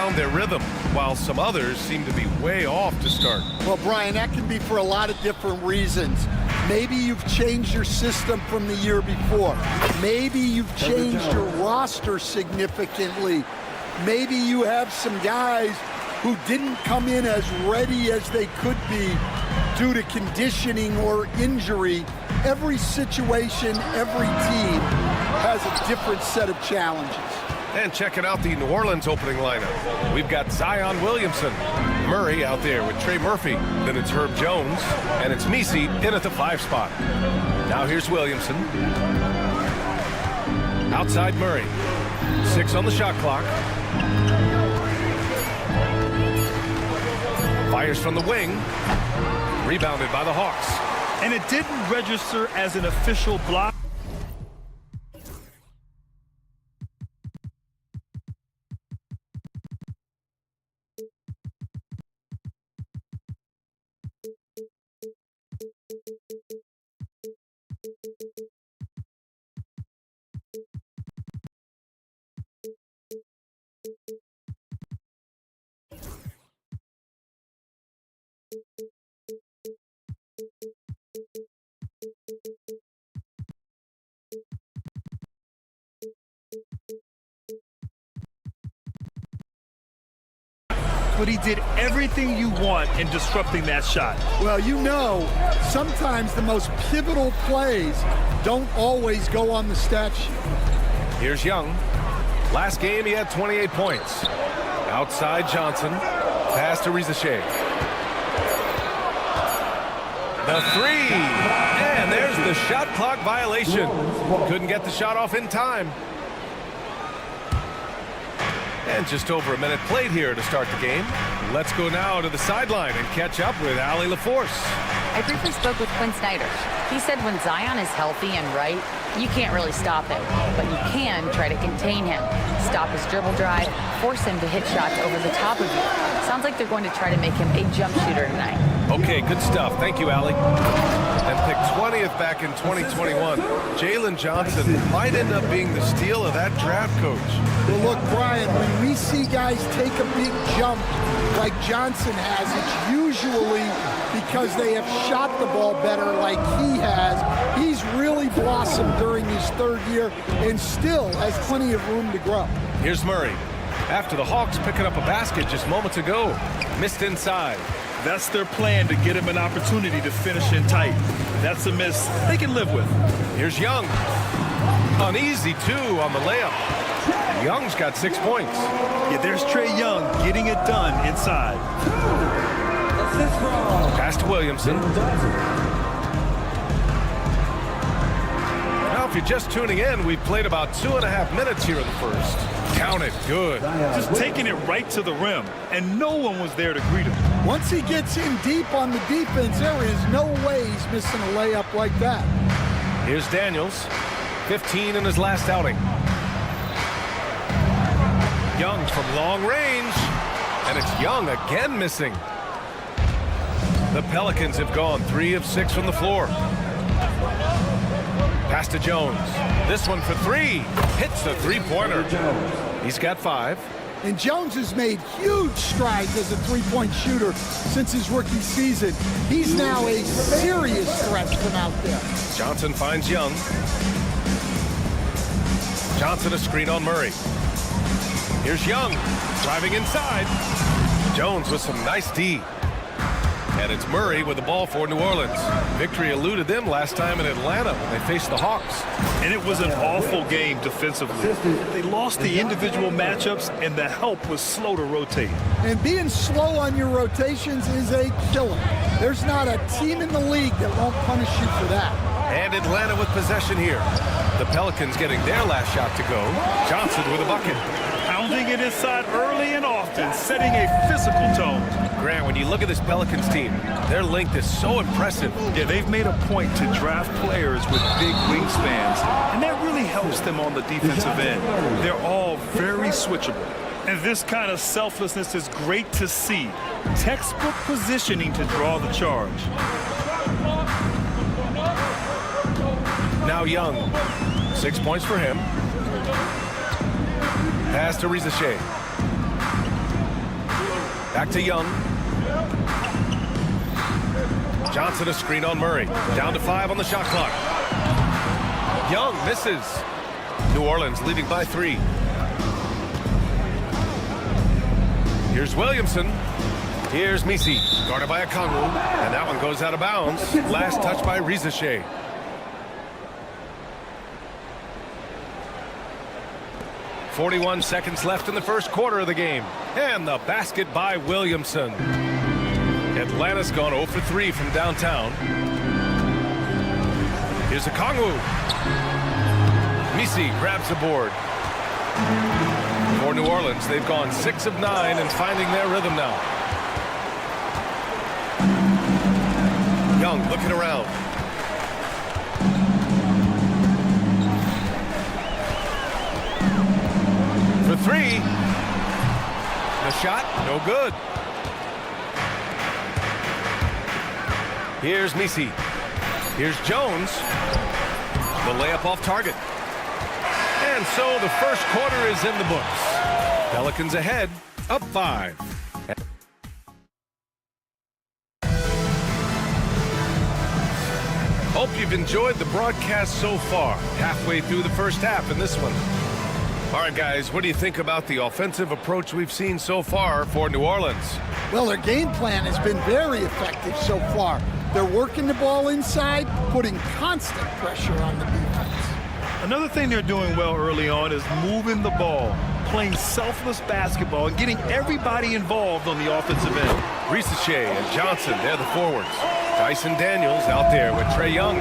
found their rhythm, while some others seem to be way off to start. Well, Brian, that can be for a lot of different reasons. Maybe you've changed your system from the year before. Maybe you've changed your roster significantly. Maybe you have some guys who didn't come in as ready as they could be due to conditioning or injury. Every situation, every team has a different set of challenges. And checking out the New Orleans opening lineup. We've got Zion Williamson. Murray out there with Trey Murphy. Then it's Herb Jones. And it's Messi in at the 5 spot. Now here's Williamson. Outside Murray. 6 on the shot clock. Fires from the wing. Rebounded by the Hawks. And it didn't register as an official block. But he did everything you want in disrupting that shot. Well, you know, sometimes the most pivotal plays don't always go on the stat sheet. Here's Young. Last game, he had 28 points. Outside Johnson. Pass to Rizachet. The 3. And there's the shot clock violation. Couldn't get the shot off in time. And just over a minute played here to start the game. Let's go now to the sideline and catch up with Allie LaForce. I briefly spoke with Quinn Snyder. He said when Zion is healthy and right, you can't really stop him, but you can try to contain him. Stop his dribble drive, force him to hit shots over the top of you. Sounds like they're going to try to make him a jump shooter tonight. Okay, good stuff. Thank you, Allie. And picked 20th back in 2021. Jalen Johnson might end up being the steal of that draft, coach. Well, look, Brian, when we see guys take a big jump like Johnson has, it's usually because they have shot the ball better like he has. He's really blossomed during his 3rd year and still has plenty of room to grow. Here's Murray. After the Hawks picking up a basket just moments ago. Missed inside. That's their plan, to get him an opportunity to finish in tight. That's a miss they can live with. Here's Young. An easy 2 on the layup. Young's got 6 points. Yeah, there's Trey Young getting it done inside. Pass to Williamson. Now, if you're just tuning in, we've played about 2.5 minutes here in the first. Count it. Good. Just taking it right to the rim, and no one was there to greet him. Once he gets in deep on the defense, there is no way he's missing a layup like that. Here's Daniels. 15 in his last outing. Young from long range. And it's Young again missing. The Pelicans have gone 3 of 6 from the floor. Pass to Jones. This one for 3. Hits the 3-pointer. He's got 5. And Jones has made huge strides as a 3-point shooter since his rookie season. He's now a serious threat from out there. Johnson finds Young. Johnson a screen on Murray. Here's Young driving inside. Jones with some nice D. And it's Murray with the ball for New Orleans. Victory eluded them last time in Atlanta when they faced the Hawks. And it was an awful game defensively. They lost the individual matchups, and the help was slow to rotate. And being slow on your rotations is a killer. There's not a team in the league that won't punish you for that. And Atlanta with possession here. The Pelicans getting their last shot to go. Johnson with a bucket. Pounding it inside early and often, setting a physical tone. Grant, when you look at this Pelicans team, their length is so impressive. Yeah, they've made a point to draft players with big wingspans, and that really helps them on the defensive end. They're all very switchable. And this kind of selflessness is great to see. Textbook positioning to draw the charge. Now Young. 6 points for him. Pass to Rizachet. Back to Young. Johnson a screen on Murray. Down to 5 on the shot clock. Young misses. New Orleans leading by 3. Here's Williamson. Here's Misi. Guarded by Okongwu. And that one goes out of bounds. Last touch by Rizache. .41 seconds left in the first quarter of the game. And the basket by Williamson. Atlanta's gone 0 for 3 from downtown. Here's Okongwu. Misi grabs the board. For New Orleans, they've gone 6 of 9 and finding their rhythm now. Young looking around. For 3. The shot, no good. Here's Misi. Here's Jones. The layup off target. And so the first quarter is in the books. Pelicans ahead, up 5. Hope you've enjoyed the broadcast so far. Halfway through the first half in this one. All right, guys, what do you think about the offensive approach we've seen so far for New Orleans? Well, their game plan has been very effective so far. They're working the ball inside, putting constant pressure on the defense. Another thing they're doing well early on is moving the ball, playing selfless basketball, and getting everybody involved on the offensive end. Rizache and Johnson, they're the forwards. Dyson Daniels out there with Trae Young.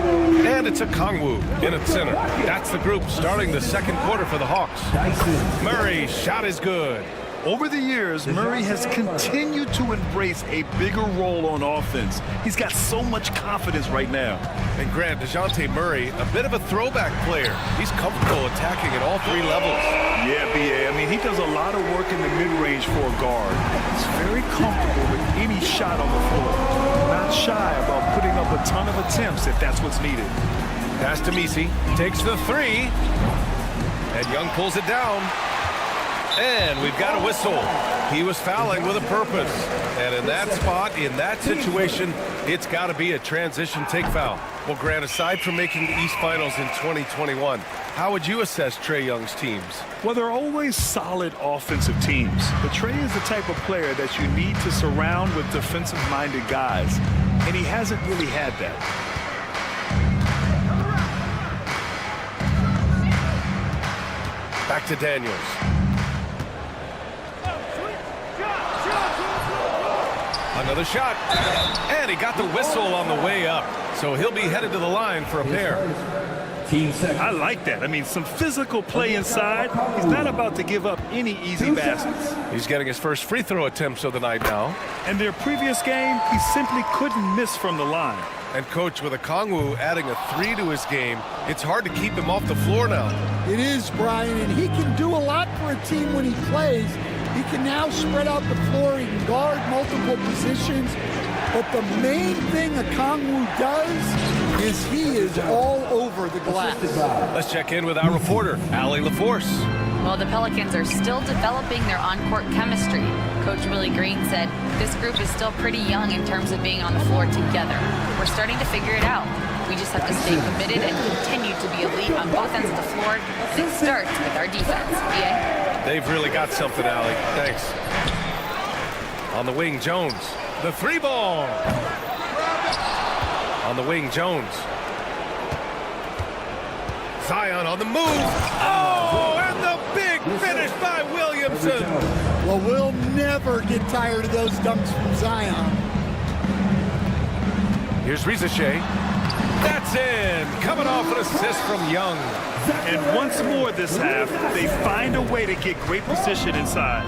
And it's Okongwu in at center. That's the group starting the second quarter for the Hawks. Murray, shot is good. Over the years, Murray has continued to embrace a bigger role on offense. He's got so much confidence right now. And Grant, DeJounte Murray, a bit of a throwback player. He's comfortable attacking at all 3 levels. Yeah, B.A. I mean, he does a lot of work in the mid-range for a guard. He's very comfortable with any shot on the floor. Not shy about putting up a ton of attempts if that's what's needed. Pass to Misi. Takes the 3. And Young pulls it down. And we've got a whistle. He was fouling with a purpose. And in that spot, in that situation, it's got to be a transition take foul. Well, Grant, aside from making the East Finals in 2021, how would you assess Trae Young's teams? Well, they're always solid offensive teams. But Trae is the type of player that you need to surround with defensive-minded guys. And he hasn't really had that. Back to Daniels. Another shot, and he got the whistle on the way up, so he'll be headed to the line for a pair. I like that. I mean, some physical play inside. He's not about to give up any easy baskets. He's getting his first free throw attempts of the night now. In their previous game, he simply couldn't miss from the line. And Coach, with Okongwu adding a 3 to his game, it's hard to keep him off the floor now. It is, Brian, and he can do a lot for a team when he plays. He can now spread out the floor. He can guard multiple positions. But the main thing Okongwu does is he is all over the glass. Let's check in with our reporter, Allie LaForce. Well, the Pelicans are still developing their on-court chemistry. Coach Willie Green said this group is still pretty young in terms of being on the floor together. We're starting to figure it out. We just have to stay committed and continue to be elite on both ends of the floor. And it starts with our defense. Yeah. They've really got something, Allie. Thanks. On the wing, Jones. The 3 ball. On the wing, Jones. Zion on the move. Oh, and the big finish by Williamson. Well, we'll never get tired of those dunks from Zion. Here's Rizache. That's in. Coming off an assist from Young. And once more this half, they find a way to get great position inside.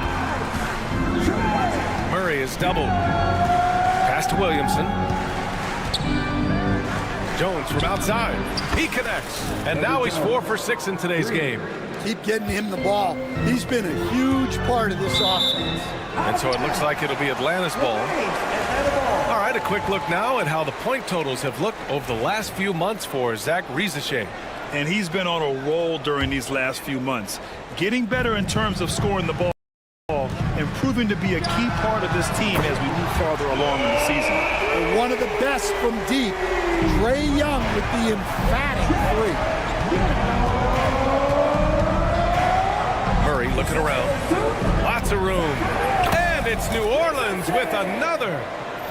Murray is doubled. Pass to Williamson. Jones from outside. He connects. And now he's 4 for 6 in today's game. Keep getting him the ball. He's been a huge part of this offense. And so it looks like it'll be Atlanta's ball. All right, a quick look now at how the point totals have looked over the last few months for Zach Rizache. And he's been on a roll during these last few months. Getting better in terms of scoring the ball, improving proving to be a key part of this team as we move farther along in the season. And one of the best from deep, Trae Young with the emphatic three. Murray looking around. Lots of room. And it's New Orleans with another.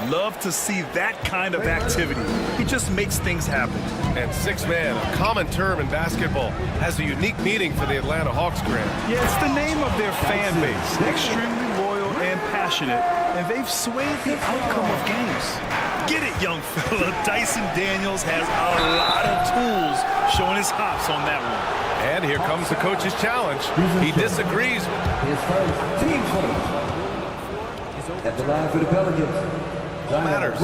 Love to see that kind of activity. He just makes things happen. And six-man, a common term in basketball, has a unique meaning for the Atlanta Hawks, Grant. Yeah, it's the name of their fan base. Extremely loyal and passionate, and they've swayed the outcome of games. Get it, young fella. Dyson Daniels has a lot of tools showing his hops on that one. And here comes the coach's challenge. He disagrees. His first team coach at the line for the Pelicans. Matters.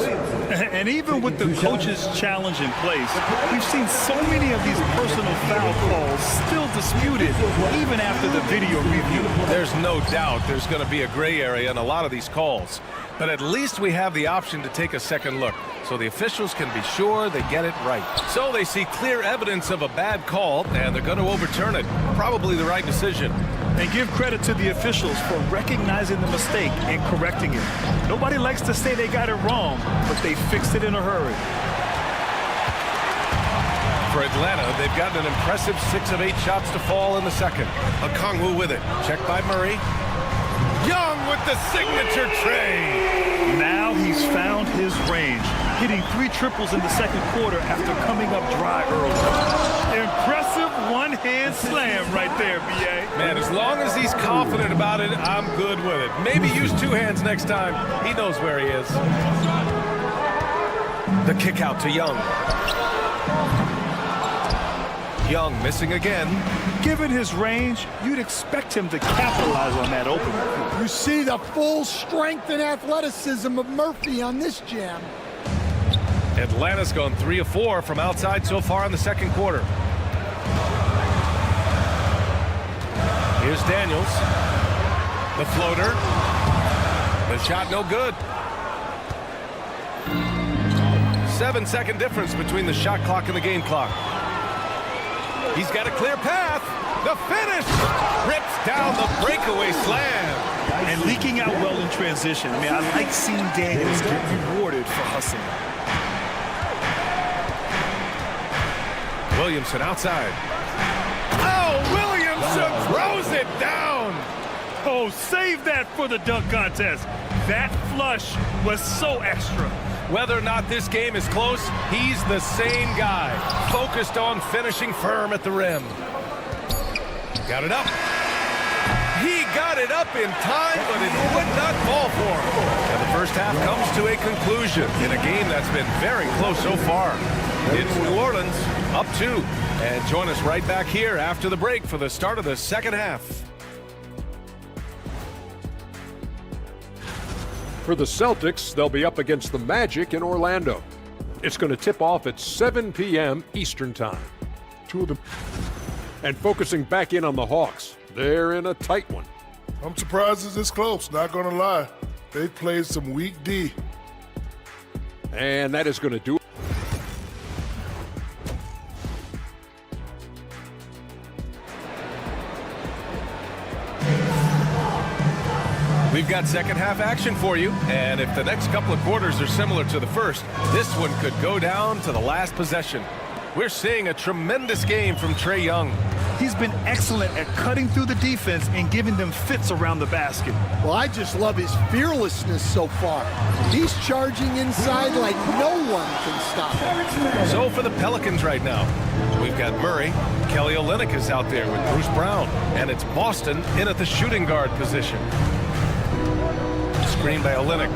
And even with the coach's challenge in place, we've seen so many of these personal foul calls still disputed even after the video review. There's no doubt there's going to be a gray area in a lot of these calls. But at least we have the option to take a second look, so the officials can be sure they get it right. So they see clear evidence of a bad call, and they're going to overturn it. Probably the right decision. And give credit to the officials for recognizing the mistake and correcting it. Nobody likes to say they got it wrong, but they fixed it in a hurry. For Atlanta, they've gotten an impressive 6 of 8 shots to fall in the second. Okongwu with it. Checked by Murray. Young with the signature tray. Now he's found his range, hitting 3 triples in the second quarter after coming up dry early. Impressive one-hand slam right there, B.A. Man, as long as he's confident about it, I'm good with it. Maybe use 2 hands next time. He knows where he is. The kick out to Young. Young missing again. Given his range, you'd expect him to capitalize on that opener. You see the full strength and athleticism of Murphy on this jam. Atlanta's gone 3 of 4 from outside so far in the second quarter. Here's Daniels. The floater. The shot no good. 7-second difference between the shot clock and the game clock. He's got a clear path. The finish. Rips down the breakaway slam. And leaking out well in transition. I mean, I like seeing Daniels get rewarded for hustling. Williamson outside. Oh, Williamson throws it down. Oh, save that for the dunk contest. That flush was so extra. Whether or not this game is close, he's the same guy, focused on finishing firm at the rim. Got it up. He got it up in time, but it would not fall for him. And the first half comes to a conclusion in a game that's been very close so far. It's New Orleans up 2. And join us right back here after the break for the start of the second half. For the Celtics, they'll be up against the Magic in Orlando. It's going to tip off at 7 p.m. Eastern Time. 2 of them. And focusing back in on the Hawks, they're in a tight one. I'm surprised it's this close, not going to lie. They played some weak D. And that is going to do it. We've got second half action for you, and if the next couple of quarters are similar to the first, this one could go down to the last possession. We're seeing a tremendous game from Trae Young. He's been excellent at cutting through the defense and giving them fits around the basket. Well, I just love his fearlessness so far. He's charging inside like no one can stop him. So for the Pelicans right now, we've got Murray. Kelly Olynyk is out there with Bruce Brown, and it's Boston in at the shooting guard position. Screen by Olynyk.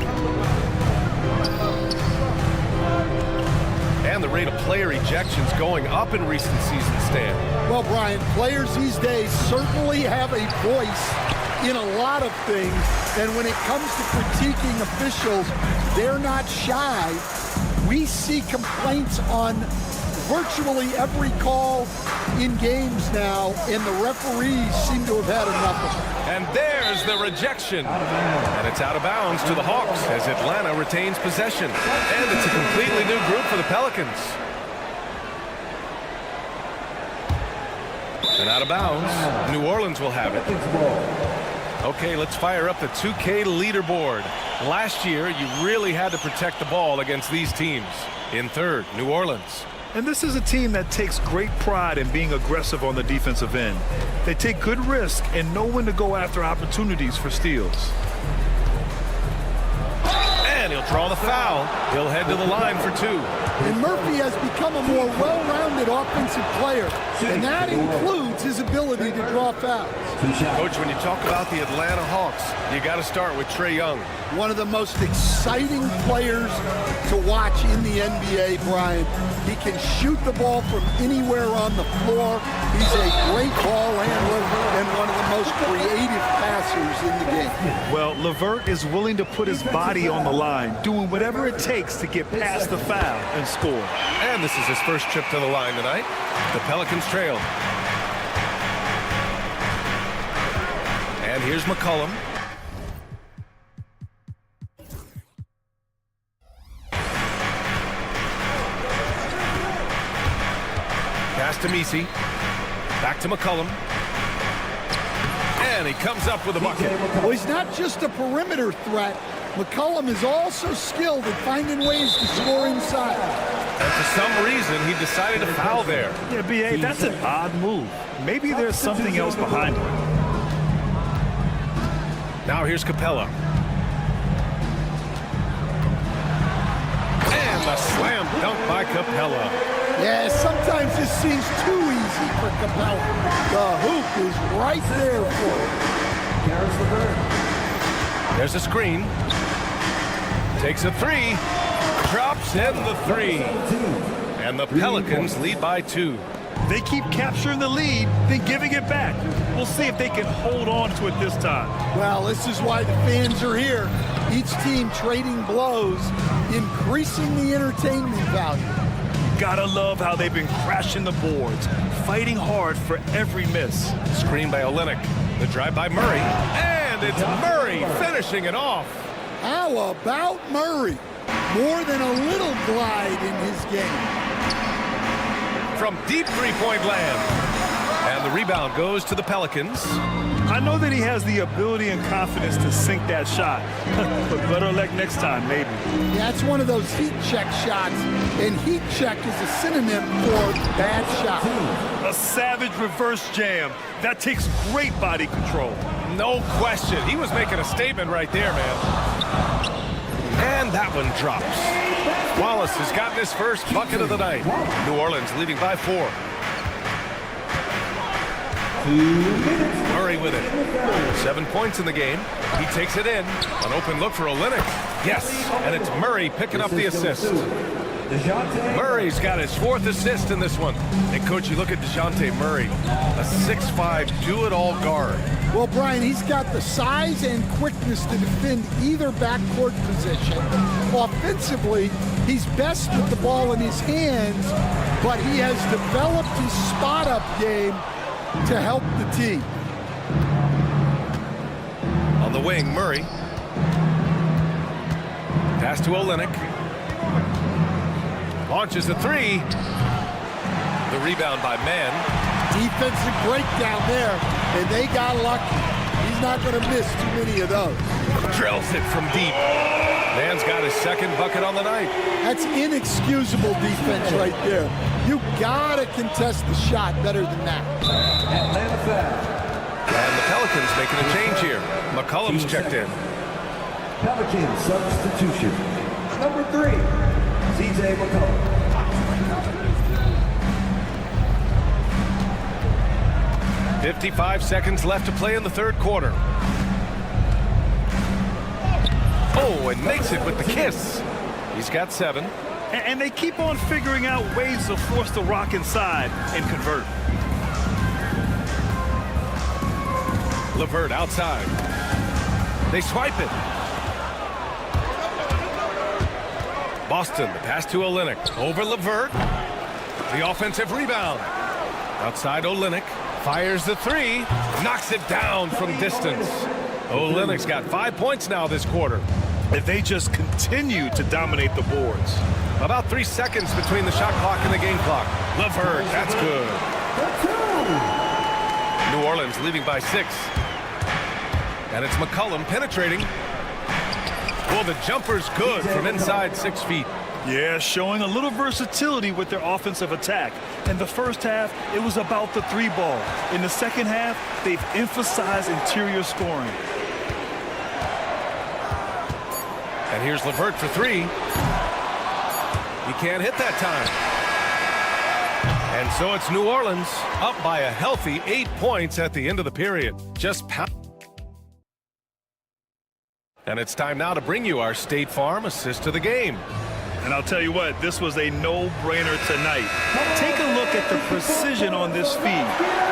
And the rate of player ejections going up in recent seasons, Stan. Well, Brian, players these days certainly have a voice in a lot of things. And when it comes to critiquing officials, they're not shy. We see complaints on virtually every call in games now, and the referees seem to have had enough of it. And there's the rejection. And it's out of bounds to the Hawks as Atlanta retains possession. And it's a completely new group for the Pelicans. And out of bounds, New Orleans will have it. Okay, let's fire up the 2K leaderboard. Last year, you really had to protect the ball against these teams. In third, New Orleans. And this is a team that takes great pride in being aggressive on the defensive end. They take good risk and know when to go after opportunities for steals. And he'll draw the foul. He'll head to the line for 2. And Murphy has become a more well-rounded offensive player, and that includes his ability to draw fouls. Coach, when you talk about the Atlanta Hawks, you got to start with Trae Young. One of the most exciting players to watch in the NBA, Brian. He can shoot the ball from anywhere on the floor. He's a great ball handler and one of the most creative passers in the game. Well, LeVert is willing to put his body on the line, doing whatever it takes to get past the foul and score. And this is his first trip to the line tonight. The Pelicans trail. And here's McCollum. Pass to Messi. Back to McCollum. And he comes up with a bucket. Well, he's not just a perimeter threat. McCollum is also skilled at finding ways to score inside. And for some reason, he decided to foul there. Yeah, B.A., that's an odd move. Maybe there's something else behind it. Now here's Capella. And the slam dunk by Capella. Yeah, sometimes this seems too easy for Capella. The hoop is right there for him. There's a screen. Takes a 3. Drops in the 3. And the Pelicans lead by 2. They keep capturing the lead, then giving it back. We'll see if they can hold on to it this time. Well, this is why the fans are here. Each team trading blows, increasing the entertainment value. Gotta love how they've been crashing the boards, fighting hard for every miss. Screen by Olynyk. The drive by Murray. And it's Murray finishing it off. How about Murray? More than a little glide in his game. From deep three-point land. And the rebound goes to the Pelicans. I know that he has the ability and confidence to sink that shot, but better luck next time, maybe. Yeah, it's one of those heat check shots, and heat check is a synonym for bad shot. A savage reverse jam. That takes great body control. No question. He was making a statement right there, man. And that one drops. Wallace has gotten his first bucket of the night. New Orleans leading by 4. Murray with it. 7 points in the game. He takes it in. An open look for Olynyk. Yes, and it's Murray picking up the assist. Murray's got his 4th assist in this one. And, Coach, you look at DeJounte Murray, a 6'5", do-it-all guard. Well, Brian, he's got the size and quickness to defend either backcourt position. Offensively, he's best with the ball in his hands, but he has developed his spot-up game to help the team. On the wing, Murray. Pass to Olynyk. Launches the 3. The rebound by Mann. Defensive breakdown there, and they got lucky. He's not going to miss too many of those. Drills it from deep. Mann's got his 2nd bucket on the night. That's inexcusable defense right there. You got to contest the shot better than that. And the Pelicans making a change here. McCollum's checked in. Pelicans substitution. Number 3, CJ McCollum. 55 seconds left to play in the 3rd quarter. Oh, and makes it with the kiss. He's got 7. And they keep on figuring out ways to force the rock inside and convert. LeVert outside. They swipe it. Boston, the pass to Olynyk. Over LeVert. The offensive rebound. Outside Olynyk. Fires the 3. Knocks it down from distance. Olynyk's got 5 points now this quarter. If they just continue to dominate the boards. About 3 seconds between the shot clock and the game clock. LeVert, that's good. New Orleans leading by 6. And it's McCollum penetrating. Well, the jumper's good from inside 6 feet. Yeah, showing a little versatility with their offensive attack. In the first half, it was about the three ball. In the second half, they've emphasized interior scoring. And here's LeVert for three. He can't hit that time. And so it's New Orleans up by a healthy 8 points at the end of the period. Just pound. And it's time now to bring you our State Farm assist of the game. And I'll tell you what, this was a no-brainer tonight. Take a look at the precision on this feed.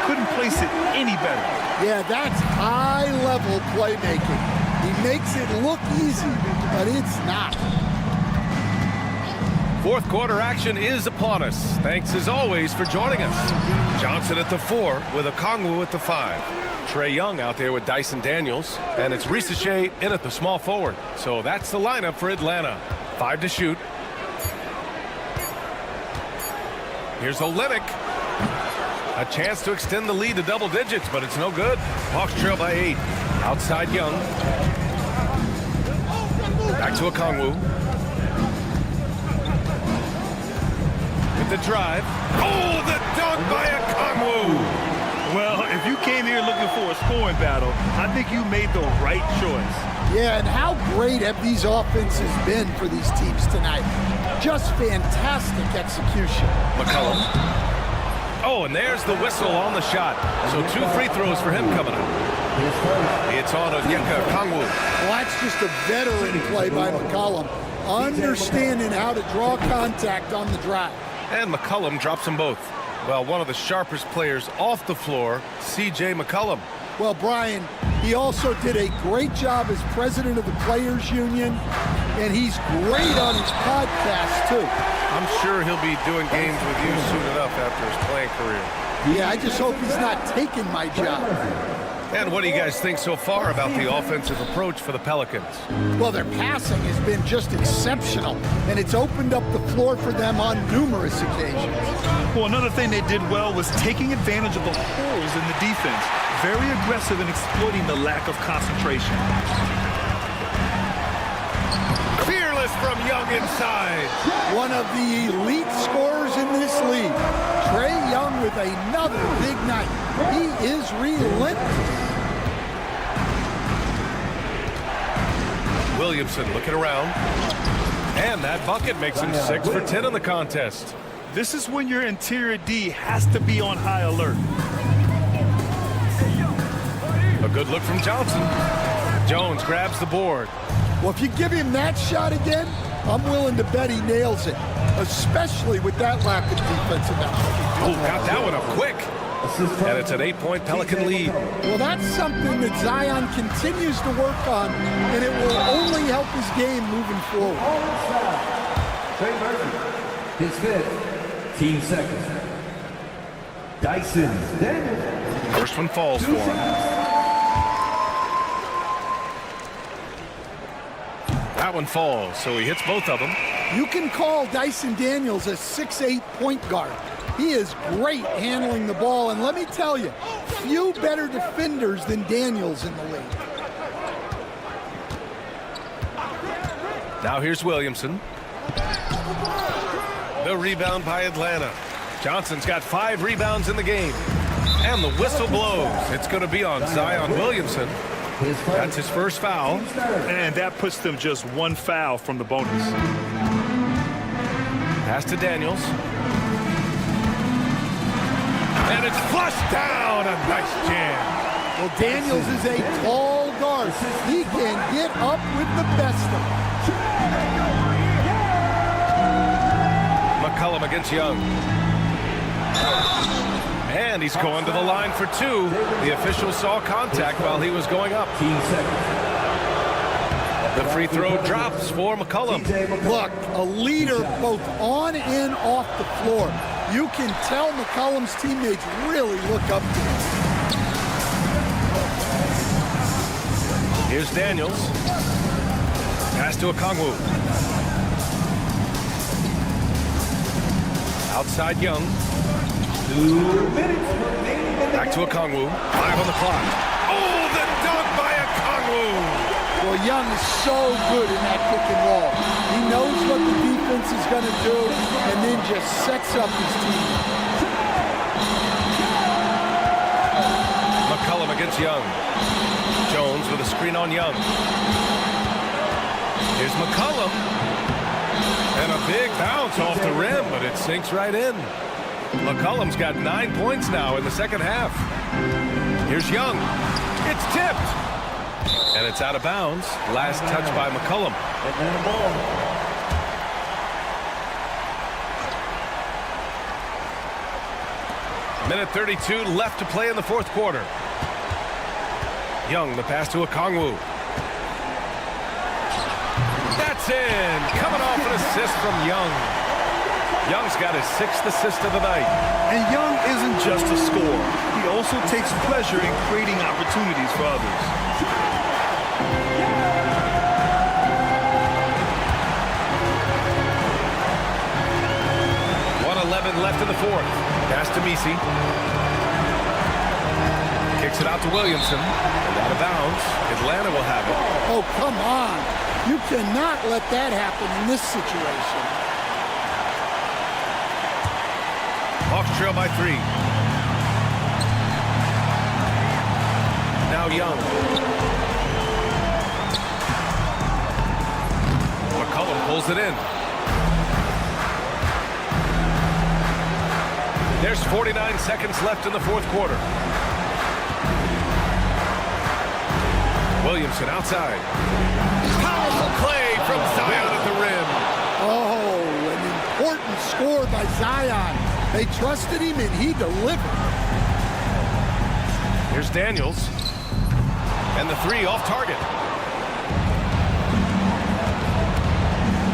Couldn't place it any better. Yeah, that's high-level playmaking. He makes it look easy, but it's not. Fourth quarter action is upon us. Thanks as always for joining us. Johnson at the 4 with Okongwu at the 5. Trae Young out there with Dyson Daniels. And it's Risache in at the small forward. So that's the lineup for Atlanta. 5 to shoot. Here's Olynyk. A chance to extend the lead to double digits, but it's no good. Hawks trail by 8. Outside Young. Back to Okongwu. With the drive. Oh, the dunk by Okongwu! Well, if you came here looking for a scoring battle, I think you made the right choice. Yeah, and how great have these offenses been for these teams tonight? Just fantastic execution. McCollum. Oh, and there's the whistle on the shot. So 2 free throws for him coming up. It's on Onyeka Okongwu. Well, that's just a veteran play by McCollum, understanding how to draw contact on the drive. And McCollum drops them both. Well, one of the sharpest players off the floor, C.J. McCollum. Well, Brian, he also did a great job as president of the Players Union, and he's great on his podcast, too. I'm sure he'll be doing games with you soon enough after his playing career. Yeah, I just hope he's not taking my job. And what do you guys think so far about the offensive approach for the Pelicans? Well, their passing has been just exceptional, and it's opened up the floor for them on numerous occasions. Well, another thing they did well was taking advantage of the holes in the defense. Very aggressive in exploiting the lack of concentration. Fearless from Young inside. One of the elite scorers in this league. Trae Young with another big night. He is relentless. Williamson looking around. And that bucket makes him 6 for 10 in the contest. This is when your interior D has to be on high alert. A good look from Johnson. Jones grabs the board. Well, if you give him that shot again, I'm willing to bet he nails it, especially with that lack of defensive effort. Oh, got that one up quick. And it's an 8-point Pelican lead. Well, that's something that Zion continues to work on, and it will only help his game moving forward. Trey Murphy, his 5th, team 2nd. Dyson Daniels. First one falls for him. That one falls, so he hits both of them. You can call Dyson Daniels a 6'8" point guard. He is great handling the ball, and let me tell you, few better defenders than Daniels in the league. Now here's Williamson. The rebound by Atlanta. Johnson's got 5 rebounds in the game. And the whistle blows. It's going to be on Zion Williamson. That's his first foul. And that puts them just 1 foul from the bonus. Pass to Daniels. And it's flushed down. A nice jam. Well, Daniels is a tall guard. He can get up with the best of them. McCollum against Young. And he's going to the line for 2. The official saw contact while he was going up. The free throw drops for McCollum. Look, a leader both on and off the floor. You can tell McCollum's teammates really look up to him. Here's Daniels. Pass to Okongwu. Outside Young. 2 minutes. Back to Okongwu. 5 on the clock. Oh, the dunk by Okongwu. Well, Young is so good in that pick and roll. He knows what the defense is going to do and then just sets up his team. McCollum against Young. Jones with a screen on Young. Here's McCollum. And a big bounce off the rim, but it sinks right in. McCollum's got 9 points now in the second half. Here's Young. It's tipped. And it's out of bounds. Last touch by McCollum. Minute 32 left to play in the fourth quarter. Young, the pass to Okongwu. That's in. Coming off an assist from Young. Young's got his 6th assist of the night. And Young isn't just a scorer. He also takes pleasure in creating opportunities for others. 1:11 left in the fourth. Pass to Messi. Kicks it out to Williamson. And out of bounds. Atlanta will have it. Oh, come on. You cannot let that happen in this situation. Hawks trail by 3. Now Young. McCollum pulls it in. There's 49 seconds left in the fourth quarter. Williamson outside. Powerful play from Zion at the rim. Oh, an important score by Zion. They trusted him and he delivered. Here's Daniels. And the 3 off target.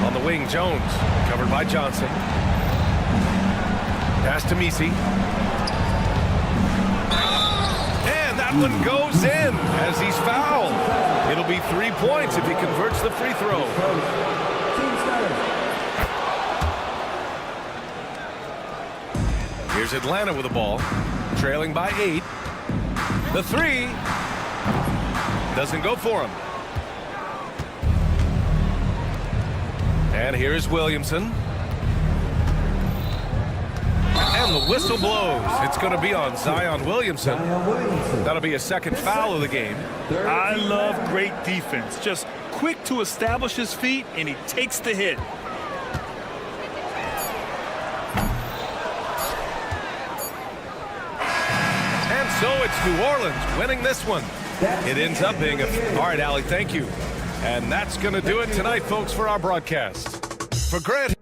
On the wing, Jones. Covered by Johnson. Pass to Messi. And that one goes in as he's fouled. It'll be 3 points if he converts the free throw. Here's Atlanta with the ball. Trailing by 8. The 3 doesn't go for him. And here's Williamson. And the whistle blows. It's going to be on Zion Williamson. That'll be a second foul of the game. I love great defense. Just quick to establish his feet, and he takes the hit. And so it's New Orleans winning this one. It ends up being a... All right, Allie, thank you. And that's going to do it tonight, folks, for our broadcast. For Grant...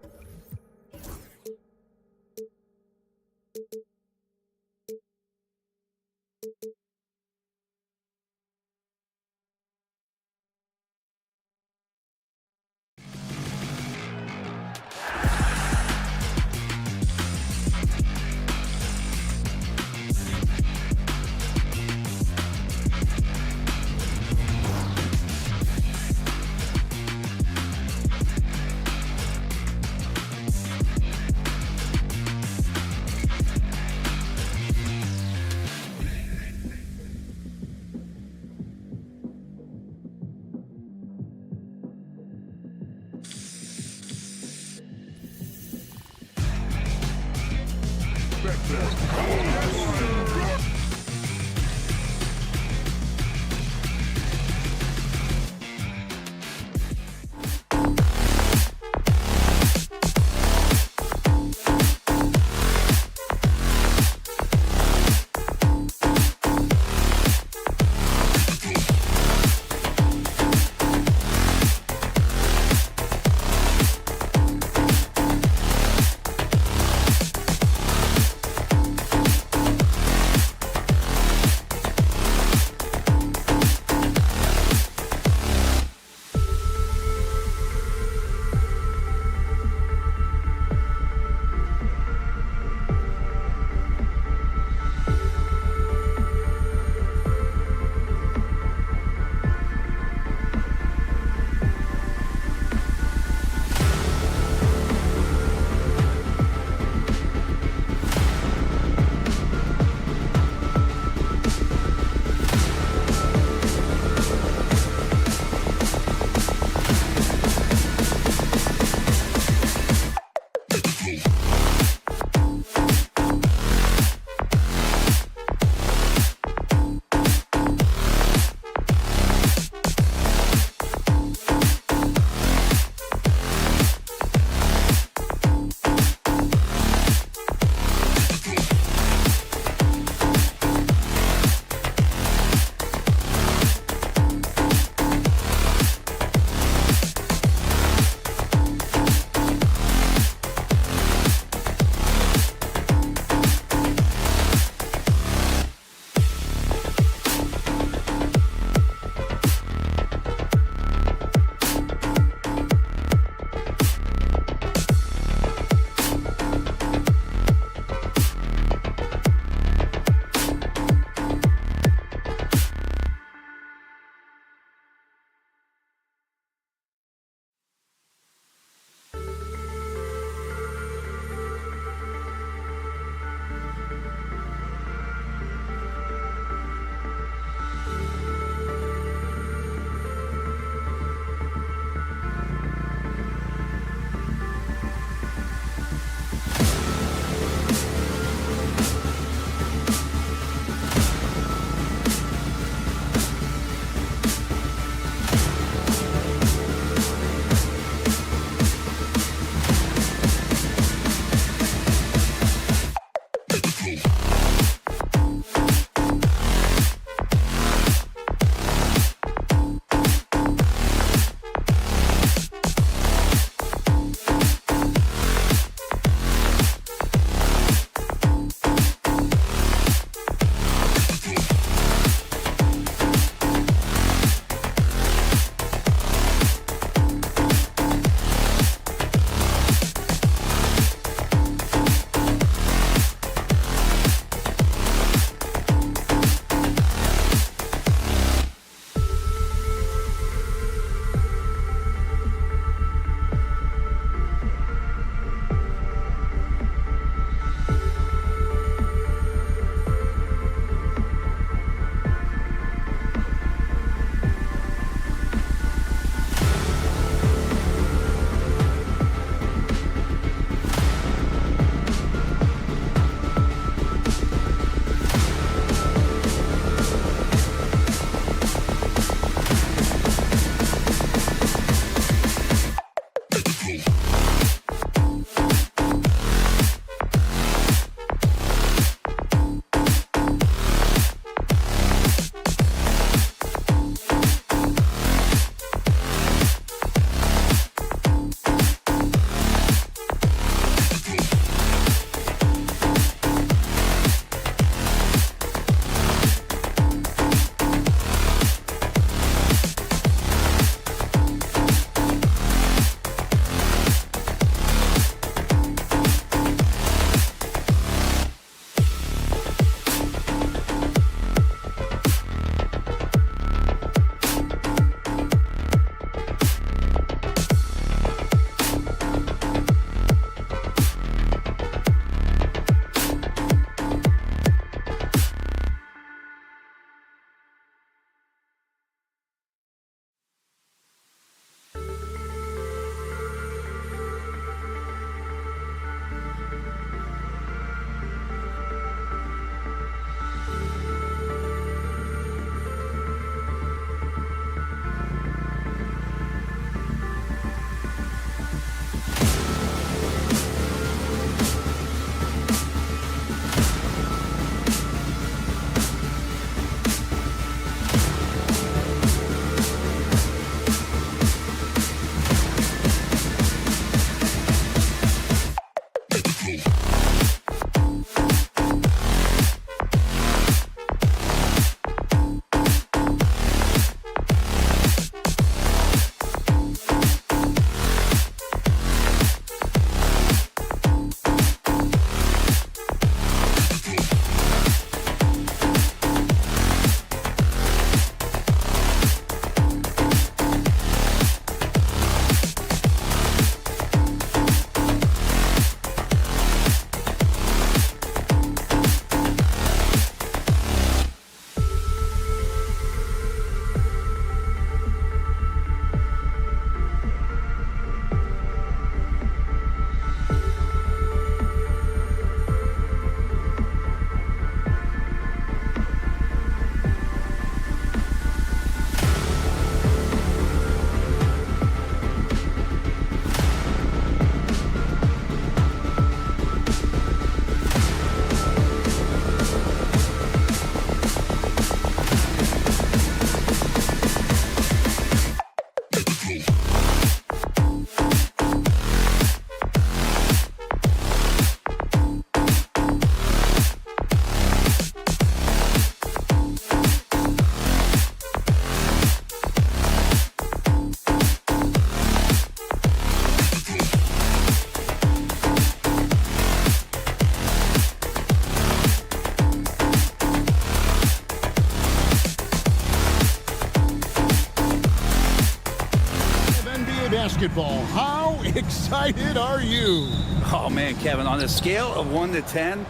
basketball. How excited are you? Oh, man, Kevin, on a scale of 1 to 10,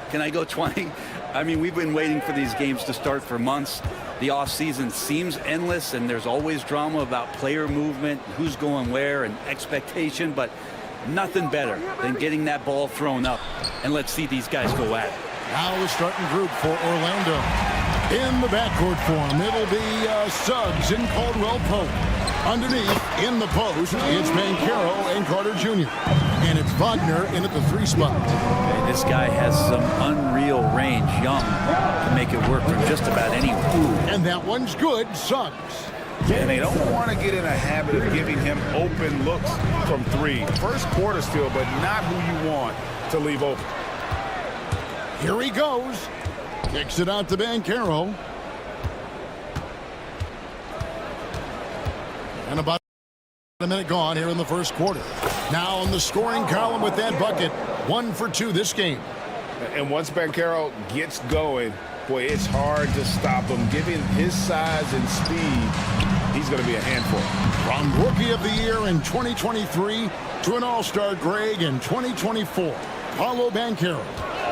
can I go 20? I mean, we've been waiting for these games to start for months. The offseason seems endless, and there's always drama about player movement, who's going where, and expectation, but nothing better than getting that ball thrown up. And let's see these guys go at it. Now the starting group for Orlando. In the backcourt form, it'll be Suggs and Caldwell Pope. Underneath, in the post, it's Banchero and Carter Jr. And it's Wagner in at the 3 spot. Okay, this guy has some unreal range. Young can make it work from just about anywhere. And that one's good, Suggs. And they don't want to get in a habit of giving him open looks from 3. First quarter still, but not who you want to leave open. Here he goes. Kicks it out to Banchero. And about a minute gone here in the first quarter. Now on the scoring column with that bucket. 1 for 2 this game. And once Banchero gets going, boy, it's hard to stop him. Given his size and speed, he's going to be a handful. From Rookie of the Year in 2023 to an All-Star Greg in 2024. Paolo Banchero.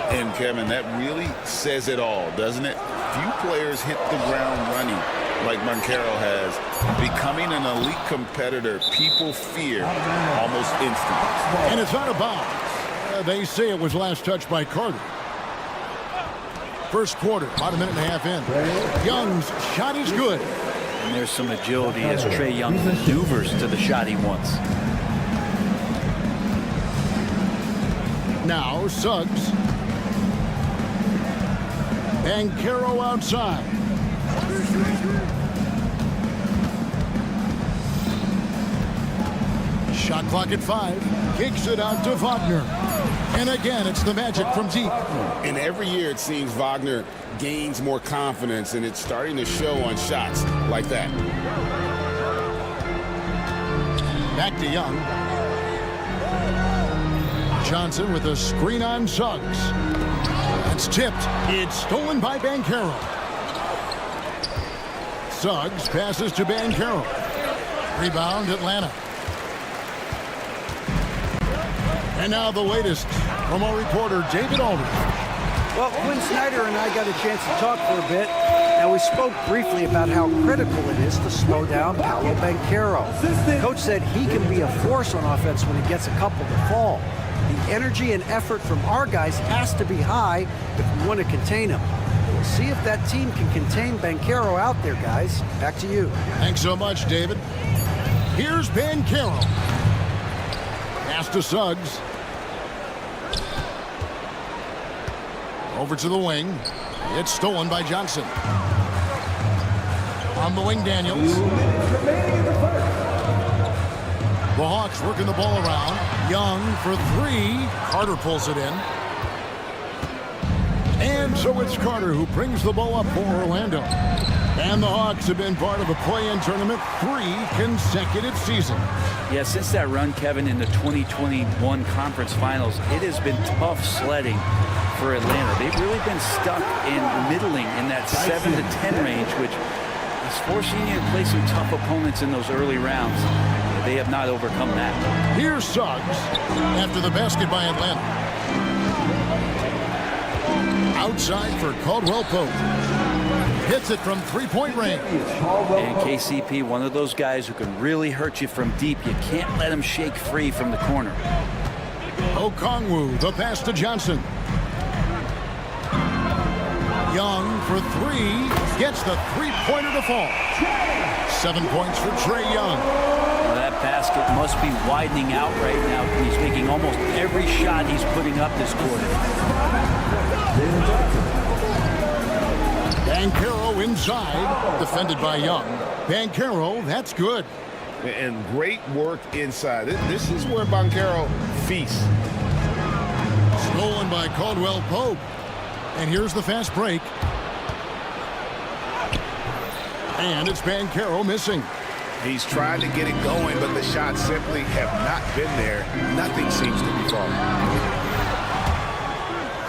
And, Kevin, that really says it all, doesn't it? Few players hit the ground running like Banchero has. Becoming an elite competitor, people fear almost instantly. And it's out of bounds. They say it was last touched by Carter. First quarter, about a minute and a half in. Young's shot is good. And there's some agility as Trae Young maneuvers to the shot he wants. Now Suggs. Banchero outside. Shot clock at 5. Kicks it out to Wagner. And again, it's the Magic from deep. And every year it seems Wagner gains more confidence, and it's starting to show on shots like that. Back to Young. Johnson with a screen on Suggs. It's tipped. It's stolen by Banchero. Suggs passes to Banchero. Rebound Atlanta. And now the latest from our reporter, David Aldridge. Well, Quinn Snyder and I got a chance to talk for a bit, and we spoke briefly about how critical it is to slow down Paolo Banchero. Coach said he can be a force on offense when he gets a couple to fall. The energy and effort from our guys has to be high if we want to contain him. We'll see if that team can contain Banchero out there, guys. Back to you. Thanks so much, David. Here's Banchero. Pass to Suggs. Over to the wing. It's stolen by Johnson. On the wing, Daniels. The Hawks working the ball around. Young for 3. Carter pulls it in. And so it's Carter who brings the ball up for Orlando. And the Hawks have been part of a play-in tournament 3 consecutive seasons. Yeah, since that run, Kevin, in the 2021 Conference Finals, it has been tough sledding for Atlanta. They've really been stuck in middling in that 7 to 10 range, which is forcing you to play some tough opponents in those early rounds. They have not overcome that. Here's Suggs after the basket by Atlanta. Outside for Caldwell Pope. Hits it from 3-point range. And KCP, one of those guys who can really hurt you from deep. You can't let him shake free from the corner. Okongwu, the pass to Johnson. Young for 3. Gets the 3-pointer to fall. 7 points for Trae Young. Well, that basket must be widening out right now. He's making almost every shot he's putting up this quarter. Banchero inside, defended by Young. Banchero, that's good. And great work inside. This is where Banchero feasts. Stolen by Caldwell Pope. And here's the fast break. And it's Banchero missing. He's tried to get it going, but the shots simply have not been there. Nothing seems to be falling.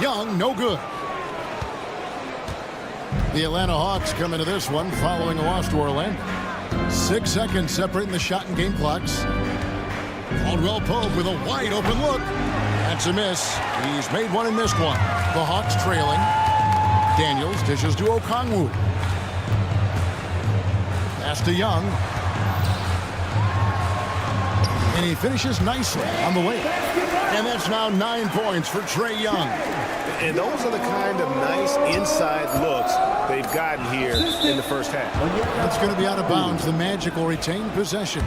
Young, no good. The Atlanta Hawks come into this one following a loss to Orlando. 6 seconds separating the shot and game clocks. Caldwell Pope with a wide open look. That's a miss. He's made one and missed one. The Hawks trailing. Daniels dishes to Okongwu. Pass to Young. And he finishes nicely on the way. And that's now 9 points for Trae Young. And those are the kind of nice inside looks that they've gotten here in the first half. That's going to be out of bounds. The Magic will retain possession.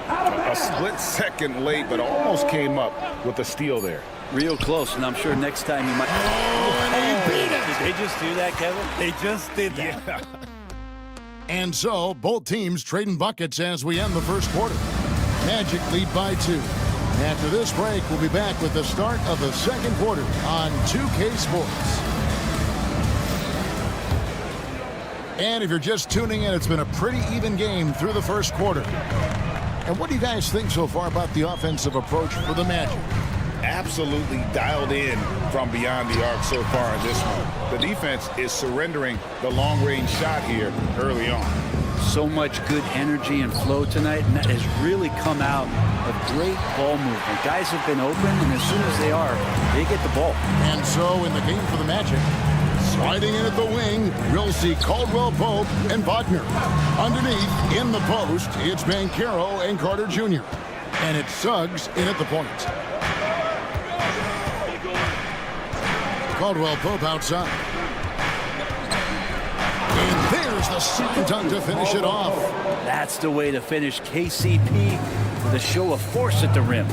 A split second late, but almost came up with a steal there. Real close, and I'm sure next time he might. Did they just do that, Kevin? They just did that. Yeah. And so, both teams trading buckets as we end the first quarter. Magic lead by 2. After this break, we'll be back with the start of the second quarter on 2K Sports. And if you're just tuning in, it's been a pretty even game through the first quarter. And what do you guys think so far about the offensive approach for the Magic? Absolutely dialed in from beyond the arc so far in this one. The defense is surrendering the long-range shot here early on. So much good energy and flow tonight, and that has really come out of great ball movement. Guys have been open, and as soon as they get the ball. And so in the game for the Magic, sliding in at the wing, we'll see Caldwell Pope and Wagner. Underneath, in the post, it's Banchero and Carter Jr. And it's Suggs in at the point. Caldwell Pope outside. And there's the second dunk to finish it off. That's the way to finish KCP with a show of force at the rim.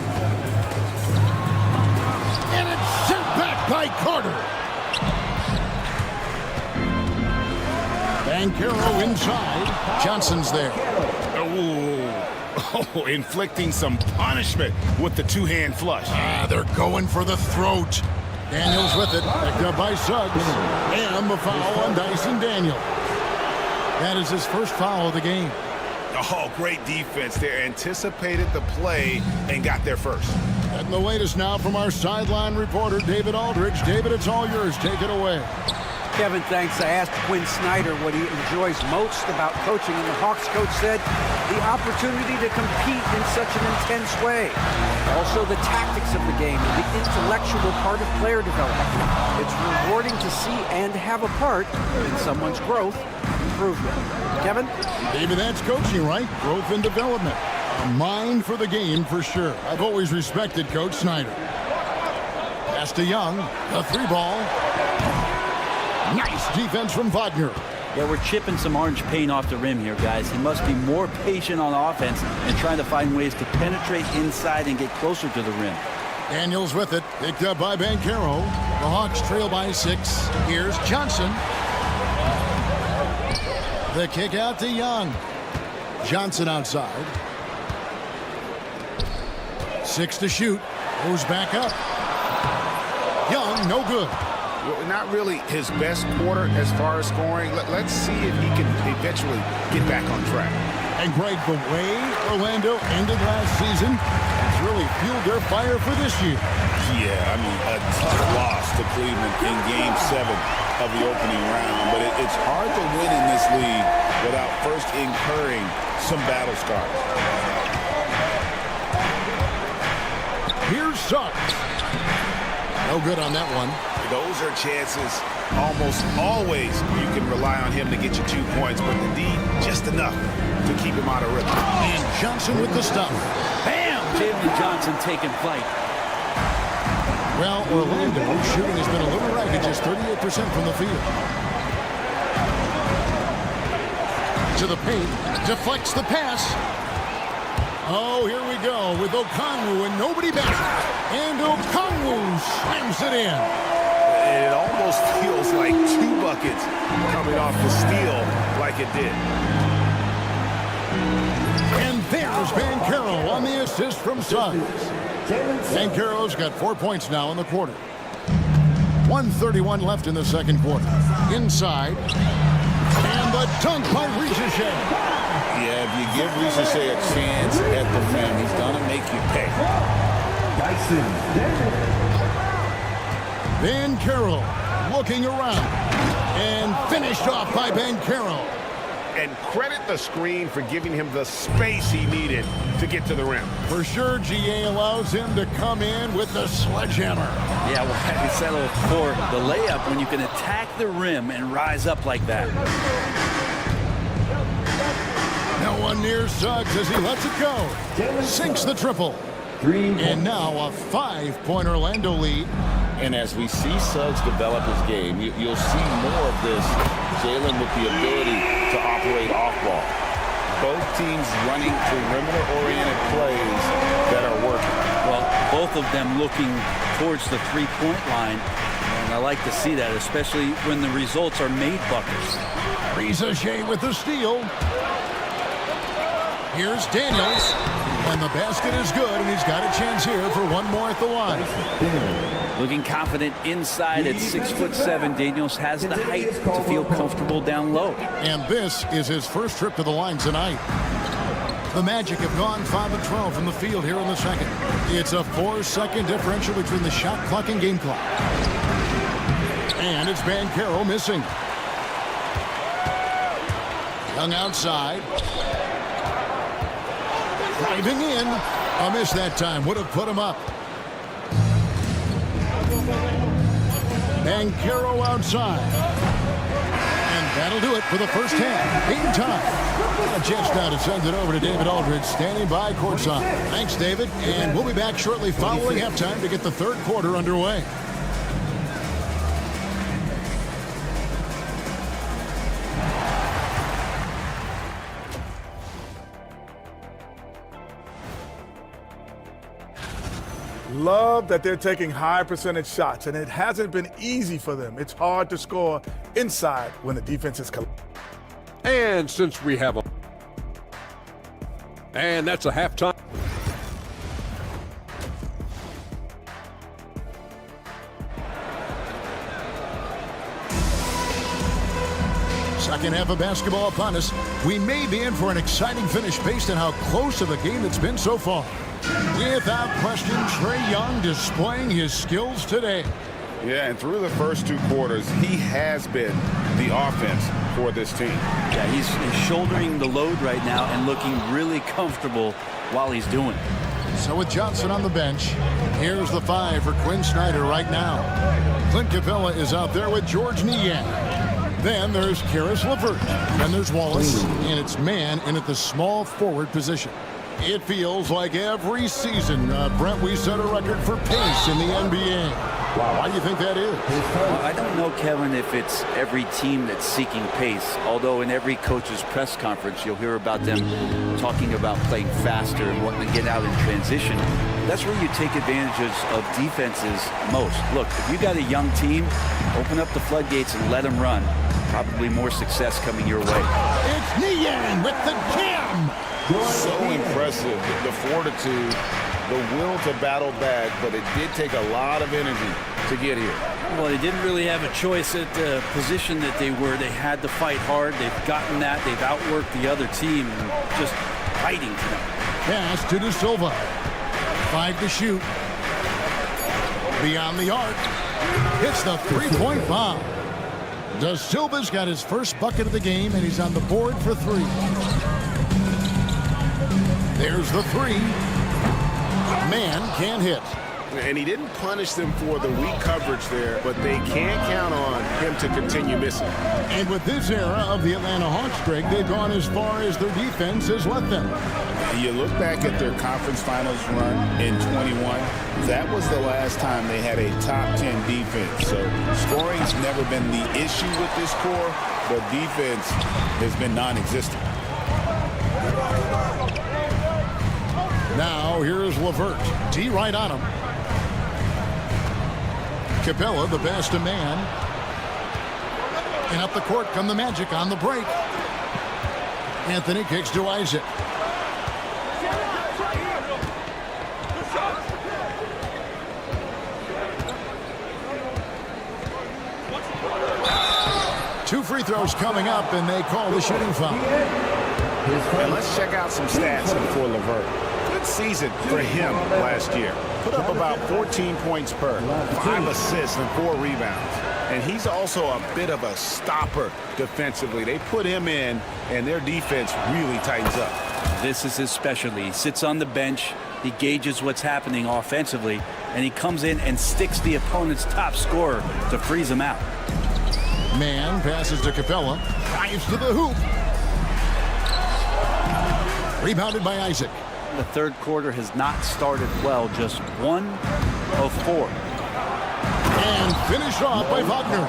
And it's sent back by Carter. Banchero inside. Johnson's there. Oh, inflicting some punishment with the two-hand flush. They're going for the throat. Daniels with it, picked up by Suggs. And the foul on Dyson Daniel. That is his first foul of the game. Oh, great defense there. Anticipated the play and got there first. And the latest now from our sideline reporter, David Aldridge. David, it's all yours. Take it away. Kevin, thanks. I asked Quinn Snyder what he enjoys most about coaching, and the Hawks coach said the opportunity to compete in such an intense way. Also, the tactics of the game and the intellectual part of player development. It's rewarding to see and have a part in someone's growth and improvement. Kevin? David, that's coaching, right? Growth and development. A mind for the game for sure. I've always respected Coach Snyder. Pass to Young. A 3-ball. Nice defense from Wagner. Yeah, we're chipping some orange paint off the rim here, guys. He must be more patient on offense and trying to find ways to penetrate inside and get closer to the rim. Daniels with it, picked up by Banchero. The Hawks trail by 6. Here's Johnson. The kick out to Young. Johnson outside. 6 to shoot. Goes back up. Young, no good. Not really his best quarter as far as scoring. Let's see if he can eventually get back on track. And Greg, the way Orlando ended last season has really fueled their fire for this year. Yeah, I mean, a tough loss to Cleveland in Game 7 of the opening round. But it's hard to win in this league without first incurring some battle scars. Here's Suggs. No good on that one. Those are chances almost always you can rely on him to get you 2 points, but the D just enough to keep him out of rhythm. And Johnson with the stuff. Bam! Jalen Johnson taking flight. Well, Orlando shooting has been a little ragged, just 38% from the field. To the paint, deflects the pass. Oh, here we go with Okongwu and nobody back. And Okongwu slams it in. It almost feels like 2 buckets coming off the steal like it did. And there's Banchero on the assist from Suggs. Banchero's got 4 points now in the quarter. 1:31 left in the second quarter. Inside. And the dunk by Ricochet. Yeah, if you give Ricochet a chance at the rim, he's going to make you pay. Banchero looking around. And finished off by Banchero. And credit the screen for giving him the space he needed to get to the rim. For sure, GA allows him to come in with the sledgehammer. Yeah, well, I settle for the layup when you can attack the rim and rise up like that. No one near Suggs as he lets it go. Sinks the triple. And now a 5-point Orlando lead. And as we see Suggs develop his game, you'll see more of this. Jalen with the ability to operate off ball. Both teams running perimeter-oriented plays that are working. Well, both of them looking towards the three-point line. And I like to see that, especially when the results are made buckets. Rizachet with the steal. Here's Daniels. And the basket is good, and he's got a chance here for one more at the line. Looking confident inside at 6'7", Daniels has the height to feel comfortable down low. And this is his first trip to the line tonight. The Magic have gone 5 of 12 from the field here in the second. It's a 4-second differential between the shot clock and game clock. And it's Banchero missing. Young outside. Driving in. A miss that time. Would have put him up. Banchero outside. And that'll do it for the first half. Game time. A chance now to send it over to David Aldridge, standing by courtside. Thanks, David. And we'll be back shortly following halftime to get the third quarter underway. Love that they're taking high percentage shots, and it hasn't been easy for them. It's hard to score inside when the defense is collapsed. And since we have and that's a halftime. Second half of basketball upon us. We may be in for an exciting finish based on how close of a game it's been so far. Without question, Trae Young displaying his skills today. Yeah, and through the first 2 quarters, he has been the offense for this team. Yeah, he's shouldering the load right now and looking really comfortable while he's doing it. So with Johnson on the bench, here's the 5 for Quinn Snyder right now. Clint Capella is out there with George Niang. Then there's Karis LeVert. Then there's Wallace, and it's man in at the small forward position. It feels like every season, Brent, we set a record for pace in the NBA. Why do you think that is? Well, I don't know, Kevin, if it's every team that's seeking pace, although in every coach's press conference you'll hear about them talking about playing faster and wanting to get out in transition. That's where you take advantages of defenses most. Look, if you got a young team, open up the floodgates and let them run. Probably more success coming your way. It's Niang with the jam! So impressive, the fortitude, the will to battle back, but it did take a lot of energy to get here. Well, they didn't really have a choice at the position that they were. They had to fight hard. They've gotten that. They've outworked the other team and just fighting tonight. Pass to De Silva. 5 to shoot. Beyond the arc. Hits the three-point bomb. De Silva's got his first bucket of the game, and he's on the board for 3. There's the 3. Man can't hit. And he didn't punish them for the weak coverage there, but they can't count on him to continue missing. And with this era of the Atlanta Hawks streak, they've gone as far as their defense has let them. You look back at their conference finals run in 21, that was the last time they had a top 10 defense. So scoring's never been the issue with this core, but defense has been non-existent. Now here's LeVert. D right on him. Capella, the best of man. And up the court come the Magic on the break. Anthony kicks to Isaac. Two free throws coming up, and they call the shooting foul. And let's check out some stats for LeVert. Good season for him last year. Put up about 14 points per, 5 assists and 4 rebounds. And he's also a bit of a stopper defensively. They put him in, and their defense really tightens up. This is his specialty. He sits on the bench, he gauges what's happening offensively, and he comes in and sticks the opponent's top scorer to freeze him out. Man passes to Capella, drives to the hoop. Rebounded by Isaac. The third quarter has not started well, just 1 of 4. And finished off by Wagner.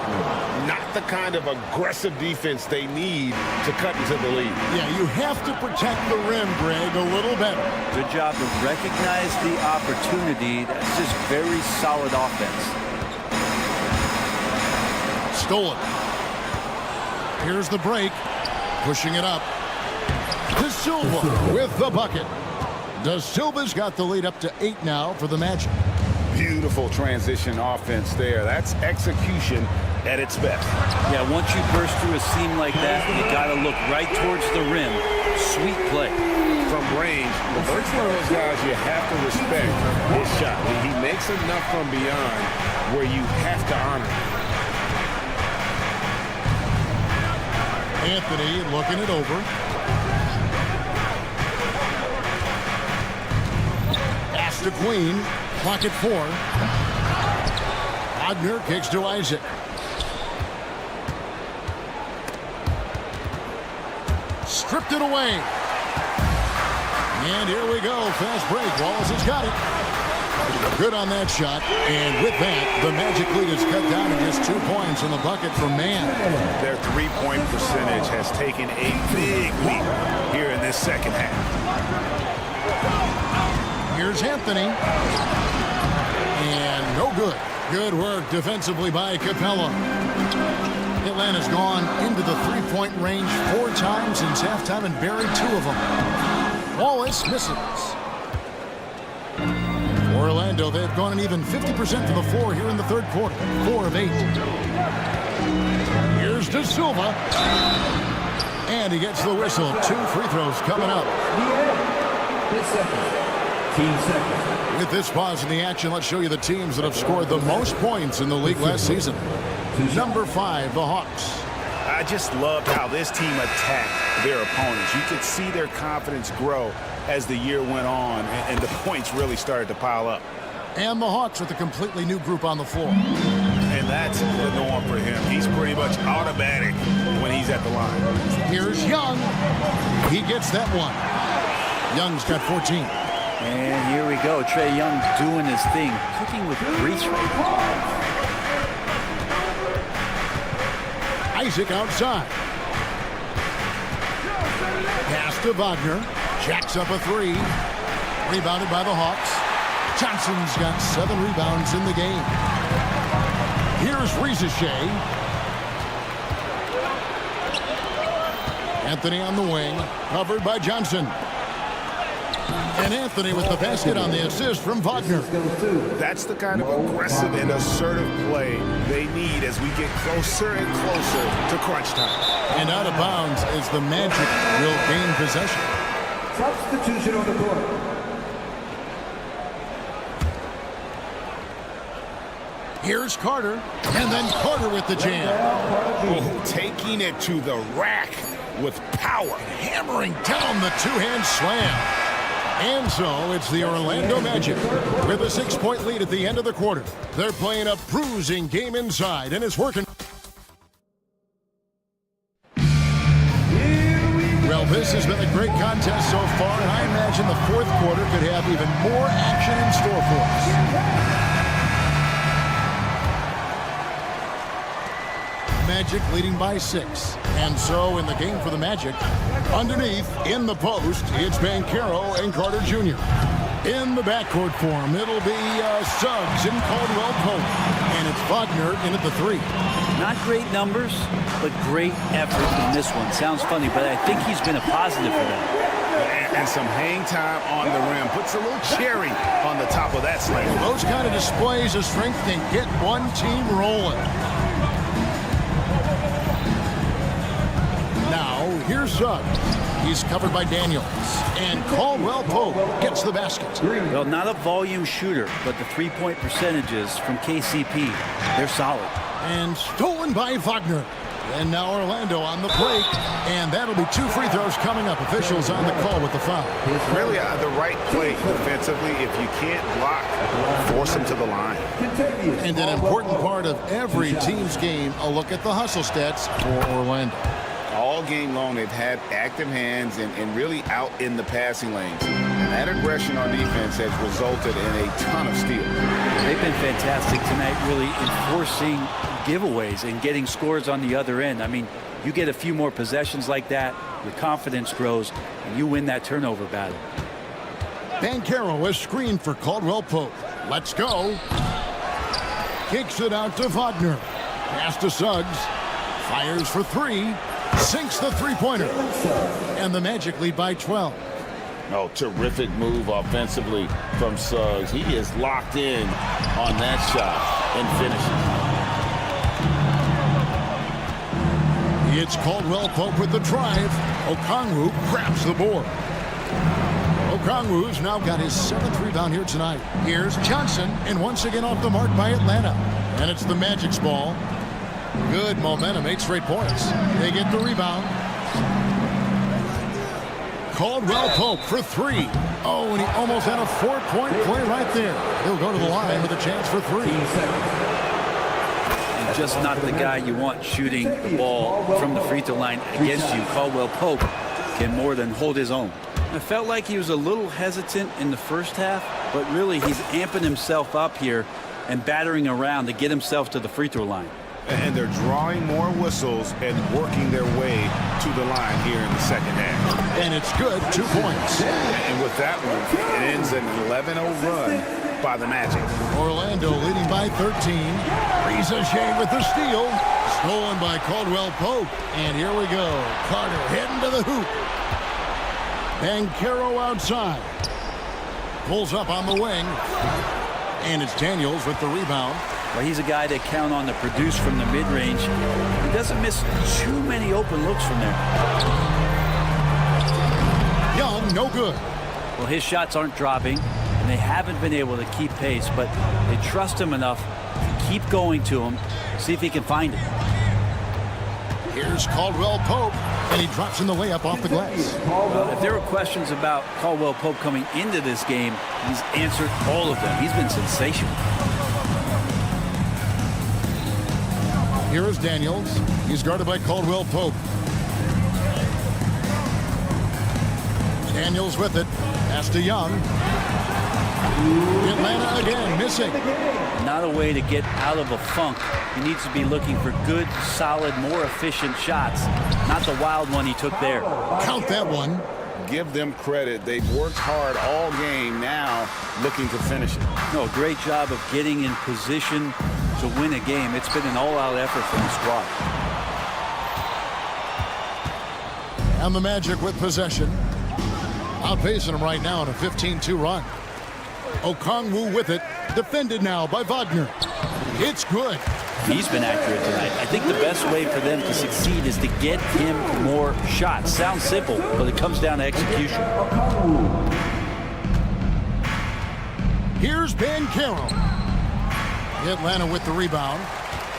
Not the kind of aggressive defense they need to cut into the lead. Yeah, you have to protect the rim, Greg, a little better. Good job to recognize the opportunity. That's just very solid offense. Stolen. Here's the break. Pushing it up. De Silva with the bucket. De Silva's got the lead up to 8 now for the Magic. Beautiful transition offense there. That's execution at its best. Yeah, once you burst through a seam like that, you got to look right towards the rim. Sweet play. From range, LeVert's one of those guys you have to respect his shot. He makes enough from beyond where you have to honor it. Anthony looking it over. Pass to Queen. Clock at 4. Wagner kicks to Isaac. Stripped it away. And here we go. Fast break. Wallace has got it. Good on that shot. And with that, the Magic lead is cut down to just 2 points in the bucket for Man. Their three-point percentage has taken a big leap here in this second half. Here's Anthony. And no good. Good work defensively by Capella. Atlanta's gone into the three-point range 4 times since halftime and buried 2 of them. Wallace misses. For Orlando, they've gone an even 50% from the floor here in the third quarter. 4 of 8. Here's De Silva. And he gets the whistle. 2 free throws coming up. With this pause in the action, let's show you the teams that have scored the most points in the league last season. Number 5, the Hawks. I just loved how this team attacked their opponents. You could see their confidence grow as the year went on, and the points really started to pile up. And the Hawks with a completely new group on the floor. And that's the norm for him. He's pretty much automatic when he's at the line. Here's Young. He gets that one. Young's got 14. And here we go. Trae Young doing his thing. Cooking with grease right now. Isaac outside. Pass to Wagner. Jacks up a 3. Rebounded by the Hawks. Johnson's got 7 rebounds in the game. Here's Rizachet. Anthony on the wing. Covered by Johnson. And Anthony with the basket on the assist from Wagner. That's the kind of aggressive and assertive play they need as we get closer and closer to crunch time. And out of bounds as the Magic will gain possession. Substitution on the court. Here's Carter. And then Carter with the jam. Oh, taking it to the rack with power. Hammering down the two-hand slam. And so it's the Orlando Magic with a 6-point lead at the end of the quarter. They're playing a bruising game inside, and it's working. Well, this has been a great contest so far, and I imagine the fourth quarter could have even more action in store for us. Magic leading by 6. And so in the game for the Magic, underneath, in the post, it's Banchero and Carter Jr. In the backcourt for him, it'll be Suggs and Caldwell Pope. And it's Wagner in at the 3. Not great numbers, but great effort in this one. Sounds funny, but I think he's been a positive for them. And some hang time on the rim. Puts a little cherry on the top of that slam. Those kind of displays of strength can get one team rolling. Now, here's Suggs. He's covered by Daniels. And Caldwell Pope gets the basket. Well, not a volume shooter, but the three-point percentages from KCP, they're solid. And stolen by Wagner. And now Orlando on the break. And that'll be 2 free throws coming up. Officials on the call with the foul. Really the right play defensively. If you can't block, force them to the line. And an important part of every team's game, a look at the hustle stats for Orlando. All game long, they've had active hands and really out in the passing lanes. And that aggression on defense has resulted in a ton of steals. They've been fantastic tonight, really enforcing giveaways and getting scores on the other end. I mean, you get a few more possessions like that, your confidence grows, and you win that turnover battle. Banchero is screened for Caldwell Pope. Let's go. Kicks it out to Wagner. Pass to Suggs. Fires for three. Sinks the three-pointer. And the Magic lead by 12. Oh, terrific move offensively from Suggs. He is locked in on that shot and finishes. It's Caldwell Pope with the drive. Okongwu grabs the board. Okongwu's now got his 7th rebound here tonight. Here's Johnson, and once again off the mark by Atlanta. And it's the Magic's ball. Good momentum, 8 straight points. They get the rebound. Caldwell Pope for 3. Oh, and he almost had a 4-point play right there. He'll go to the line with a chance for 3. And just not the guy you want shooting the ball from the free throw line against you. Caldwell Pope can more than hold his own. I felt like he was a little hesitant in the first half, but really he's amping himself up here and battering around to get himself to the free throw line. And they're drawing more whistles and working their way to the line here in the second half. And it's good, 2 points. And with that one, it ends an 11-0 run by the Magic. Orlando leading by 13. Reza Shane with the steal. Stolen by Caldwell Pope. And here we go. Carter heading to the hoop. Banchero outside. Pulls up on the wing. And it's Daniels with the rebound. Well, he's a guy that count on to produce from the mid-range. He doesn't miss too many open looks from there. Young, no good. Well, his shots aren't dropping, and they haven't been able to keep pace, but they trust him enough to keep going to him, see if he can find it. Here's Caldwell Pope, and he drops in the layup off the glass. Well, if there were questions about Caldwell Pope coming into this game, he's answered all of them. He's been sensational. Here is Daniels. He's guarded by Caldwell Pope. Daniels with it. Pass to Young. Atlanta again, missing. Not a way to get out of a funk. He needs to be looking for good, solid, more efficient shots. Not the wild one he took there. Count that one. Give them credit. They've worked hard all game, now looking to finish it. No, great job of getting in position to win a game. It's been an all-out effort from the squad. And the Magic with possession. Outpacing them right now in a 15-2 run. Okongwu with it. Defended now by Wagner. It's good. He's been accurate tonight. I think the best way for them to succeed is to get him more shots. Sounds simple, but it comes down to execution. Here's Banchero. Atlanta with the rebound.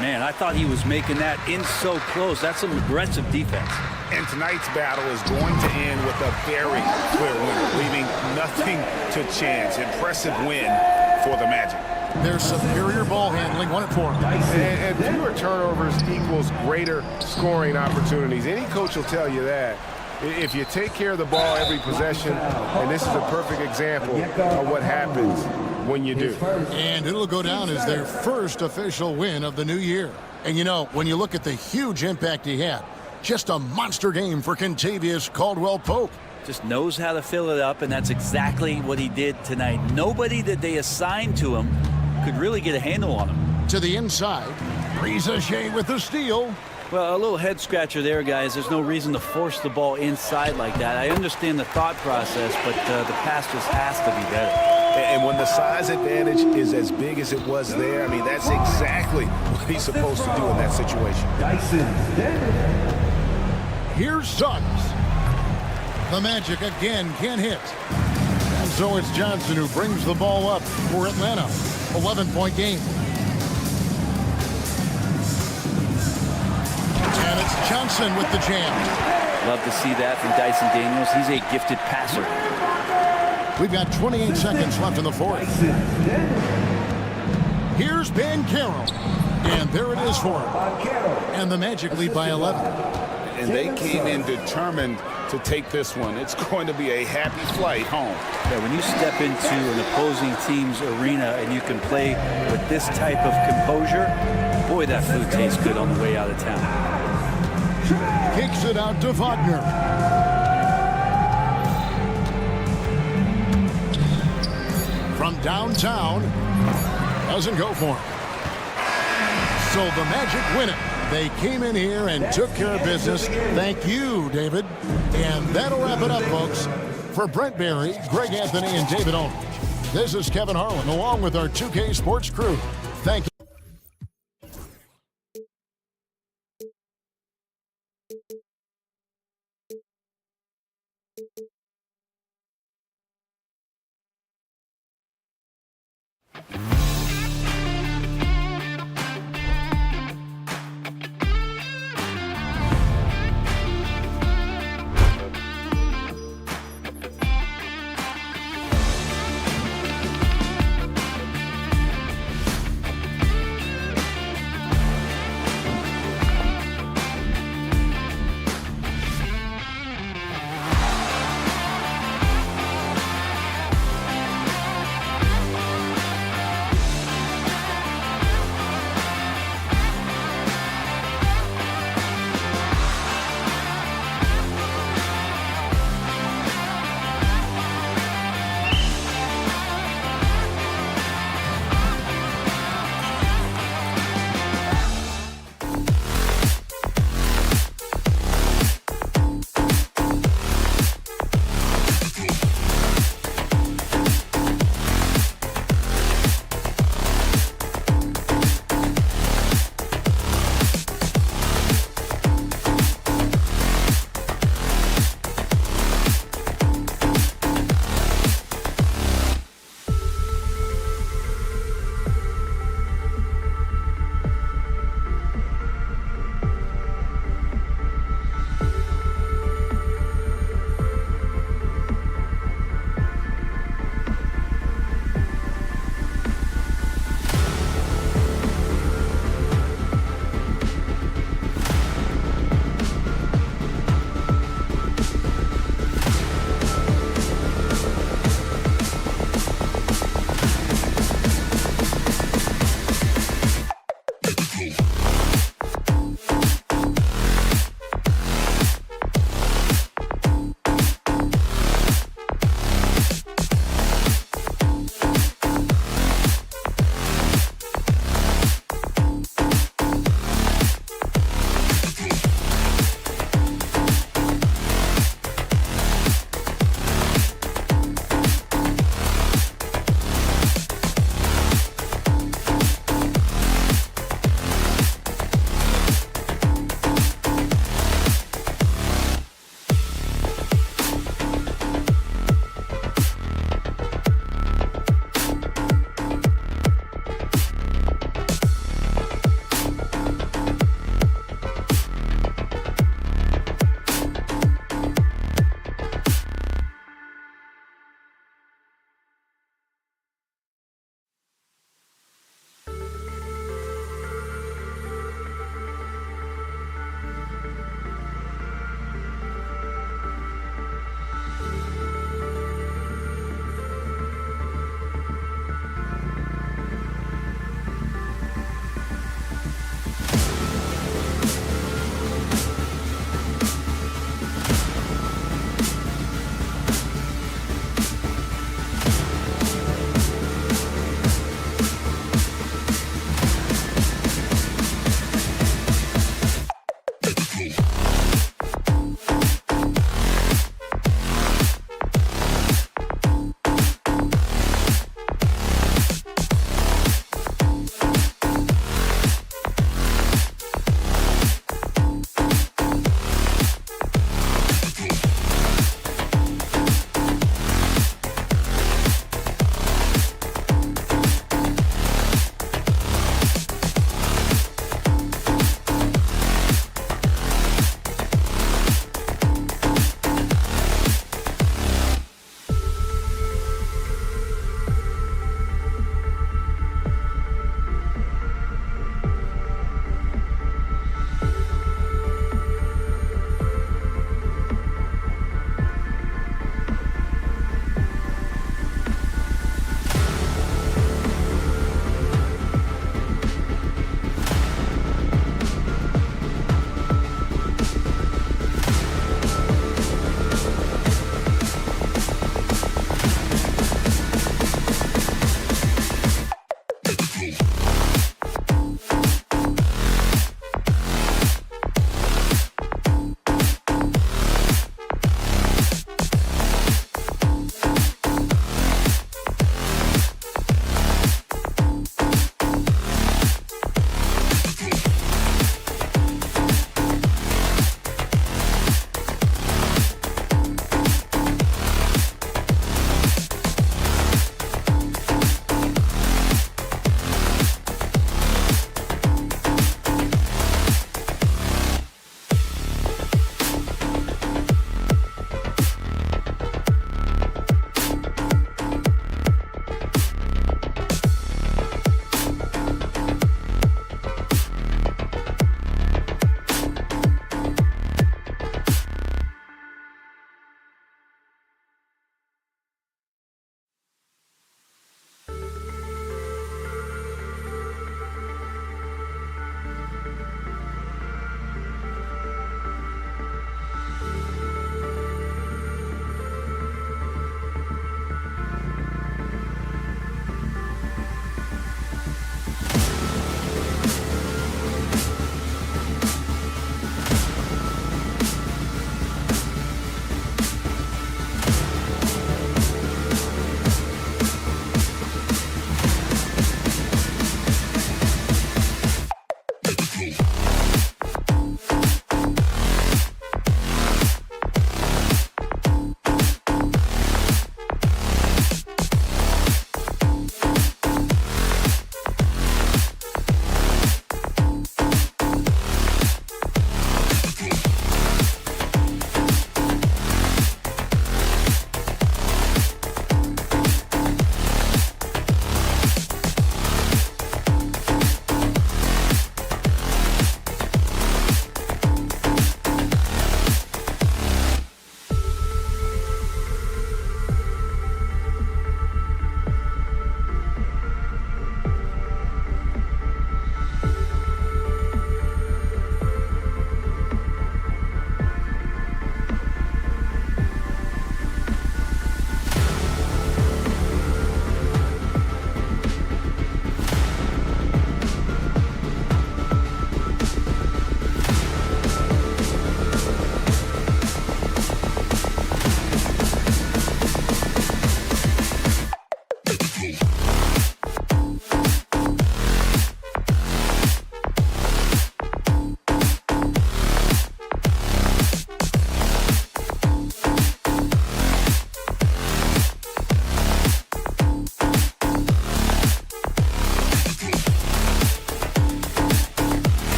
Man, I thought he was making that in so close. That's some aggressive defense. And tonight's battle is going to end with a very clear winner, leaving nothing to chance. Impressive win for the Magic. Their superior ball handling won it for them. And fewer turnovers equals greater scoring opportunities. Any coach will tell you that. If you take care of the ball every possession, and this is a perfect example of what happens when you do. And it'll go down as their first official win of the new year. And you know, when you look at the huge impact he had, just a monster game for Kentavious Caldwell Pope. Just knows how to fill it up, and that's exactly what he did tonight. Nobody that they assigned to him could really get a handle on him. To the inside, Reza Shea with the steal. Well, a little head scratcher there, guys. There's no reason to force the ball inside like that. I understand the thought process, but the pass just has to be better. And when the size advantage is as big as it was there, I mean, that's exactly what he's supposed to do in that situation. Here's Suggs. The Magic again can't hit. And so it's Johnson who brings the ball up for Atlanta. 11-point game. And it's Johnson with the jam. Love to see that from Dyson Daniels. He's a gifted passer. We've got 28 seconds left in the fourth. Here's Banchero. And there it is for him. And the Magic lead by 11. And they came in determined to to take this one. It's going to be a happy flight home. Yeah, when you step into an opposing team's arena and you can play with this type of composure, boy, that food tastes good on the way out of town. Kicks it out to Wagner. From downtown, doesn't go for him. So the Magic win it. They came in here and took care of business. Thank you, David. And that'll wrap it up, folks. For Brent Barry, Greg Anthony, and David Owen, this is Kevin Harlan, along with our 2K Sports crew. Thank you.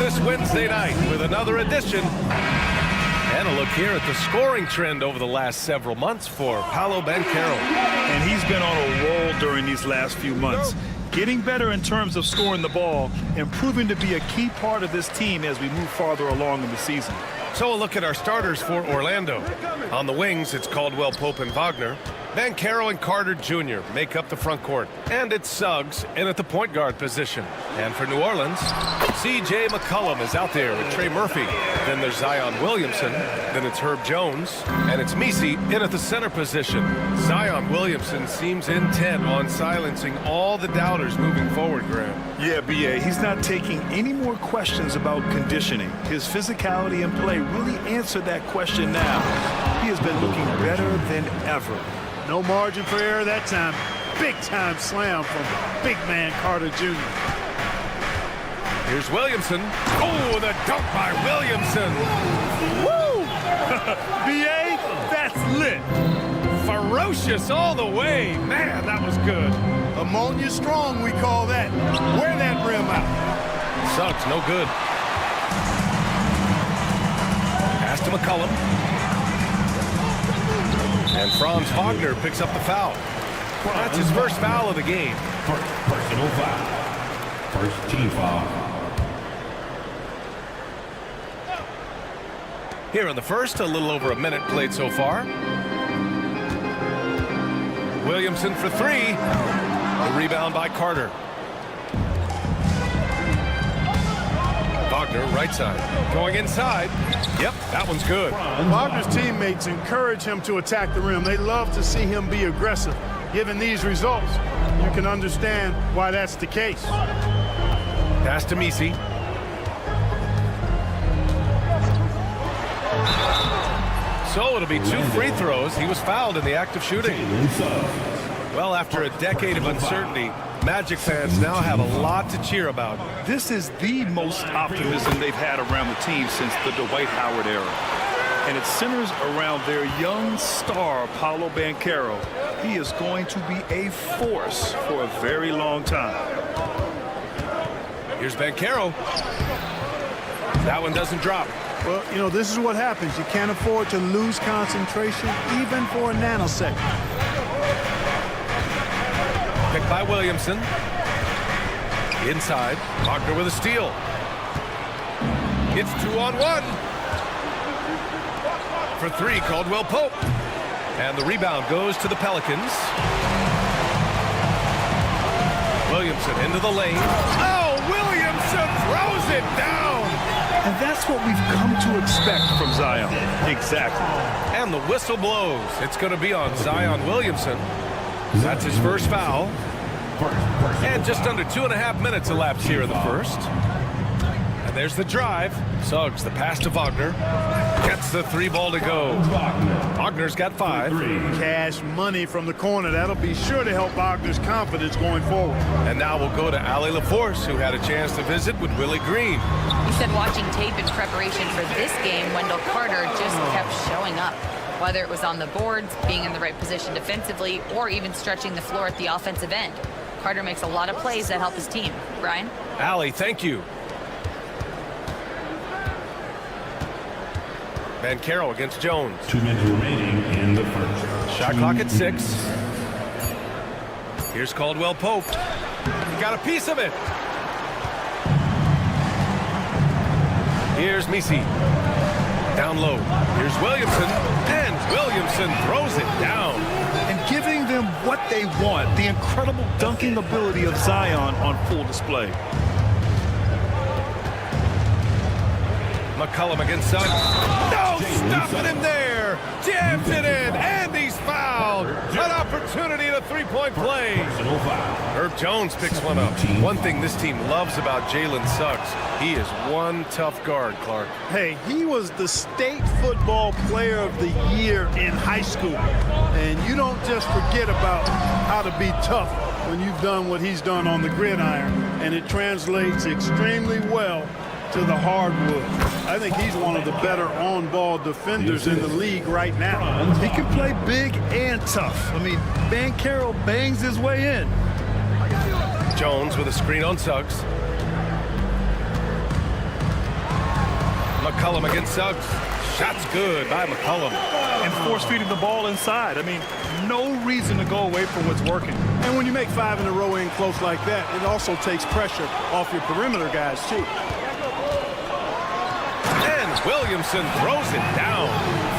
this Wednesday night with another edition. And a look here at the scoring trend over the last several months for Paolo Banchero. And he's been on a roll during these last few months. Getting better in terms of scoring the ball and proving to be a key part of this team as we move farther along in the season. So a look at our starters for Orlando. On the wings, it's Caldwell Pope and Wagner. Banchero and Carter Jr. make up the front court. And it's Suggs in at the point guard position. And for New Orleans, C.J. McCollum is out there with Trey Murphy. Then there's Zion Williamson. Then it's Herb Jones. And it's Messi in at the center position. Zion Williamson seems intent on silencing all the doubters moving forward, Graham. Yeah, B.A., he's not taking any more questions about conditioning. His physicality and play really answered that question now. He has been looking better than ever. No margin for error that time. Big-time slam from big man Carter Jr. Here's Williamson. Oh, the dunk by Williamson. Woo! B.A., that's lit. Ferocious all the way. Man, that was good. Ammonia strong, we call that. Wear that rim out. Suggs, no good. Pass to McCollum. And Franz Wagner picks up the foul. That's his first foul of the game. Personal foul. First team foul. Here in the first, a little over a minute played so far. Williamson for three. The rebound by Carter. Wagner, right side. Going inside. Yep, that one's good. Wagner's teammates encourage him to attack the rim. They love to see him be aggressive. Given these results, you can understand why that's the case. Pass to Messi. So it'll be 2 free throws. He was fouled in the act of shooting. Well, after a decade of uncertainty, Magic fans now have a lot to cheer about. This is the most optimism they've had around the team since the Dwight Howard era. And it centers around their young star, Paolo Banchero. He is going to be a force for a very long time. Here's Banchero. That one doesn't drop. Well, you know, this is what happens. You can't afford to lose concentration even for a nanosecond. Picked by Williamson. Inside. Wagner with a steal. It's 2-on-1. For three, Caldwell Pope. And the rebound goes to the Pelicans. Williamson into the lane. Oh, Williamson throws it down. And that's what we've come to expect from Zion. Exactly. And the whistle blows. It's going to be on Zion Williamson. That's his first foul. And just under 2.5 minutes elapsed here in the first. And there's the drive. Suggs, the pass to Wagner. Gets the 3 ball to go. Wagner's got 5. Cash money from the corner. That'll be sure to help Wagner's confidence going forward. And now we'll go to Allie LaForce, who had a chance to visit with Willie Green. He said watching tape in preparation for this game, Wendell Carter just kept showing up. Whether it was on the boards, being in the right position defensively, or even stretching the floor at the offensive end. Carter makes a lot of plays that help his team. Brian? Allie, thank you. Banchero against Jones. 2 minutes remaining in the first. Shot clock at 6. Here's Caldwell Pope. He got a piece of it. Here's Messi. Down low. Here's Williamson. And Williamson throws it down. And giving them what they want. The incredible dunking ability of Zion on full display. McCollum against Suggs. No, stopping him there. Jams it in, and he's fouled. An opportunity at a 3-point play. Herb Jones picks one up. One thing this team loves about Jalen Suggs, he is one tough guard, Clark. Hey, he was the state football player of the year in high school. And you don't just forget about how to be tough when you've done what he's done on the gridiron. And it translates extremely well to the hardwood. I think he's one of the better on-ball defenders in the league right now. He can play big and tough. I mean, Banchero bangs his way in. Jones with a screen on Suggs. McCollum against Suggs. Shot's good by McCollum. And force feeding the ball inside. I mean, no reason to go away from what's working. And when you make 5 in a row in close like that, it also takes pressure off your perimeter guys, too. And Williamson throws it down.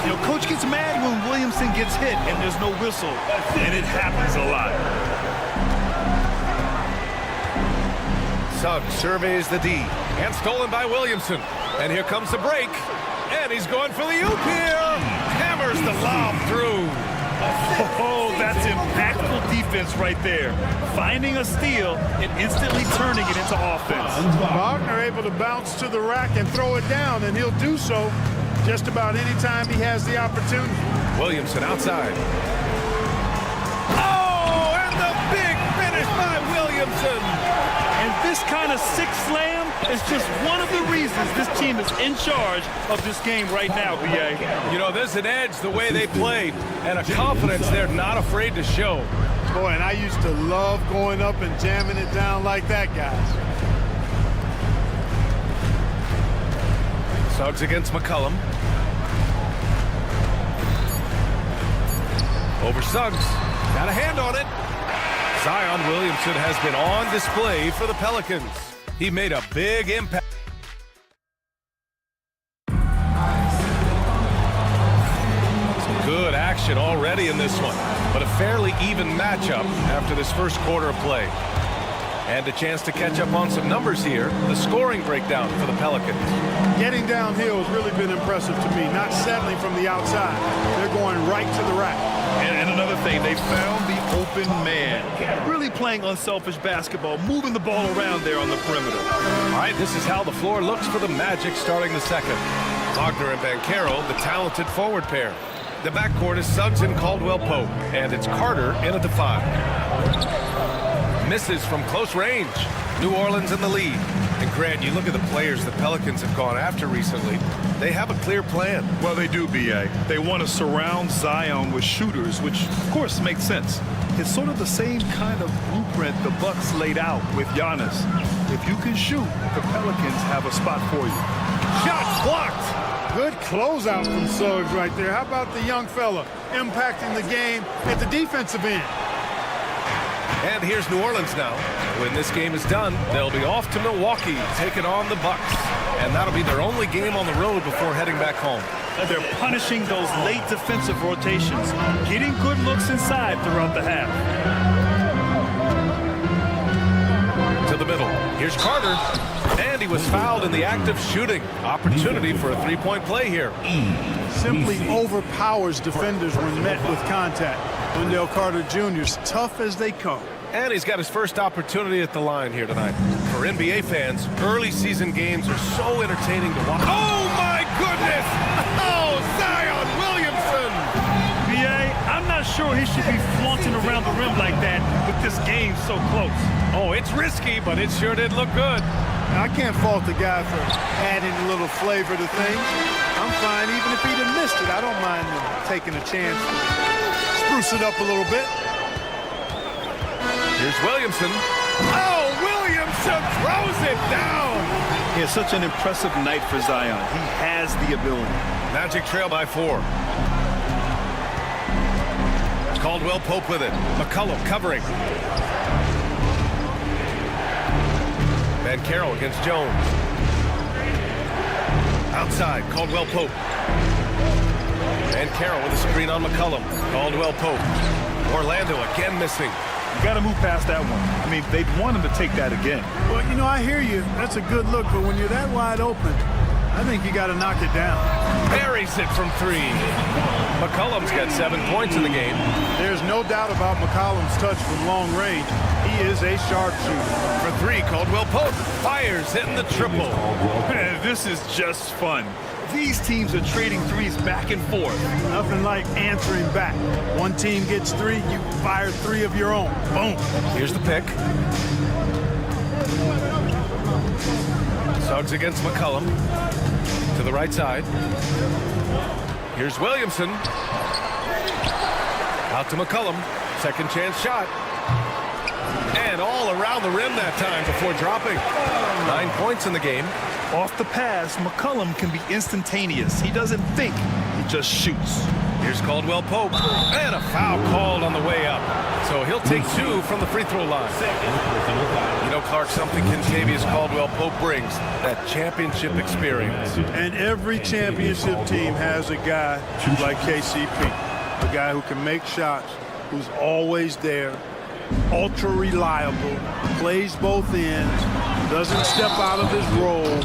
You know, coach gets mad when Williamson gets hit and there's no whistle. And it happens a lot. Suggs surveys the D. And stolen by Williamson. And here comes the break. And he's going for the oop here. Hammers the lob through. Oh, that's impactful defense right there. Finding a steal and instantly turning it into offense. Wagner able to bounce to the rack and throw it down, and he'll do so just about any time he has the opportunity. Williamson outside. Oh, and the big finish by Williamson. And this kind of sick slam is just one of the reasons this team is in charge of this game right now, B.A. You know, there's an edge the way they played and a confidence they're not afraid to show. Boy, and I used to love going up and jamming it down like that, guys. Suggs against McCollum. Over Suggs. Got a hand on it. Zion Williamson has been on display for the Pelicans. He made a big impact. Some good action already in this one, but a fairly even matchup after this first quarter of play. And a chance to catch up on some numbers here. The scoring breakdown for the Pelicans. Getting downhill has really been impressive to me, not settling from the outside. They're going right to the rack. And another thing, they found the open man. Really playing unselfish basketball, moving the ball around there on the perimeter. All right, this is how the floor looks for the Magic starting the second. Wagner and Banchero, the talented forward pair. The backcourt is Suggs and Caldwell Pope, and it's Carter in at the 5. Misses from close range. New Orleans in the lead. And Grant, you look at the players the Pelicans have gone after recently. They have a clear plan. Well, they do, B.A. They want to surround Zion with shooters, which, of course, makes sense. It's sort of the same kind of blueprint the Bucks laid out with Giannis. If you can shoot, the Pelicans have a spot for you. Shots blocked. Good closeout from Suggs right there. How about the young fella impacting the game at the defensive end? And here's New Orleans now. When this game is done, they'll be off to Milwaukee, taking on the Bucks. And that'll be their only game on the road before heading back home. They're punishing those late defensive rotations, getting good looks inside throughout the half. To the middle. Here's Carter. And he was fouled in the act of shooting. Opportunity for a three-point play here. Simply overpowers defenders when met with contact. Wendell Carter Jr.'s tough as they come. And he's got his first opportunity at the line here tonight. For NBA fans, early season games are so entertaining to watch. Oh, my goodness! Oh, Zion Williamson! B.A., I'm not sure he should be flaunting around the rim like that with this game so close. Oh, it's risky, but it sure did look good. I can't fault the guy for adding a little flavor to things. I'm fine even if he'd have missed it. I don't mind taking a chance. Spruce it up a little bit. Here's Williamson. Oh, Williamson throws it down. He has such an impressive night for Zion. He has the ability. Magic trail by 4. Caldwell Pope with it. McCollum covering. Banchero against Jones. Outside, Caldwell Pope. Banchero with a screen on McCollum. Caldwell Pope. Orlando again missing. You got to move past that one. I mean, they'd want him to take that again. Well, you know, I hear you. That's a good look, but when you're that wide open, I think you got to knock it down. Buries it from 3. McCollum's got 7 points in the game. There's no doubt about McCollum's touch from long range. He is a sharpshooter. For 3, Caldwell Pope fires, hitting the triple. This is just fun. These teams are trading threes back and forth. Nothing like answering back. One team gets 3, you fire 3 of your own. Boom. Here's the pick. Suggs against McCollum. To the right side. Here's Williamson. Out to McCollum. Second chance shot. And all around the rim that time before dropping. 9 points in the game. Off the pass, McCollum can be instantaneous. He doesn't think, he just shoots. Here's Caldwell Pope, and a foul called on the way up. So he'll take 2 from the free throw line. You know, Clark, something Kentavious Caldwell Pope brings, that championship experience. And every championship team has a guy like KCP, a guy who can make shots, who's always there, ultra reliable, plays both ends, doesn't step out of his role,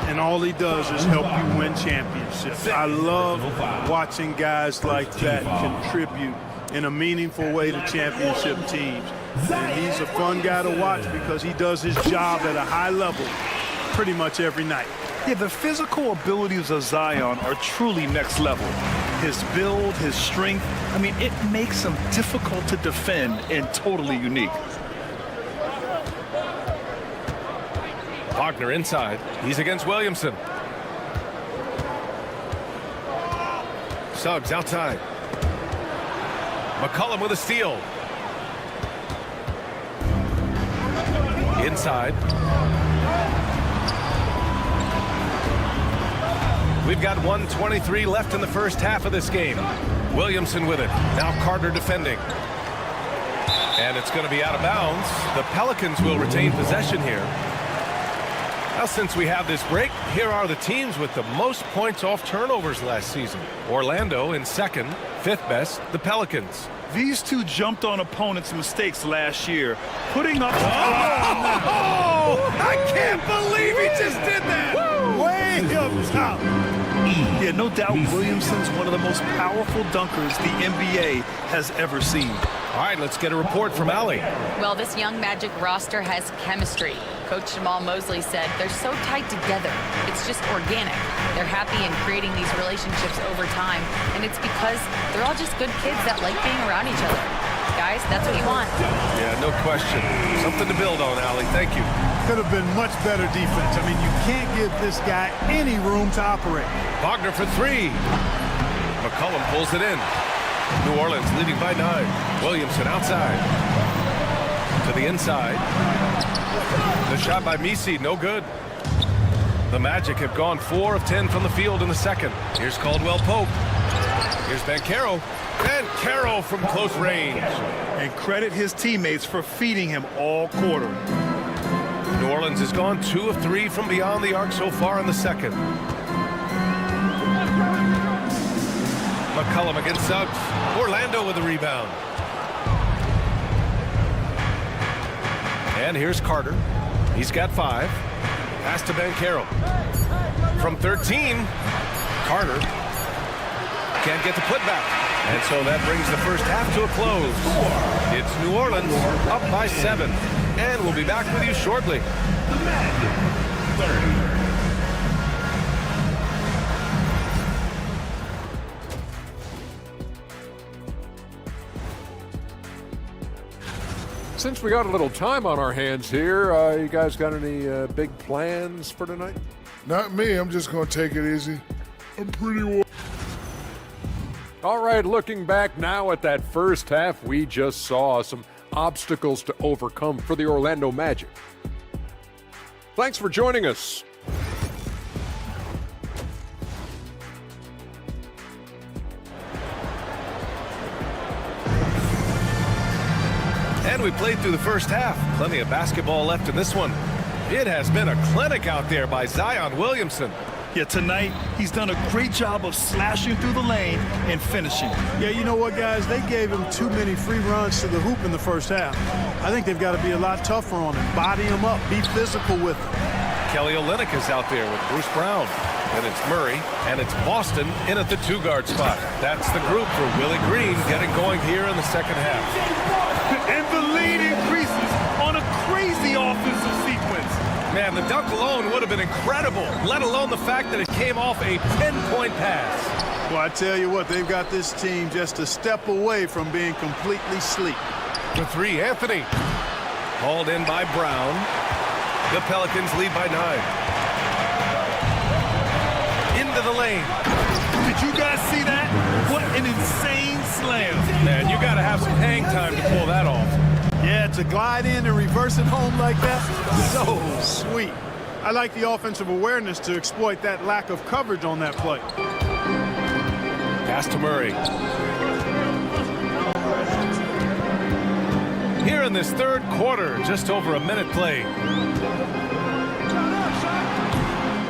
and all he does is help you win championships. I love watching guys like that contribute in a meaningful way to championship teams. And he's a fun guy to watch because he does his job at a high level pretty much every night. Yeah, the physical abilities of Zion are truly next level. His build, his strength, I mean, it makes him difficult to defend and totally unique. Wagner inside. He's against Williamson. Suggs outside. McCollum with a steal. Inside. We've got 1:23 left in the first half of this game. Williamson with it. Now Carter defending. And it's going to be out of bounds. The Pelicans will retain possession here. Now, since we have this break, here are the teams with the most points off turnovers last season. Orlando in second, 5th best, the Pelicans. These two jumped on opponents' mistakes last year, putting up... Oh! I can't believe he just did that! Way up top. Yeah, no doubt Williamson's one of the most powerful dunkers the NBA has ever seen. All right, let's get a report from Allie. Well, this young Magic roster has chemistry. Coach Jamal Mosley said they're so tight together. It's just organic. They're happy in creating these relationships over time, and it's because they're all just good kids that like being around each other. Guys, that's what you want. Yeah, no question. Something to build on, Allie. Thank you. Could have been much better defense. I mean, you can't give this guy any room to operate. Wagner for 3. McCollum pulls it in. New Orleans leading by 9. Williamson outside. To the inside. The shot by Misi, no good. The Magic have gone 4 of 10 from the field in the second. Here's Caldwell Pope. Here's Banchero. Banchero from close range. And credit his teammates for feeding him all quarter. New Orleans has gone 2 of 3 from beyond the arc so far in the second. McCollum against Suggs. Orlando with a rebound. And here's Carter. He's got 5. Pass to Banchero. From 13, Carter can't get the putback. And so that brings the first half to a close. It's New Orleans up by 7. And we'll be back with you shortly. Since we got a little time on our hands here, you guys got any big plans for tonight? Not me. I'm just going to take it easy. I'm pretty... All right, looking back now at that first half, we just saw some obstacles to overcome for the Orlando Magic. Thanks for joining us. And we played through the first half. Plenty of basketball left in this one. It has been a clinic out there by Zion Williamson. Yeah, tonight, he's done a great job of slashing through the lane and finishing. Yeah, you know what, guys? They gave him too many free runs to the hoop in the first half. I think they've got to be a lot tougher on him. Body him up. Be physical with him. Kelly Olynyk is out there with Bruce Brown. And it's Murray, and it's Boston in at the 2-guard spot. That's the group for Willie Green getting going here in the second half. And the lead increases on a crazy offensive sequence. Man, the dunk alone would have been incredible, let alone the fact that it came off a 10-point pass. Well, I tell you what, they've got this team just a step away from being completely sleep. For 3, Anthony. Hauled in by Brown. The Pelicans lead by 9. Into the lane. Did you guys see that? What an insane slam. Man, you got to have some hang time to pull that off. Yeah, to glide in and reverse it home like that, so sweet. I like the offensive awareness to exploit that lack of coverage on that play. Pass to Murray. Here in this third quarter, just over a minute played.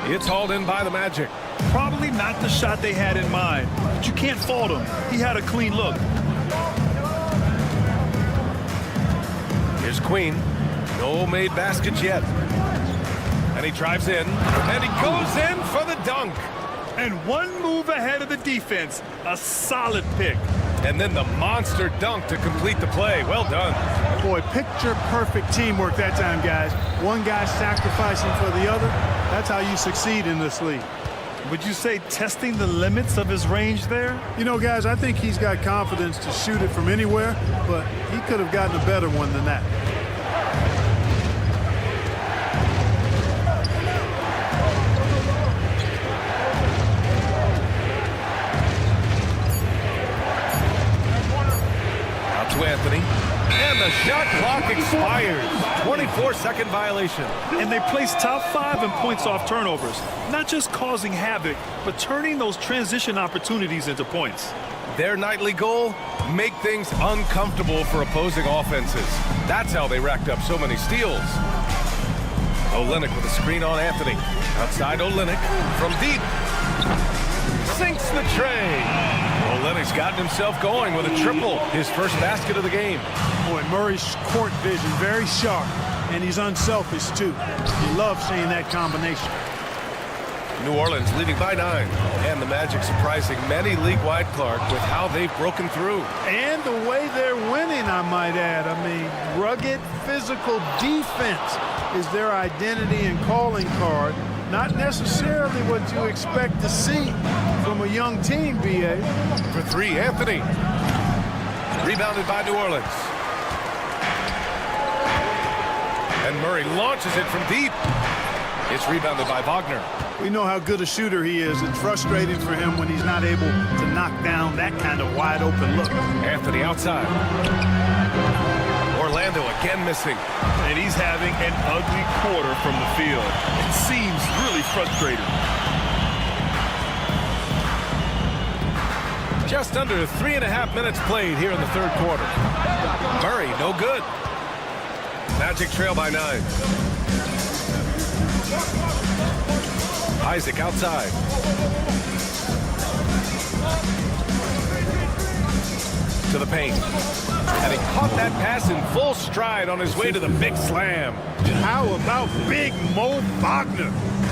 It's hauled in by the Magic. Probably not the shot they had in mind, but you can't fault him. He had a clean look. Here's Queen. No made baskets yet. And he drives in, and he goes in for the dunk. And one move ahead of the defense. A solid pick. And then the monster dunk to complete the play. Well done. Boy, picture-perfect teamwork that time, guys. One guy sacrificing for the other. That's how you succeed in this league. Would you say testing the limits of his range there? You know, guys, I think he's got confidence to shoot it from anywhere, but he could have gotten a better one than that. Out to Anthony. And the shot clock expires. 24-second violation. And they place top 5 in points off turnovers. Not just causing havoc, but turning those transition opportunities into points. Their nightly goal? Make things uncomfortable for opposing offenses. That's how they racked up so many steals. Olynyk with a screen on Anthony. Outside Olynyk from deep. Sinks the tray. Olynyk's gotten himself going with a triple. His first basket of the game. Boy, Murray's court vision very sharp, and he's unselfish too. You love seeing that combination. New Orleans leading by 9. And the Magic surprising many league-wide, Clark, with how they've broken through. And the way they're winning, I might add. I mean, rugged physical defense is their identity and calling card. Not necessarily what you expect to see from a young team, B.A. For 3, Anthony. Rebounded by New Orleans. And Murray launches it from deep. It's rebounded by Wagner. We know how good a shooter he is. It's frustrating for him when he's not able to knock down that kind of wide open look. Anthony outside. Orlando again missing. And he's having an ugly quarter from the field. It seems really frustrating. Just under 3.5 minutes played here in the third quarter. Murray, no good. Magic trail by 9. Isaac outside. To the paint. And he caught that pass in full stride on his way to the big slam. How about big Mo Wagner?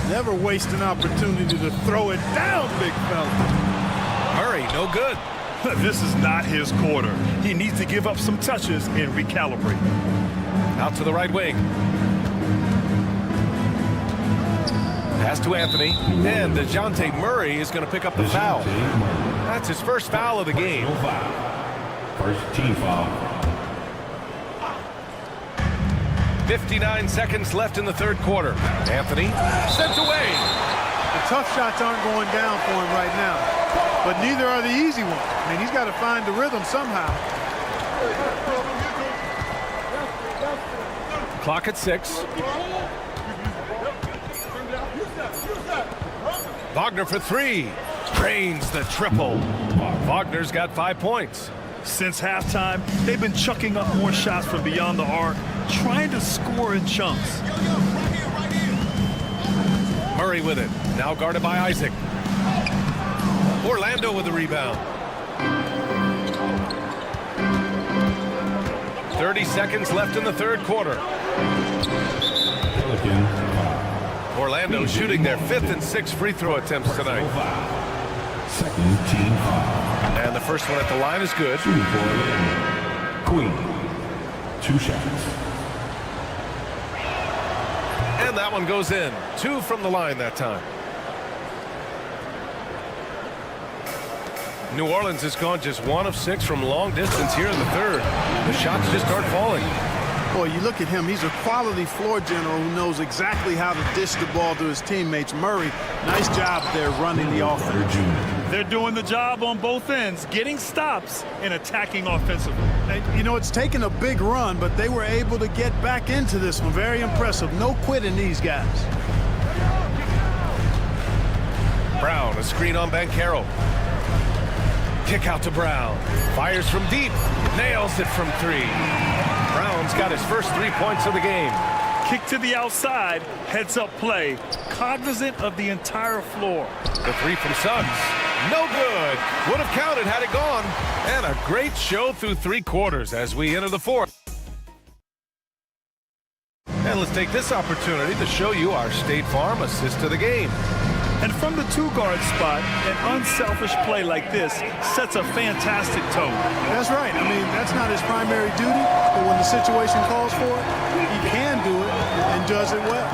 Never waste an opportunity to throw it down, big fella. Murray, no good. This is not his quarter. He needs to give up some touches and recalibrate. Out to the right wing. Pass to Anthony. And DeJounte Murray is going to pick up the foul. That's his first foul of the game. First team foul. 59 seconds left in the third quarter. Anthony sent away. The tough shots aren't going down for him right now, but neither are the easy ones. I mean, he's got to find the rhythm somehow. Clock at 6. Wagner for 3. Drains the triple. Wagner's got 5 points. Since halftime, they've been chucking up more shots from beyond the arc, trying to score in chunks. Murray with it. Now guarded by Isaac. Orlando with the rebound. 30 seconds left in the third quarter. Orlando shooting their 5th and 6th free throw attempts tonight. Second team foul. And the first one at the line is good. Queen. 2 shots. And that one goes in. 2 from the line that time. New Orleans has gone just 1 of 6 from long distance here in the third. The shots just aren't falling. Boy, you look at him. He's a quality floor general who knows exactly how to dish the ball to his teammates. Murray, nice job there running the offense. They're doing the job on both ends, getting stops and attacking offensively. And, you know, it's taken a big run, but they were able to get back into this one. Very impressive. No quitting these guys. Brown, a screen on Banchero. Kick out to Brown. Fires from deep. Nails it from 3. Brown's got his first 3 points of the game. Kick to the outside, heads-up play, cognizant of the entire floor. The 3 from Suggs. No good. Would have counted had it gone. And a great show through 3 quarters as we enter the 4th. And let's take this opportunity to show you our State Farm assist to the game. And from the 2-guard spot, an unselfish play like this sets a fantastic tone. That's right. I mean, that's not his primary duty, but when the situation calls for it, he can do it and does it well.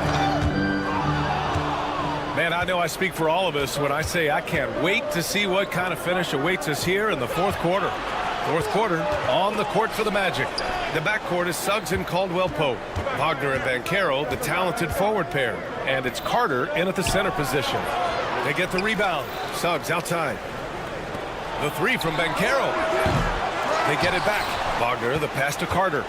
Man, I know I speak for all of us when I say I can't wait to see what kind of finish awaits us here in the 4th quarter. 4th quarter on the court for the Magic. The backcourt is Suggs and Caldwell-Pope. Wagner and Banchero, the talented forward pair. And it's Carter in at the center position. They get the rebound. Suggs outside. The 3 from Banchero. They get it back. Wagner, the pass to Carter.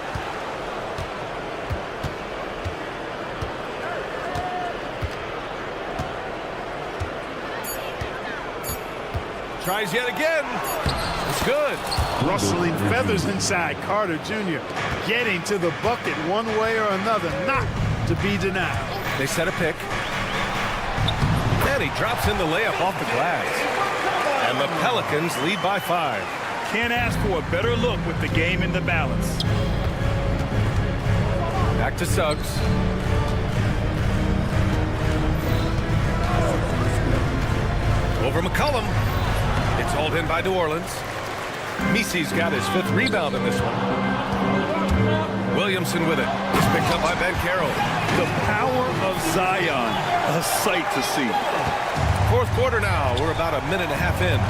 Tries yet again. It's good. Rustling feathers inside. Carter Jr. getting to the bucket one way or another, not to be denied. They set a pick. And he drops in the layup off the glass. And the Pelicans lead by 5. Can't ask for a better look with the game in the balance. Back to Suggs. Over McCollum. It's hauled in by New Orleans. Misi's got his 5th rebound in this one. Williamson with it. It's picked up by Banchero. The power of Zion, a sight to see. 4th quarter now. We're about a minute and a half in.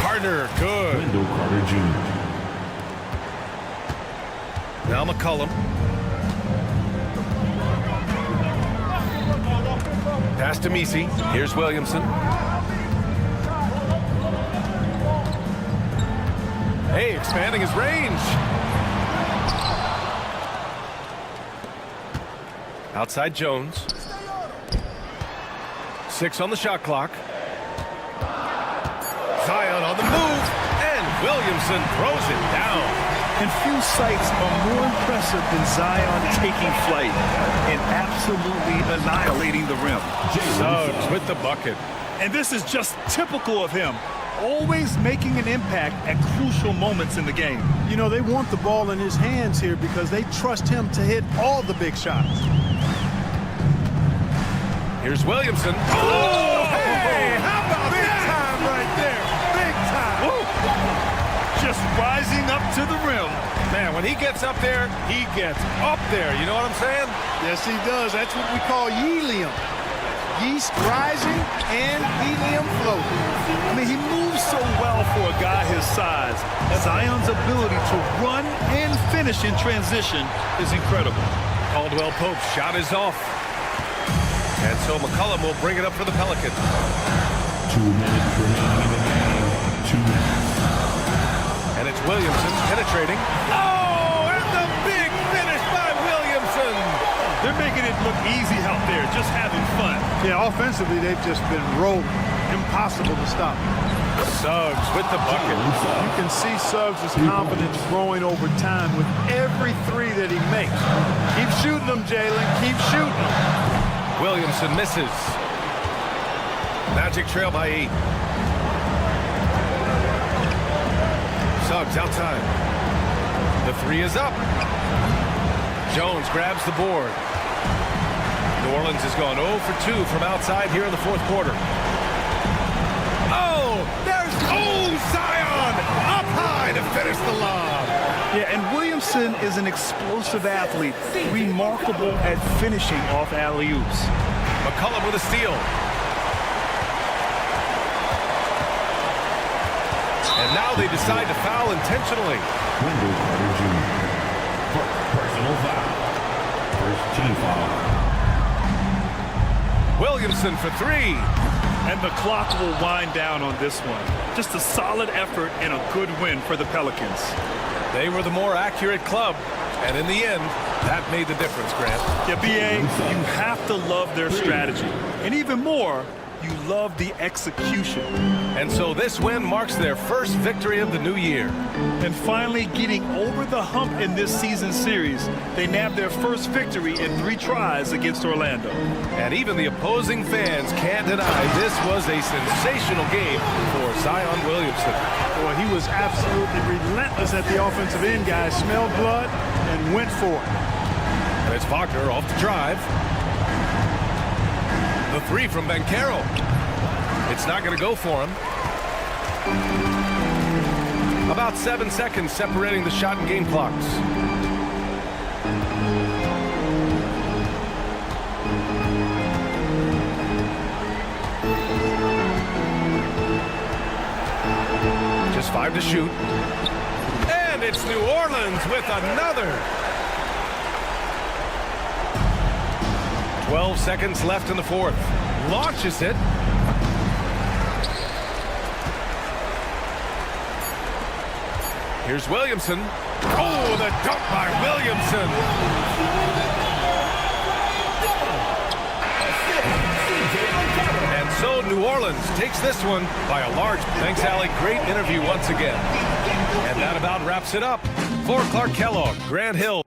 Carter, good. Wendell Carter Jr. Now McCollum. Pass to Misi. Here's Williamson. Hey, expanding his range. Outside Jones. 6 on the shot clock. Zion on the move. And Williamson throws it down. And few sights are more impressive than Zion taking flight and absolutely annihilating the rim. Suggs with the bucket. And this is just typical of him. Always making an impact at crucial moments in the game. You know, they want the ball in his hands here because they trust him to hit all the big shots. Here's Williamson. Oh, hey, how about big time right there. Big time. Woo. Just rising up to the rim. Man, when he gets up there, he gets up there. You know what I'm saying? Yes, he does. That's what we call helium. Yeast rising and helium floating. I mean, he moves so well for a guy his size. Zion's ability to run and finish in transition is incredible. Caldwell-Pope's shot is off. And so McCollum will bring it up for the Pelicans. 2 minutes remaining in the game. 2 minutes. And it's Williamson penetrating. Oh, and the big finish by Williamson. They're making it look easy out there, just having fun. Yeah, offensively, they've just been rolling. Impossible to stop. Suggs with the bucket. You can see Suggs' confidence growing over time with every 3 that he makes. Keep shooting them, Jalen. Keep shooting them. Williamson misses. Magic trail by 8. Suggs outside. The 3 is up. Jones grabs the board. New Orleans has gone 0 for 2 from outside here in the 4th quarter. Zion up high to finish the lob. Yeah, and Williamson is an explosive athlete, remarkable at finishing off alley-oops. McCollum with a steal. And now they decide to foul intentionally. Wendell Carter Jr. Personal foul. First team foul. Williamson for 3. And the clock will wind down on this one. Just a solid effort and a good win for the Pelicans. They were the more accurate club, And in the end, that made the difference, Grant. Yeah, B.A., you have to love their strategy. And even more, you love the execution. And so this win marks their first victory of the new year. And finally getting over the hump in this season series, they nabbed their first victory in 3 tries against Orlando. And even the opposing fans can't deny this was a sensational game for Zion Williamson. Boy, he was absolutely relentless at the offensive end, guys. Smelled blood and went for it. And it's Wagner off the drive. The 3 from Banchero. It's not going to go for him. About 7 seconds separating the shot and game clocks. Just 5 to shoot. And it's New Orleans with another. 12 seconds left in the fourth. Launches it. Here's Williamson. Oh, the dunk by Williamson. And so New Orleans takes this one by a large. Thanks, Allie. Great interview once again. And that about wraps it up. For Clark Kellogg, Grant Hill.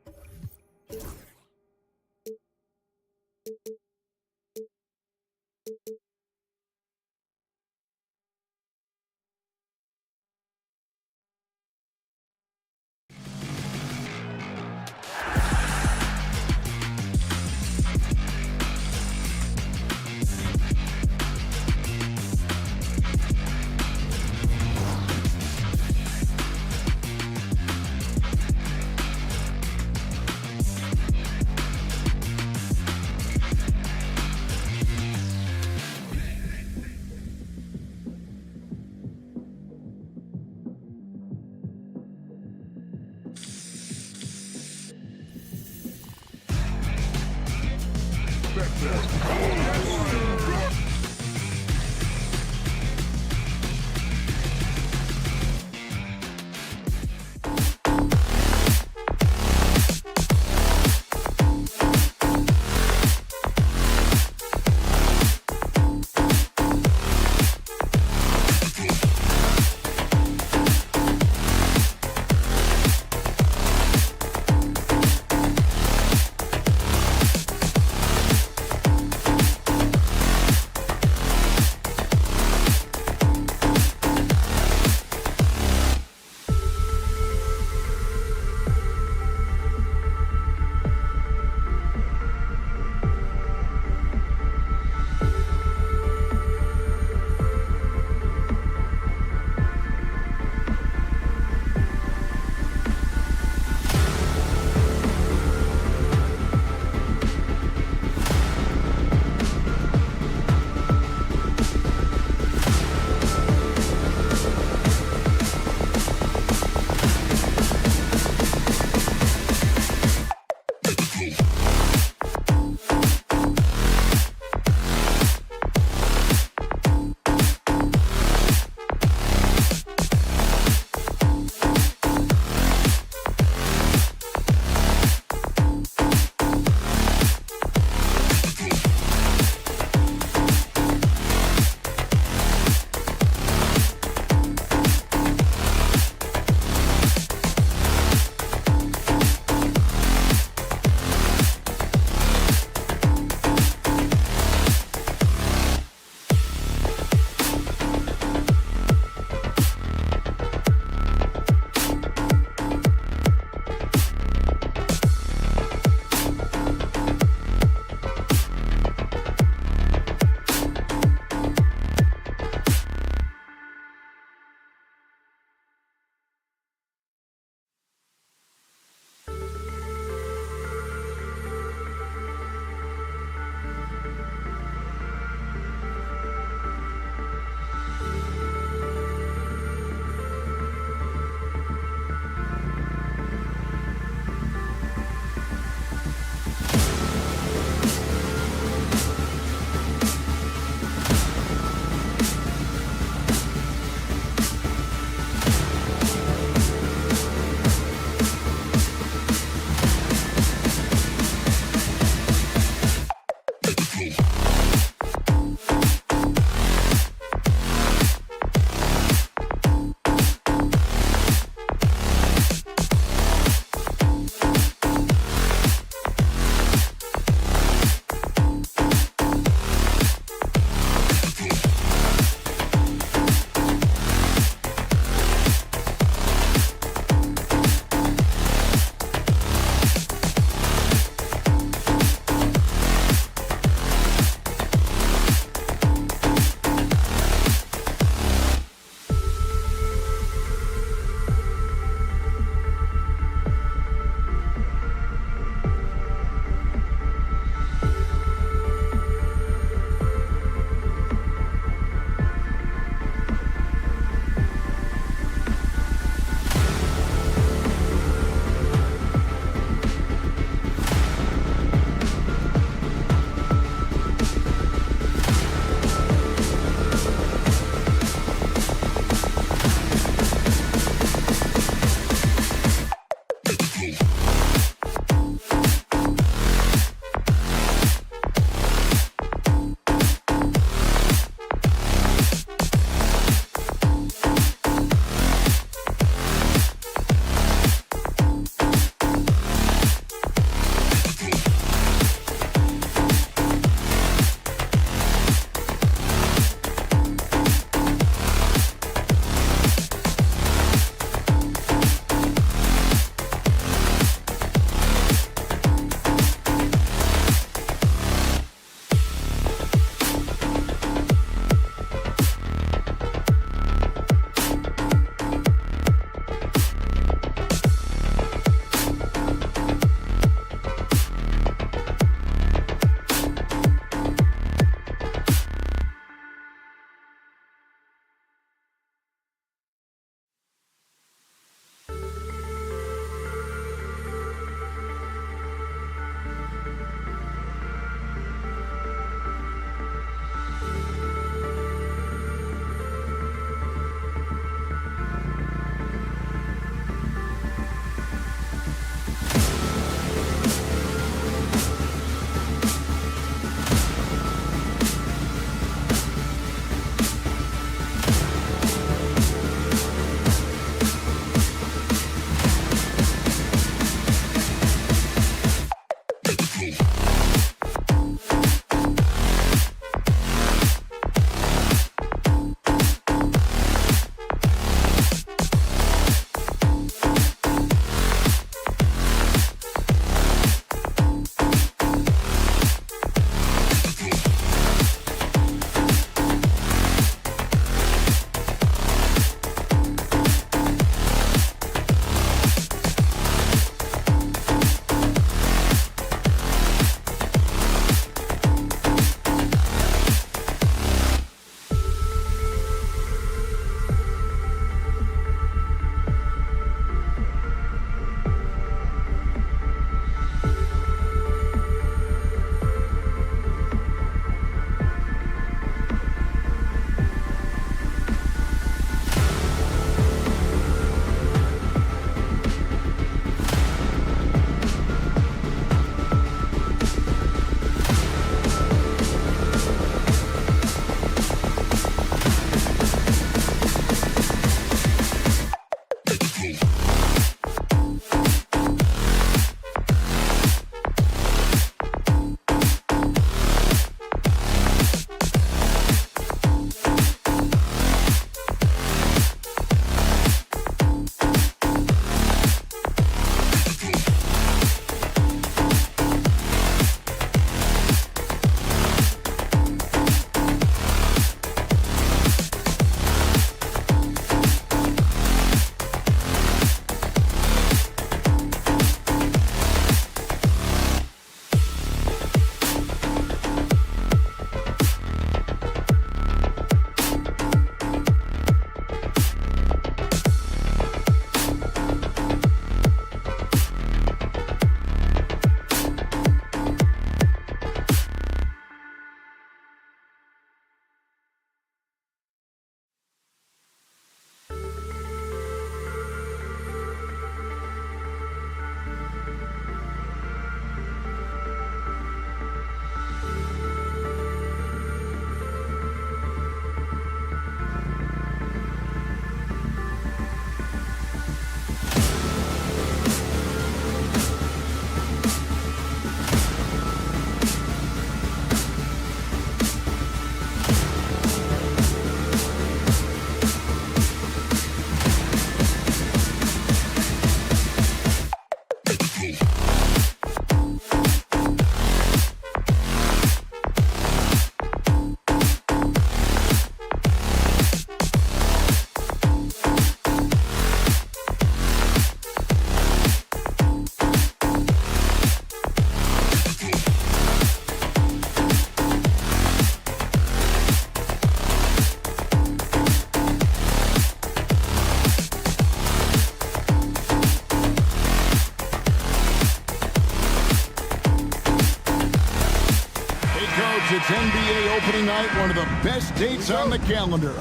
NBA opening night, one of the best dates on the calendar.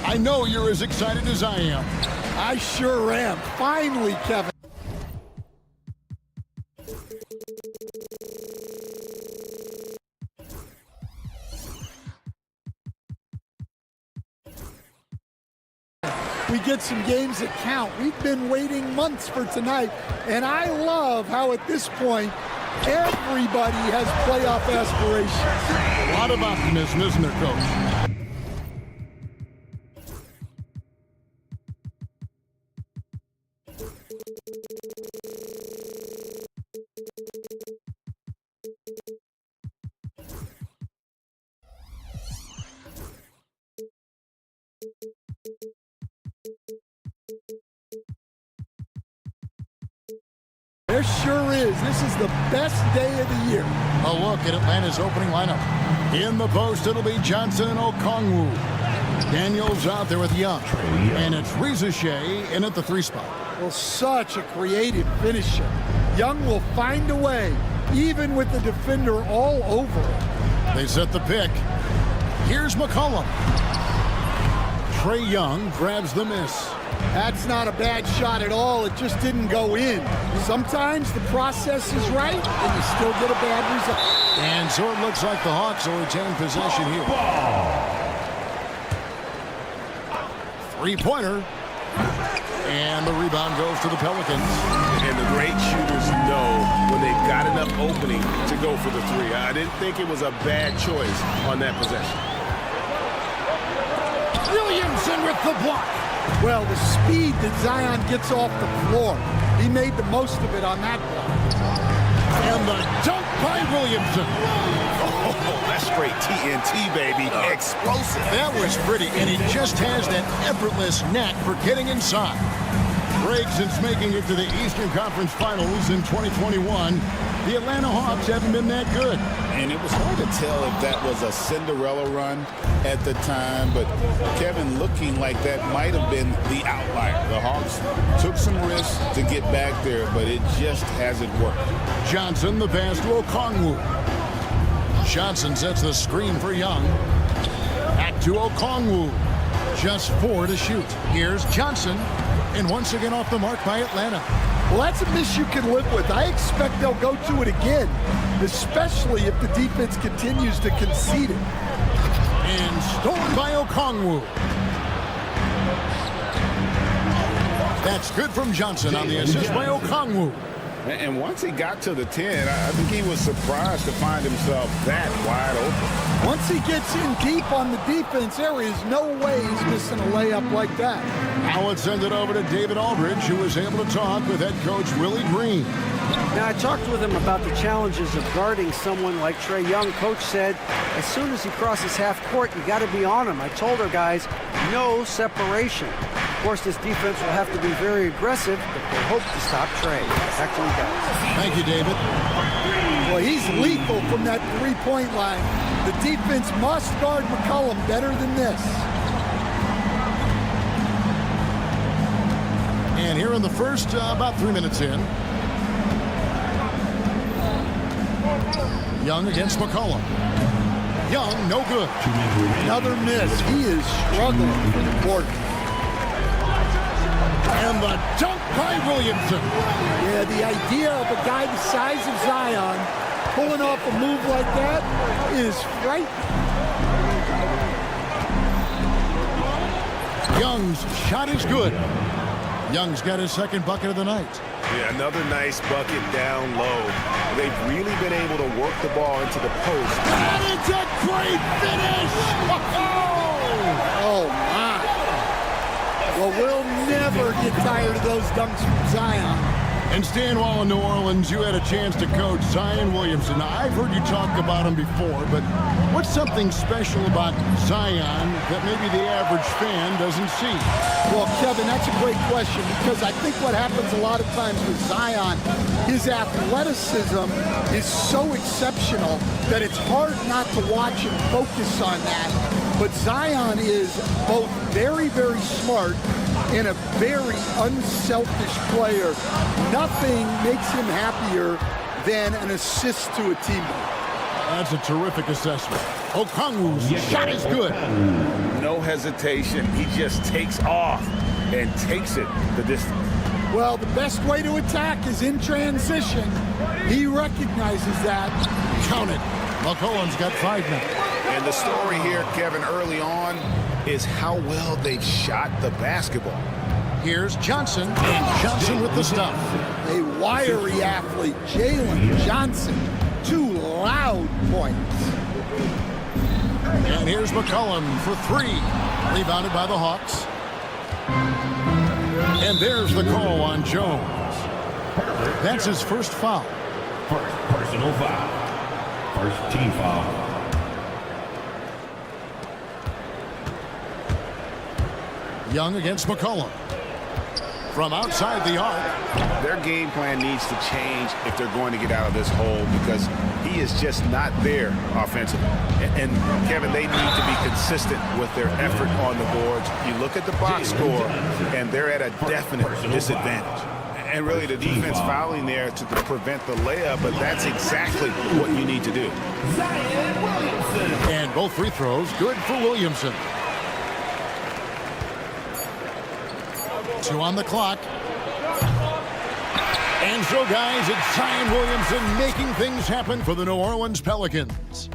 I know you're as excited as I am. I sure am. Finally, Kevin. We get some games that count. We've been waiting months for tonight, and I love how at this point, everybody has playoff aspirations. A lot of optimism, isn't there, Coach? There sure is. This is the best day of the year. A look at Atlanta's opening lineup. In the post, it'll be Johnson and Okongwu. Daniels out there with Young. And it's Reza Shea in at the 3 spot. Well, such a creative finisher. Young will find a way, even with the defender all over it. They set the pick. Here's McCollum. Trae Young grabs the miss. That's not a bad shot at all. It just didn't go in. Sometimes the process is right, and you still get a bad result. And so it looks like the Hawks will retain possession here. 3-pointer. And the rebound goes to the Pelicans. And the great shooters know when they've got enough opening to go for the 3. I didn't think it was a bad choice on that possession. Williamson with the block. Well, the speed that Zion gets off the floor, he made the most of it on that block. And the dunk by Williamson. Oh, that's straight TNT, baby. Explosive. That was pretty, and he just has that effortless knack for getting inside. Greg, since making it to the Eastern Conference Finals in 2021, the Atlanta Hawks haven't been that good. And it was hard to tell if that was a Cinderella run at the time, but Kevin, looking like that might have been the outlier. The Hawks took some risks to get back there, but it just hasn't worked. Johnson, the pass to Okongwu. Johnson sets the screen for Young. Back to Okongwu. Just 4 to shoot. Here's Johnson. And once again off the mark by Atlanta. Well, that's a miss you can live with. I expect they'll go to it again, especially if the defense continues to concede it. And stolen by Okongwu. That's good from Johnson on the assist by Okongwu. And once he got to the 10, I think he was surprised to find himself that wide open. Once he gets in deep on the defense, there is no way he's missing a layup like that. Now let's send it over to David Aldridge, who was able to talk with head coach Willie Green. Now, I talked with him about the challenges of guarding someone like Trae Young. Coach said, as soon as he crosses half court, you got to be on him. I told our guys, no separation. Of course, this defense will have to be very aggressive, but they hope to stop Trae. Back to you guys. Thank you, David. Well, he's lethal from that 3-point line. The defense must guard McCollum better than this. And here in the first, about 3 minutes in. Young against McCollum. Young, no good. Another miss. He is struggling for the quarter. And the dunk by Williamson. Yeah, the idea of a guy the size of Zion pulling off a move like that is frightening. Young's shot is good. Young's got his second bucket of the night. Yeah, another nice bucket down low. They've really been able to work the ball into the post. And it's a great finish! Oh, my. Well, we'll never get tired of those dunks from Zion. And Stan, while in New Orleans, you had a chance to coach Zion Williamson. Now, I've heard you talk about him before, but what's something special about Zion that maybe the average fan doesn't see? Well, Kevin, that's a great question because I think what happens a lot of times with Zion, his athleticism is so exceptional that it's hard not to watch and focus on that. But Zion is both very, very smart and a very unselfish player. Nothing makes him happier than an assist to a teammate. That's a terrific assessment. Okongwu's shot is good. No hesitation. He just takes off and takes it the distance. Well, the best way to attack is in transition. He recognizes that. Count it. McCollum's got 5 now. And the story here, Kevin, early on is how well they've shot the basketball. Here's Johnson, and Johnson with the stuff. A wiry athlete, Jalen Johnson. 2 loud points. And here's McCollum for 3. Rebounded by the Hawks. And there's the call on Jones. That's his first foul. First personal foul. First team foul. Young against McCollum. From outside the arc. Their game plan needs to change if they're going to get out of this hole because he is just not there offensively. And Kevin, they need to be consistent with their effort on the boards. You look at the box score, and they're at a definite disadvantage. And really the defense fouling there to prevent the layup, but that's exactly what you need to do. And both free throws good for Williamson. 2 on the clock. And so, guys, it's Zion Williamson making things happen for the New Orleans Pelicans.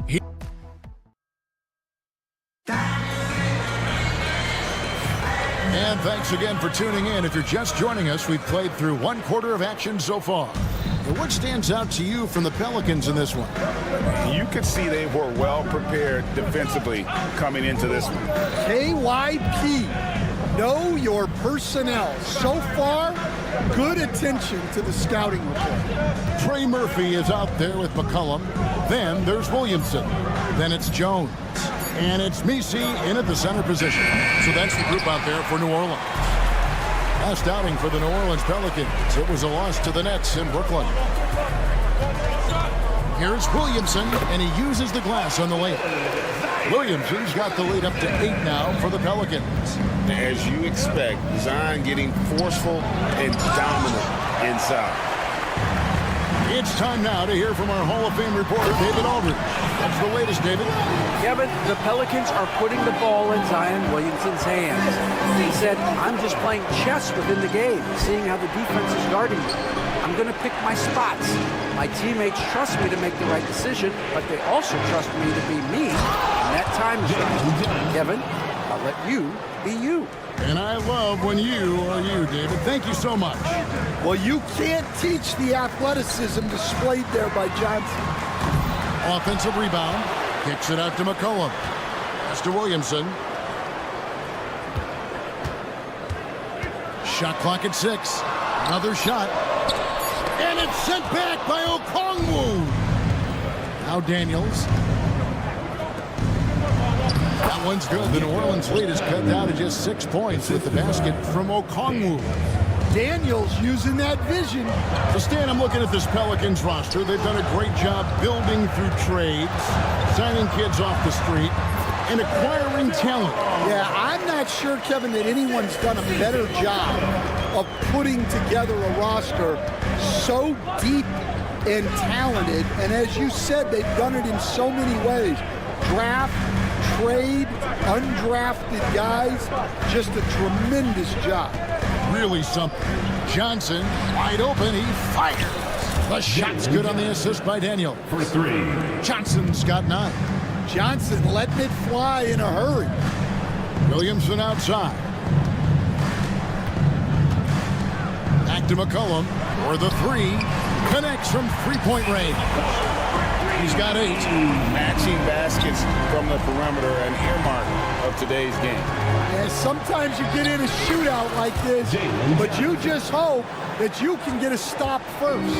And thanks again for tuning in. If you're just joining us, we've played through 1/4 of action so far. And what stands out to you from the Pelicans in this one? You could see they were well prepared defensively coming into this one. KYP. Know your personnel. So far, good attention to the scouting report. Trey Murphy is out there with McCollum. Then there's Williamson. Then it's Jones. And it's Misi in at the center position. So that's the group out there for New Orleans. Last outing for the New Orleans Pelicans. It was a loss to the Nets in Brooklyn. Here's Williamson, and he uses the glass on the layup. Williamson's got the lead up to 8 now for the Pelicans. As you expect, Zion getting forceful and dominant inside. It's time now to hear from our Hall of Fame reporter, David Aldridge. What's the latest, David? Kevin, the Pelicans are putting the ball in Zion Williamson's hands. He said, I'm just playing chess within the game, seeing how the defense is guarding me. I'm going to pick my spots. My teammates trust me to make the right decision, but they also trust me to be me when that time is right. Kevin, I'll let you be you. And I love when you are you, David. Thank you so much. Well, you can't teach the athleticism displayed there by Johnson. Offensive rebound. Kicks it out to McCollum. Pass to Williamson. Shot clock at 6. Another shot. And it's sent back by Okongwu. Now Daniels. That one's good. The New Orleans lead is cut down to just 6 points with the basket from Okongwu. Daniels using that vision. So Stan, I'm looking at this Pelicans roster. They've done a great job building through trades, signing kids off the street, and acquiring talent. Yeah, I'm not sure, Kevin, that anyone's done a better job of putting together a roster so deep and talented. And as you said, they've done it in so many ways. Draft, trade, undrafted guys. Just a tremendous job. Really something. Johnson, wide open, he fires. The shot's good on the assist by Daniel. For 3. Johnson's got 9. Johnson letting it fly in a hurry. Williamson outside. Back to McCollum for the 3. Connects from 3-point range. He's got 8. Matching baskets from the perimeter, an earmark of today's game. Yeah, sometimes you get in a shootout like this, but you just hope that you can get a stop first.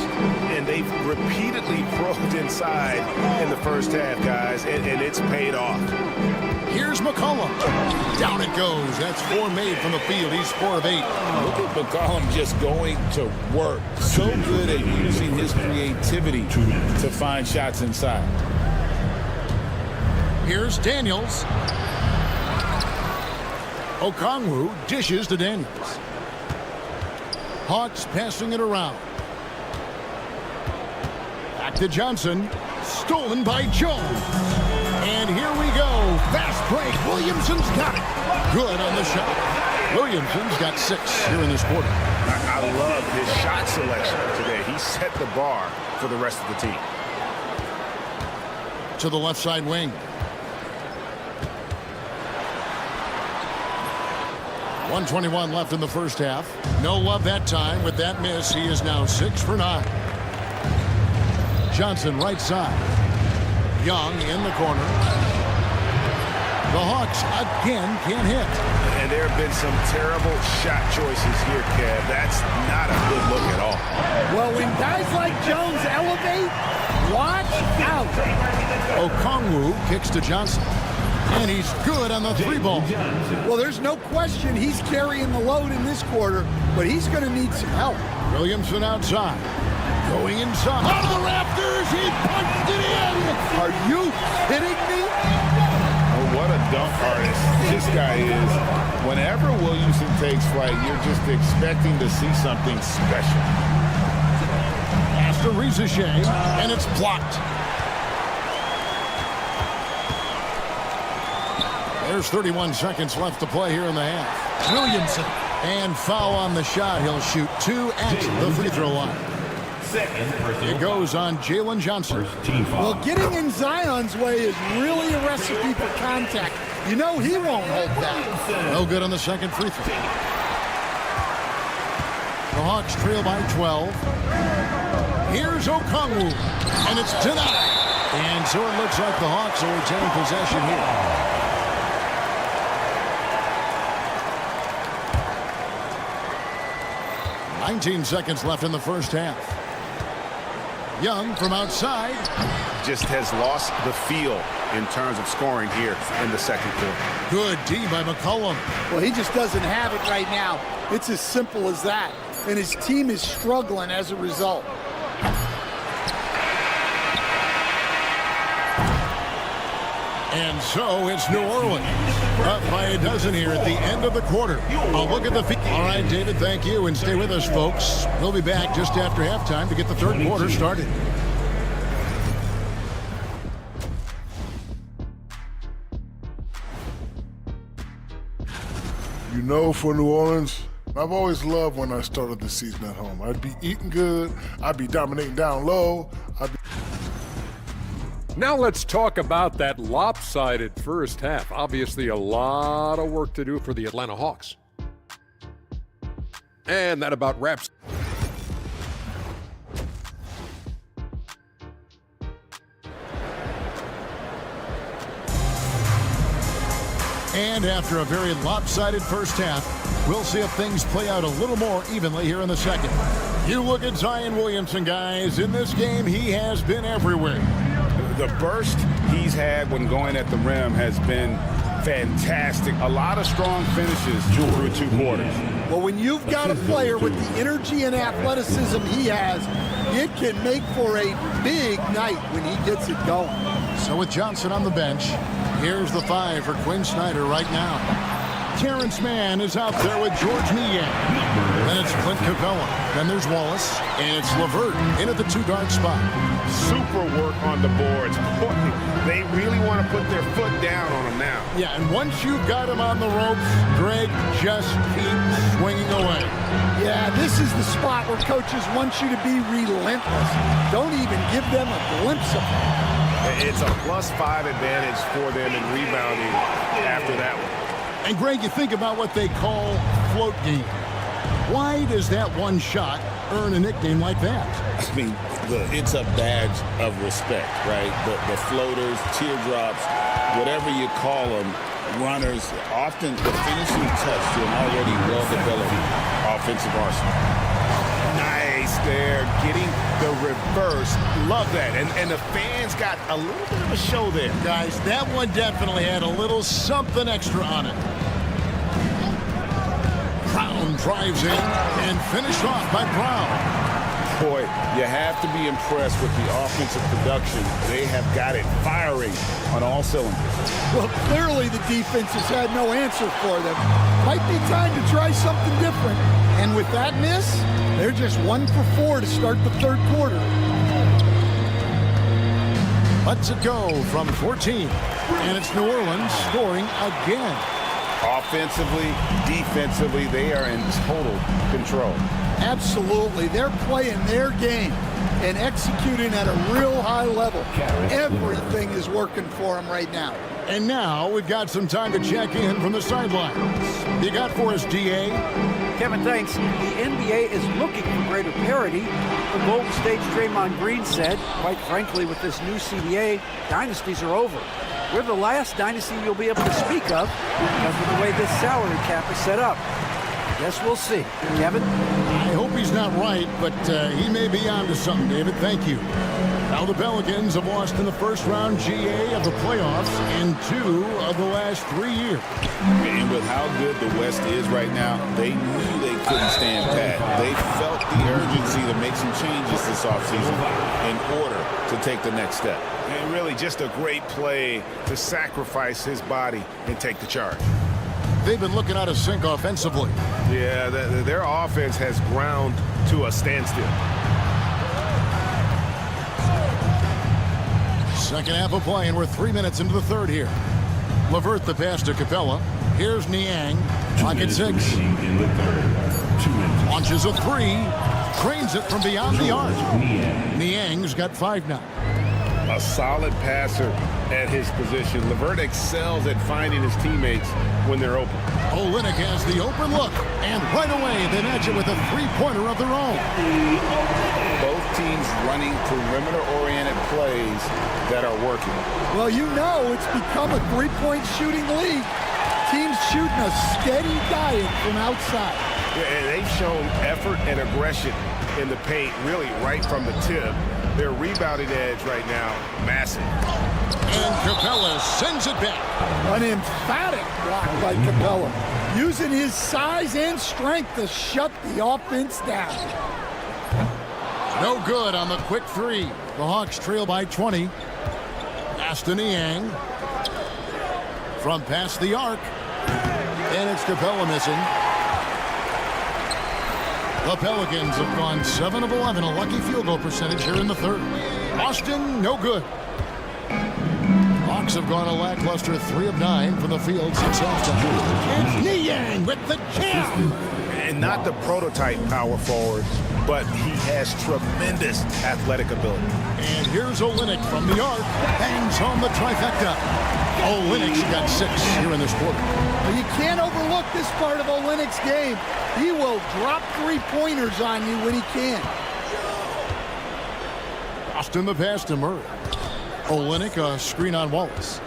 And they've repeatedly probed inside in the first half, guys, and it's paid off. Here's McCollum. Down it goes. That's 4 made from the field. He's 4 of 8. Look at McCollum just going to work. So good at using his creativity to find shots inside. Here's Daniels. Okongwu dishes to Daniels. Hawks passing it around. Back to Johnson. Stolen by Jones. And here Craig Williamson's got it. Good on the shot. Williamson's got 6 here in this quarter. I love his shot selection today. He set the bar for the rest of the team. To the left side wing. 1:21 left in the first half. No love that time with that miss. He is now 6 for 9. Johnson right side. Young in the corner. The Hawks again can't hit. And there have been some terrible shot choices here, Kev. That's not a good look at all. Well, when guys like Jones elevate, watch out. Okongwu kicks to Johnson. And he's good on the 3-ball. Well, there's no question he's carrying the load in this quarter, but he's going to need some help. Williamson outside. Going inside. Out of the rafters, he punched it in. Are you kidding me? Oh, what a dunk artist this guy is. Whenever Williamson takes flight, you're just expecting to see something special. Pass to Rizachet, and it's blocked. There's 31 seconds left to play here in the half. Williamson. And foul on the shot. He'll shoot 2 at the free throw line. It goes on Jalen Johnson. Well, getting in Zion's way is really a recipe for contact. You know he won't hold that. No good on the second free throw. The Hawks trail by 12. Here's Okongwu. And it's denied. And so it looks like the Hawks will retain possession here. 19 seconds left in the first half. Young from outside. Just has lost the feel in terms of scoring here in the second quarter. Good D by McCollum. Well, he just doesn't have it right now. It's as simple as that. And his team is struggling as a result. And so it's New Orleans up by a dozen here at the end of the quarter. A look at the feet. All right, David, thank you. And stay with us, folks. We'll be back just after halftime to get the third quarter started. You know, for New Orleans, I've always loved when I started the season at home. I'd be eating good. I'd be dominating down low. Now let's talk about that lopsided first half. Obviously a lot of work to do for the Atlanta Hawks. And that about wraps. And after a very lopsided first half, we'll see if things play out a little more evenly here in the second. You look at Zion Williamson, guys. In this game, he has been everywhere. The burst he's had when going at the rim has been fantastic. A lot of strong finishes through 2 quarters. Well, when you've got a player with the energy and athleticism he has, it can make for a big night when he gets it going. So with Johnson on the bench, here's the 5 for Quinn Snyder right now. Terrence Mann is out there with George Niang. Then it's Clint Capella. Then there's Wallace. And it's LeVert in at the 2-guard spot. Super work on the boards. Boy, they really want to put their foot down on him now. Yeah, and once you've got him on the ropes, Greg, just keep swinging away. Yeah, this is the spot where coaches want you to be relentless. Don't even give them a glimpse of it. It's a +5 advantage for them in rebounding after that one. And Greg, you think about what they call float game. Why does that one shot earn a nickname like that? I mean, it's a badge of respect, right? The floaters, teardrops, whatever you call them, runners, often the finishing touch to an already well-developed offensive arsenal. Nice there, getting the reverse. Love that. And the fans got a little bit of a show there. Guys, that one definitely had a little something extra on it. Brown drives in and finished off by Brown. Boy, you have to be impressed with the offensive production. They have got it firing on all cylinders. Well, clearly the defense has had no answer for them. Might be time to try something different. And with that miss, they're just 1 for 4 to start the third quarter. lets it go from 14. And it's New Orleans scoring again. Offensively, defensively, they are in total control. Absolutely. They're playing their game and executing at a real high level. Everything is working for them right now. And now we've got some time to check in from the sidelines. You got for us, DA? Kevin, thanks. The NBA is looking for greater parity. The Golden State's Draymond Green said, quite frankly, with this new CBA, dynasties are over. We're the last dynasty you'll be able to speak of because of the way this salary cap is set up. Guess we'll see. Kevin? I hope he's not right, but he may be onto something, David. Thank you. Now the Pelicans have lost in the first round GA of the playoffs in 2 of the last 3 years. And with how good the West is right now, they knew they couldn't stand pat. They felt the urgency to make some changes this offseason in order to take the next step. And really just a great play to sacrifice his body and take the charge. They've been looking out of sync offensively. Yeah, their offense has ground to a standstill. Second half of play, and we're 3 minutes into the third here. LeVert the pass to Capella. Here's Niang. Clock at 6. Launches a 3. Trains it from beyond the arc. Niang's got 5 now. A solid passer at his position. LeVert excels at finding his teammates when they're open. Olynyk has the open look, and right away they match it with a three-pointer of their own. Both teams running perimeter-oriented plays that are working. Well, you know it's become a three-point shooting league. Teams shooting a steady diet from outside. Yeah, and they've shown effort and aggression in the paint, really right from the tip. Their rebounding edge right now, massive. And Capella sends it back. An emphatic block by Capella, using his size and strength to shut the offense down. No good on the quick 3. The Hawks trail by 20. Pass to Niang. From past the arc. And it's Capella missing. The Pelicans have gone 7 of 11, a lucky field goal percentage here in the third. Austin, no good. Hawks have gone a lackluster 3 of 9 from the field since halftime. It's Niang with the jam. And not the prototype power forward, but he has tremendous athletic ability. And here's Olynyk from the arc. Bangs home the trifecta. Olynyk's got 6 here in this quarter. Well, you can't overlook this part of Olynyk's game. He will drop three-pointers on you when he can. Austin the pass to Murray. Olynyk a screen on Wallace.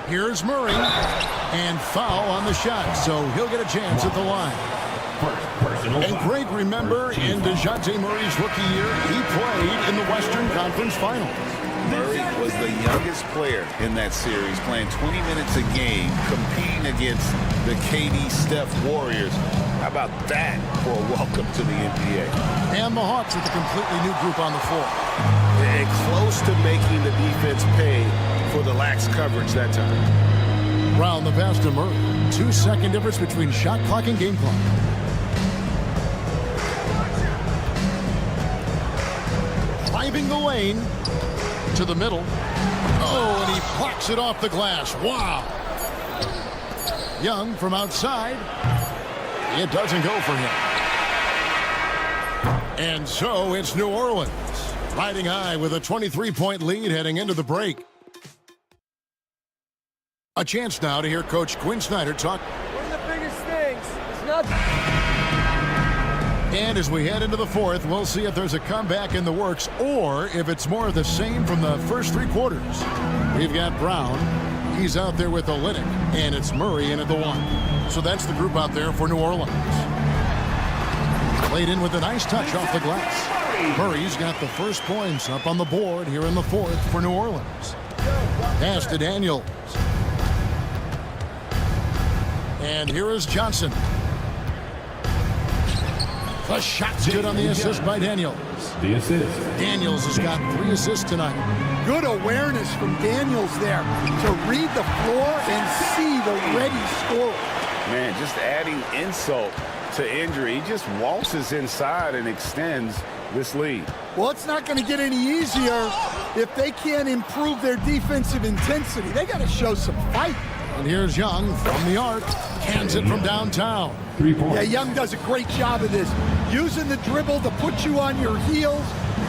Here's Murray. And foul on the shot, so he'll get a chance at the line. And Greg, remember, in DeJounte Murray's rookie year, he played in the Western Conference Finals. Murray was the youngest player in that series, playing 20 minutes a game, competing against the KD Steph Warriors. How about that for a welcome to the NBA? And the Hawks with a completely new group on the floor. And close to making the defense pay for the lax coverage that time. Brown the pass to Murray. 2-second difference between shot clock and game clock. Driving the lane to the middle. Oh, and he blocks it off the glass. Wow. Young from outside. It doesn't go for him. And so it's New Orleans riding high with a 23-point lead heading into the break. A chance now to hear Coach Quinn Snyder talk. One of the biggest things is not... And as we head into the fourth, we'll see if there's a comeback in the works or if it's more of the same from the first 3 quarters. We've got Brown. He's out there with Olynyk, and it's Murray in at the 1. So that's the group out there for New Orleans. Played in with a nice touch off the glass. Murray's got the first points up on the board here in the fourth for New Orleans. Pass to Daniels. And here is Johnson. The shot's good on the assist by Daniels. The assist. Daniels has got 3 assists tonight. Good awareness from Daniels there to read the floor and see the ready scorer. Man, just adding insult to injury. He just waltzes inside and extends this lead. Well, it's not going to get any easier if they can't improve their defensive intensity. They got to show some fight. And here's Young from the arc. Cans it from downtown. 3 points. Yeah, Young does a great job of this. Using the dribble to put you on your heels,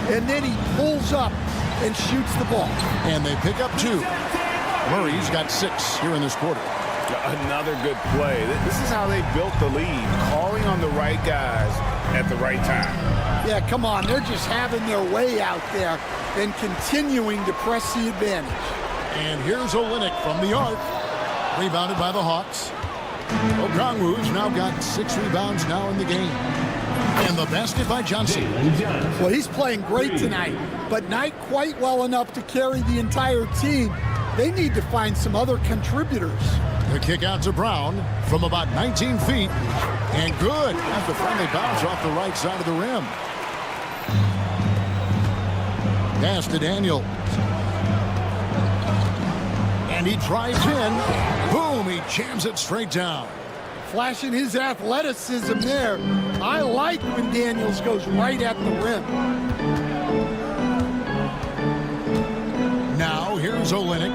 and then he pulls up and shoots the ball. And they pick up 2. Murray's got 6 here in this quarter. Another good play. This is how they built the lead, calling on the right guys at the right time. Yeah, come on. They're just having their way out there and continuing to press the advantage. And here's Olynyk from the arc. Rebounded by the Hawks. Okongwu's now got 6 rebounds now in the game. And the basket by Johnson. Well, he's playing great tonight, but not quite well enough to carry the entire team. They need to find some other contributors. The kick out to Brown from about 19 feet. And good. That's the friendly bounce off the right side of the rim. Pass to Daniel. And he drives in. Boom, he jams it straight down. Flashing his athleticism there. I like when Daniels goes right at the rim. Now here's Olynyk.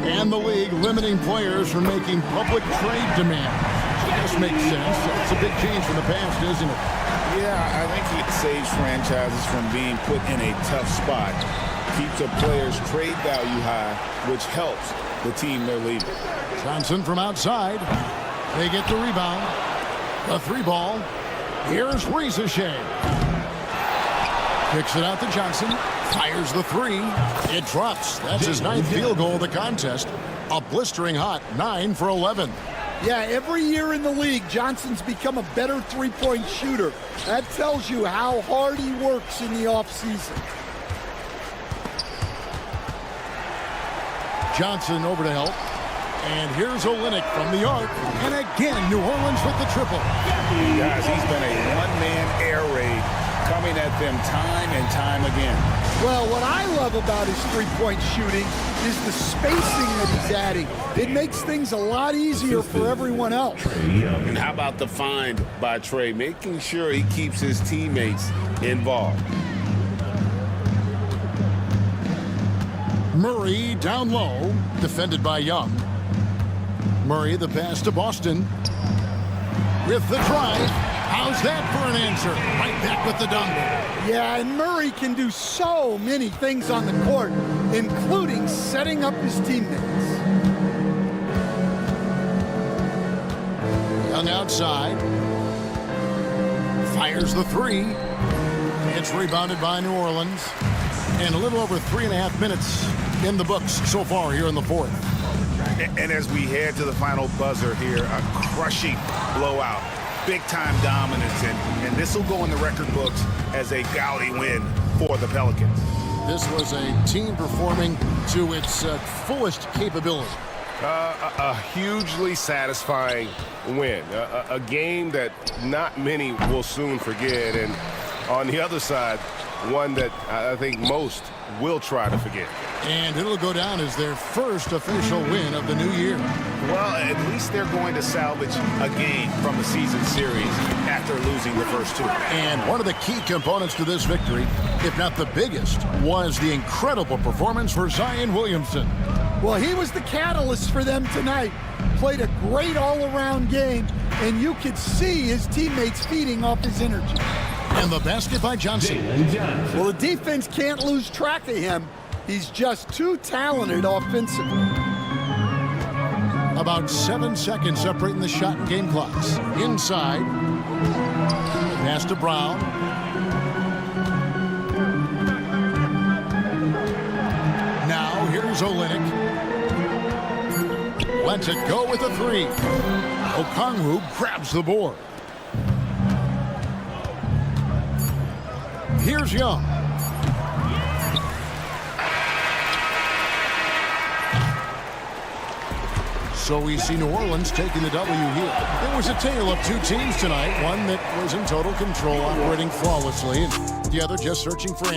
And the league limiting players from making public trade demands. This makes sense. It's a big change from the past, isn't it? Yeah, I think it saves franchises from being put in a tough spot. Keeps a player's trade value high, which helps the team they're leaving. Johnson from outside. They get the rebound. The 3 ball. Here's Ricochet. Kicks it out to Johnson. Fires the 3. It drops. That's his 9th field goal of the contest. A blistering hot 9 for 11. Yeah, every year in the league, Johnson's become a better three-point shooter. That tells you how hard he works in the offseason. Johnson over to help. And here's Olynyk from the arc. And again, New Orleans with the triple. Guys, he's been a one-man air raid coming at them time and time again. Well, what I love about his three-point shooting is the spacing that he's adding. It makes things a lot easier for everyone else. And how about the find by Trey, making sure he keeps his teammates involved. Murray down low, defended by Young. Murray the pass to Boston. With the drive. How's that for an answer? Right back with the dunk. Yeah, and Murray can do so many things on the court, including setting up his teammates. Young outside. Fires the 3. It's rebounded by New Orleans. And a little over 3.5 minutes in the books so far here in the 4th. And as we head to the final buzzer here, a crushing blowout. Big-time dominance, and this will go in the record books as a gaudy win for the Pelicans. This was a team performing to its fullest capability. A hugely satisfying win. A game that not many will soon forget. And on the other side, one that I think most will try to forget. And it'll go down as their first official win of the new year. Well, at least they're going to salvage a game from the season series after losing the first 2. And one of the key components to this victory, if not the biggest, was the incredible performance for Zion Williamson. Well, he was the catalyst for them tonight. Played a great all-around game, and you could see his teammates feeding off his energy. And the basket by Johnson. Well, the defense can't lose track of him. He's just too talented offensively. About 7 seconds separating the shot and game clocks. Inside. Pass to Brown. Now here's Olynyk. Lets it go with a 3. Okongwu grabs the board. Here's Young. So we see New Orleans taking the W here. It was a tale of 2 teams tonight. One that was in total control, operating flawlessly, and the other just searching for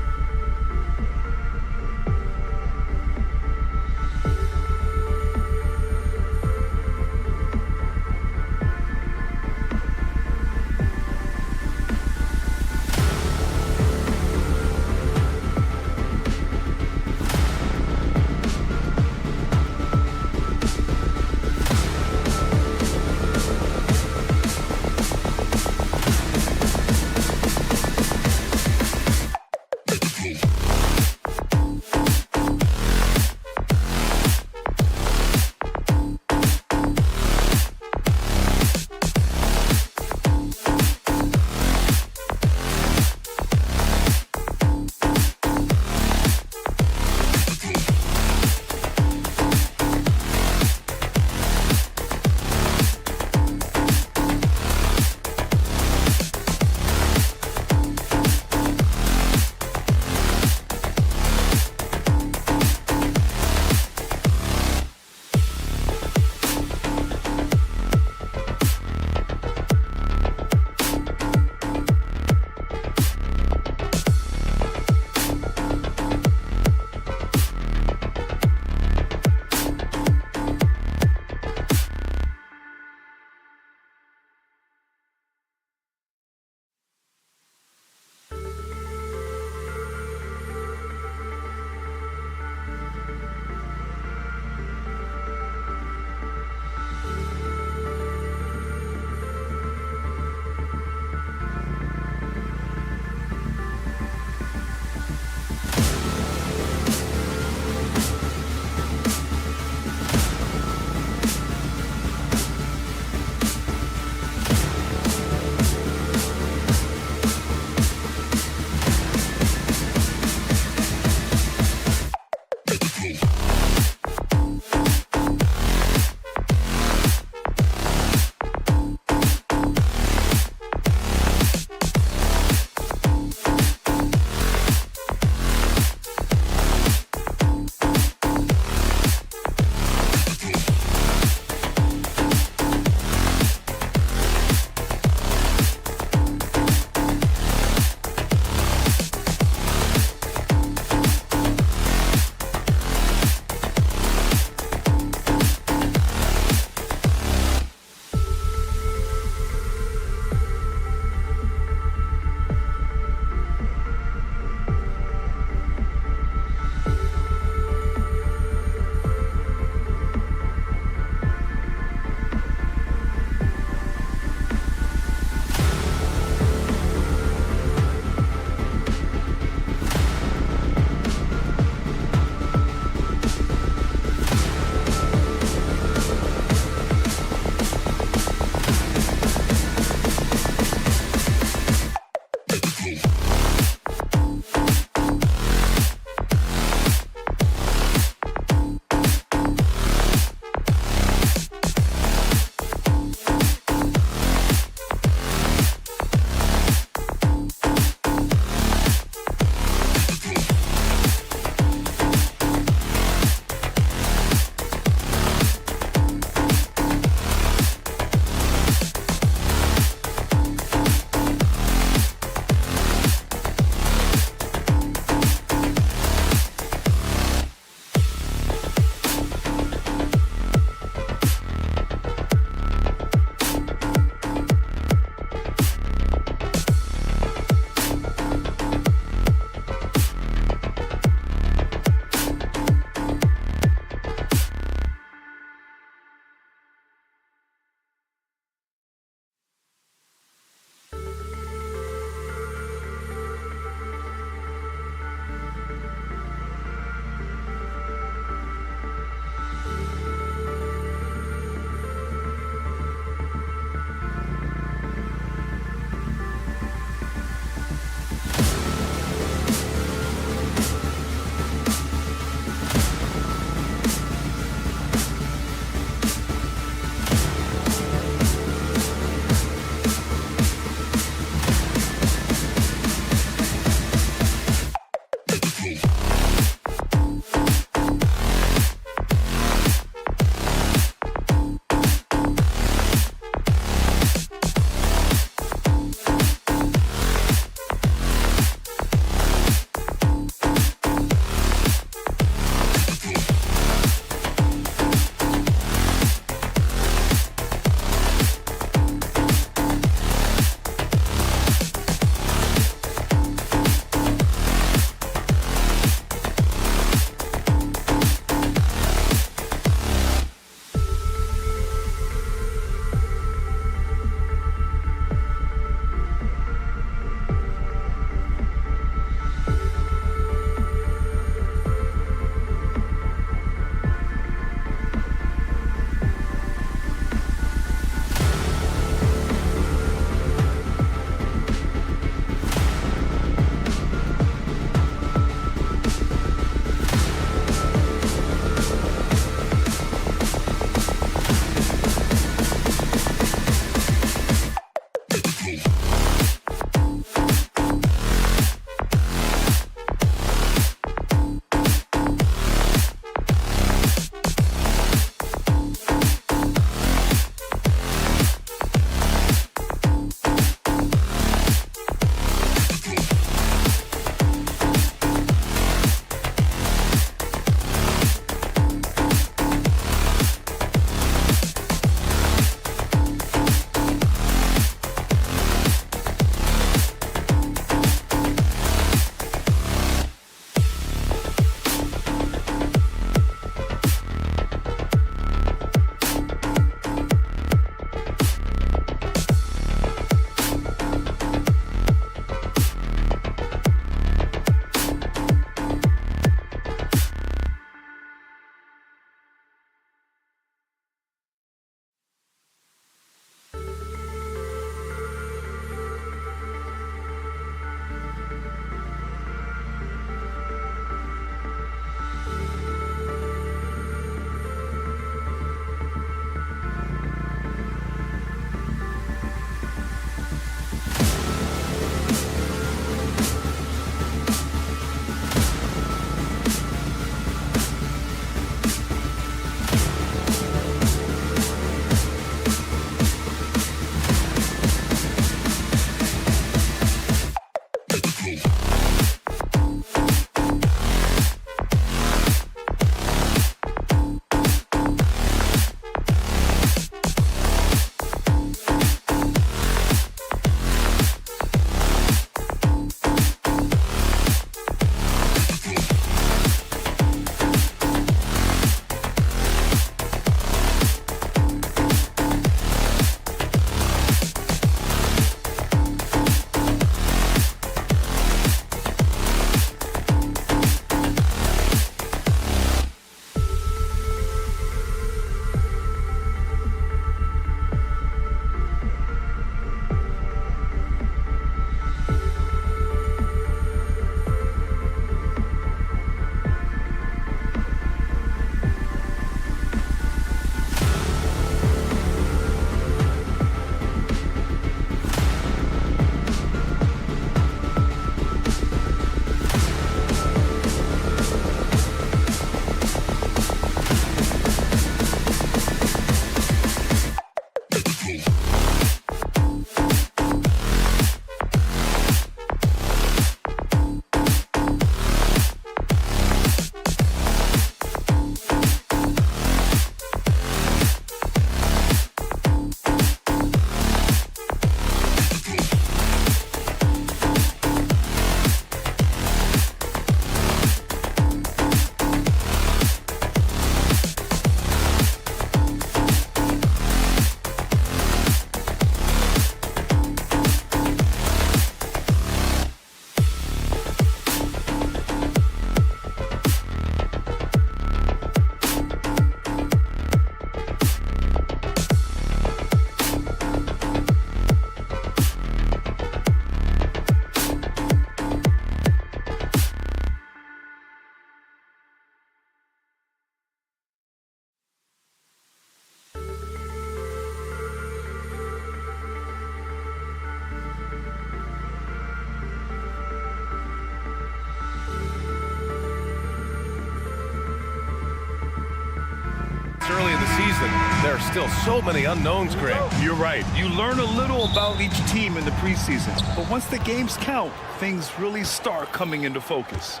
Early in the season, there are still so many unknowns, Greg. You're right. You learn a little about each team in the preseason. But once the games count, things really start coming into focus.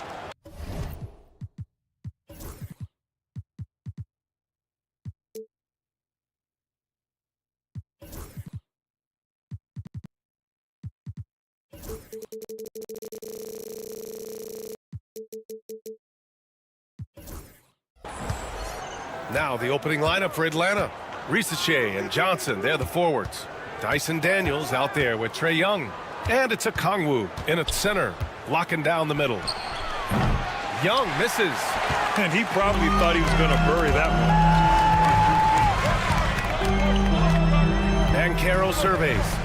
Now the opening lineup for Atlanta. Risachet and Johnson, they're the forwards. Dyson Daniels out there with Trae Young. And it's a Kongwu in at center, locking down the middle. Young misses. And he probably thought he was going to bury that one. And Caro surveys.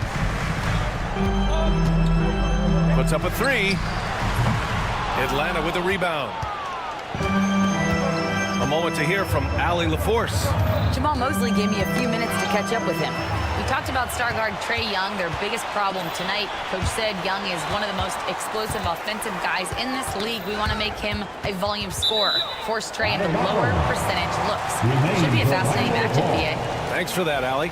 Puts up a three. Atlanta with a rebound. A moment to hear from Allie LaForce. Jamal Mosley gave me a few minutes to catch up with him. We talked about star guard Trae Young, their biggest problem tonight. Coach said Young is one of the most explosive offensive guys in this league. We want to make him a volume scorer. Force Trae into lower percentage looks. Should be a fascinating matchup, BA. Thanks for that, Allie.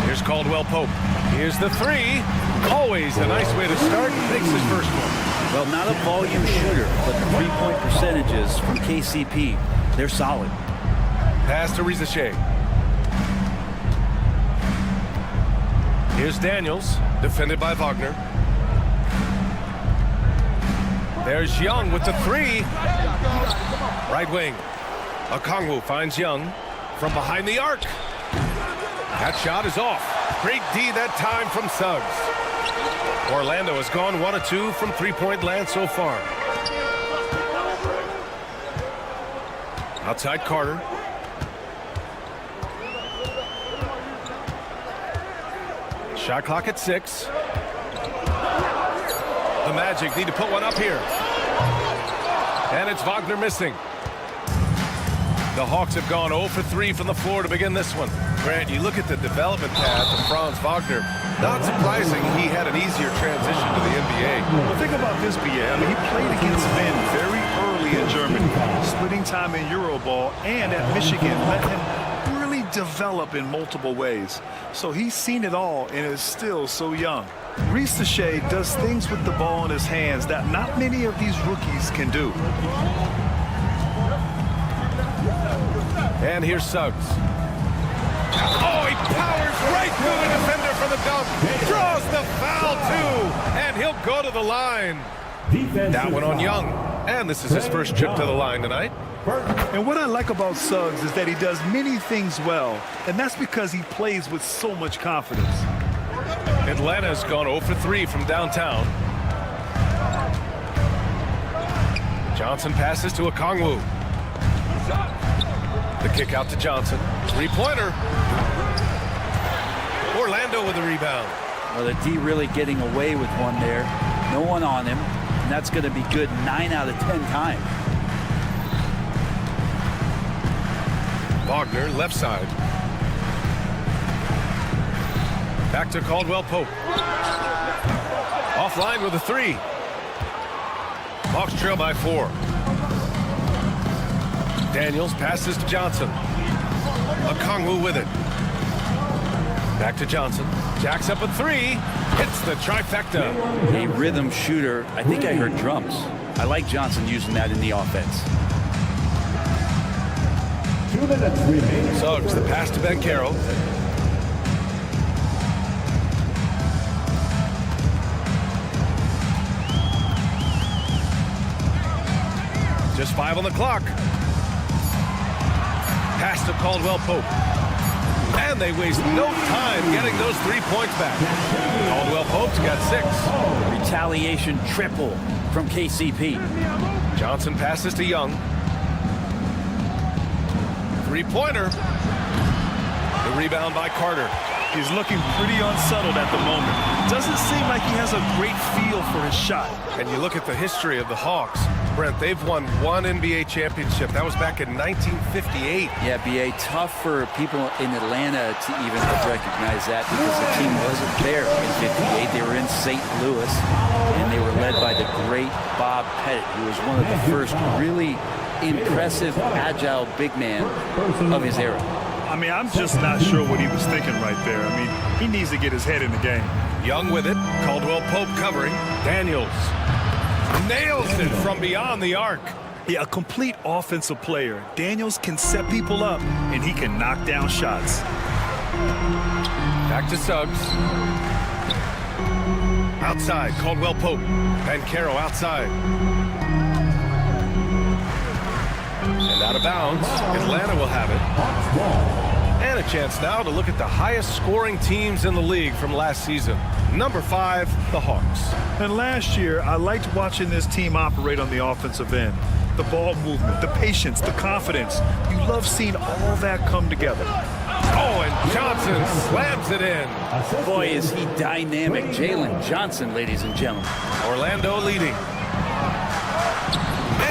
Here's Caldwell Pope. Here's the three. Always a nice way to start. Makes his first one. Well, not a volume shooter, but the three-point percentages from KCP, they're solid. Pass to Risachet. Here's Daniels, defended by Wagner. There's Young with the three. Right wing. Okongwu finds Young from behind the arc. That shot is off. Great D that time from Suggs. Orlando has gone 1 of 2 from three-point land so far. Outside Carter. Shot clock at 6. The Magic need to put one up here. And it's Wagner missing. The Hawks have gone 0 for 3 from the floor to begin this one. Grant, you look at the development path of Franz Wagner. Not surprising he had an easier transition to the NBA. Well, think about this, BA. I mean, he played against men very early in Germany, splitting time in Euroball, and at Michigan let him really develop in multiple ways. So he's seen it all and is still so young. Risachet does things with the ball in his hands that not many of these rookies can do. And here's Suggs. Oh, he powers right through the defender for the dunk. Draws the foul, too. And he'll go to the line. That one on Young. And this is his first trip to the line tonight. And what I like about Suggs is that he does many things well. And that's because he plays with so much confidence. Atlanta's gone 0 for 3 from downtown. Johnson passes to Okongwu. The kick out to Johnson. Three-pointer. Orlando with the rebound. Well, the D really getting away with one there. No one on him. And that's going to be good 9 out of 10 times. Wagner, left side. Back to Caldwell Pope. Offline with a three. Hawks trail by 4. Daniels passes to Johnson. Okongwu with it. Back to Johnson. Jacks up a three. Hits the trifecta. A rhythm shooter. I think I heard drums. I like Johnson using that in the offense. 2 minutes remaining. Suggs, the pass to Banchero. Just 5 on the clock. Pass to Caldwell Pope. And they waste no time getting those 3 points back. Caldwell Pope's got 6. Retaliation triple from KCP. Johnson passes to Young. Three-pointer. The rebound by Carter. He's looking pretty unsettled at the moment. doesn't seem like he has a great feel for his shot. And you look at the history of the Hawks. Brent, they've won one NBA championship. That was back in 1958. Yeah, B.A., tough for people in Atlanta to even recognize that because the team wasn't there in 58. They were in St. Louis, and they were led by the great Bob Pettit, who was one of the first really impressive, agile big man of his era. I mean, I'm just not sure what he was thinking right there. I mean, he needs to get his head in the game. Young with it. Caldwell Pope covering. Daniels nails it from beyond the arc. Yeah, a complete offensive player. Daniels can set people up, and he can knock down shots. Back to Suggs. Outside, Caldwell Pope. Banchero outside. And out of bounds, Atlanta will have it. And a chance now to look at the highest scoring teams in the league from last season. Number 5, the Hawks. And last year, I liked watching this team operate on the offensive end. The ball movement, the patience, the confidence. You love seeing all that come together. Oh, and Johnson slams it in. Boy, is he dynamic. Jalen Johnson, ladies and gentlemen. Orlando leading.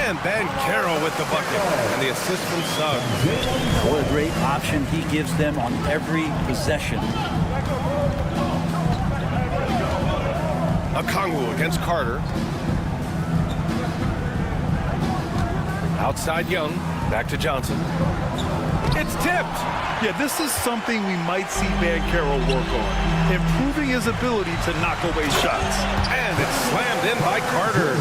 And Banchero with the bucket. And the assist from Suggs. What a great option he gives them on every possession. Okongwu against Carter. Outside Young. Back to Johnson. It's tipped. Yeah, this is something we might see Banchero work on. Improving his ability to knock away shots. And it's slammed in by Carter.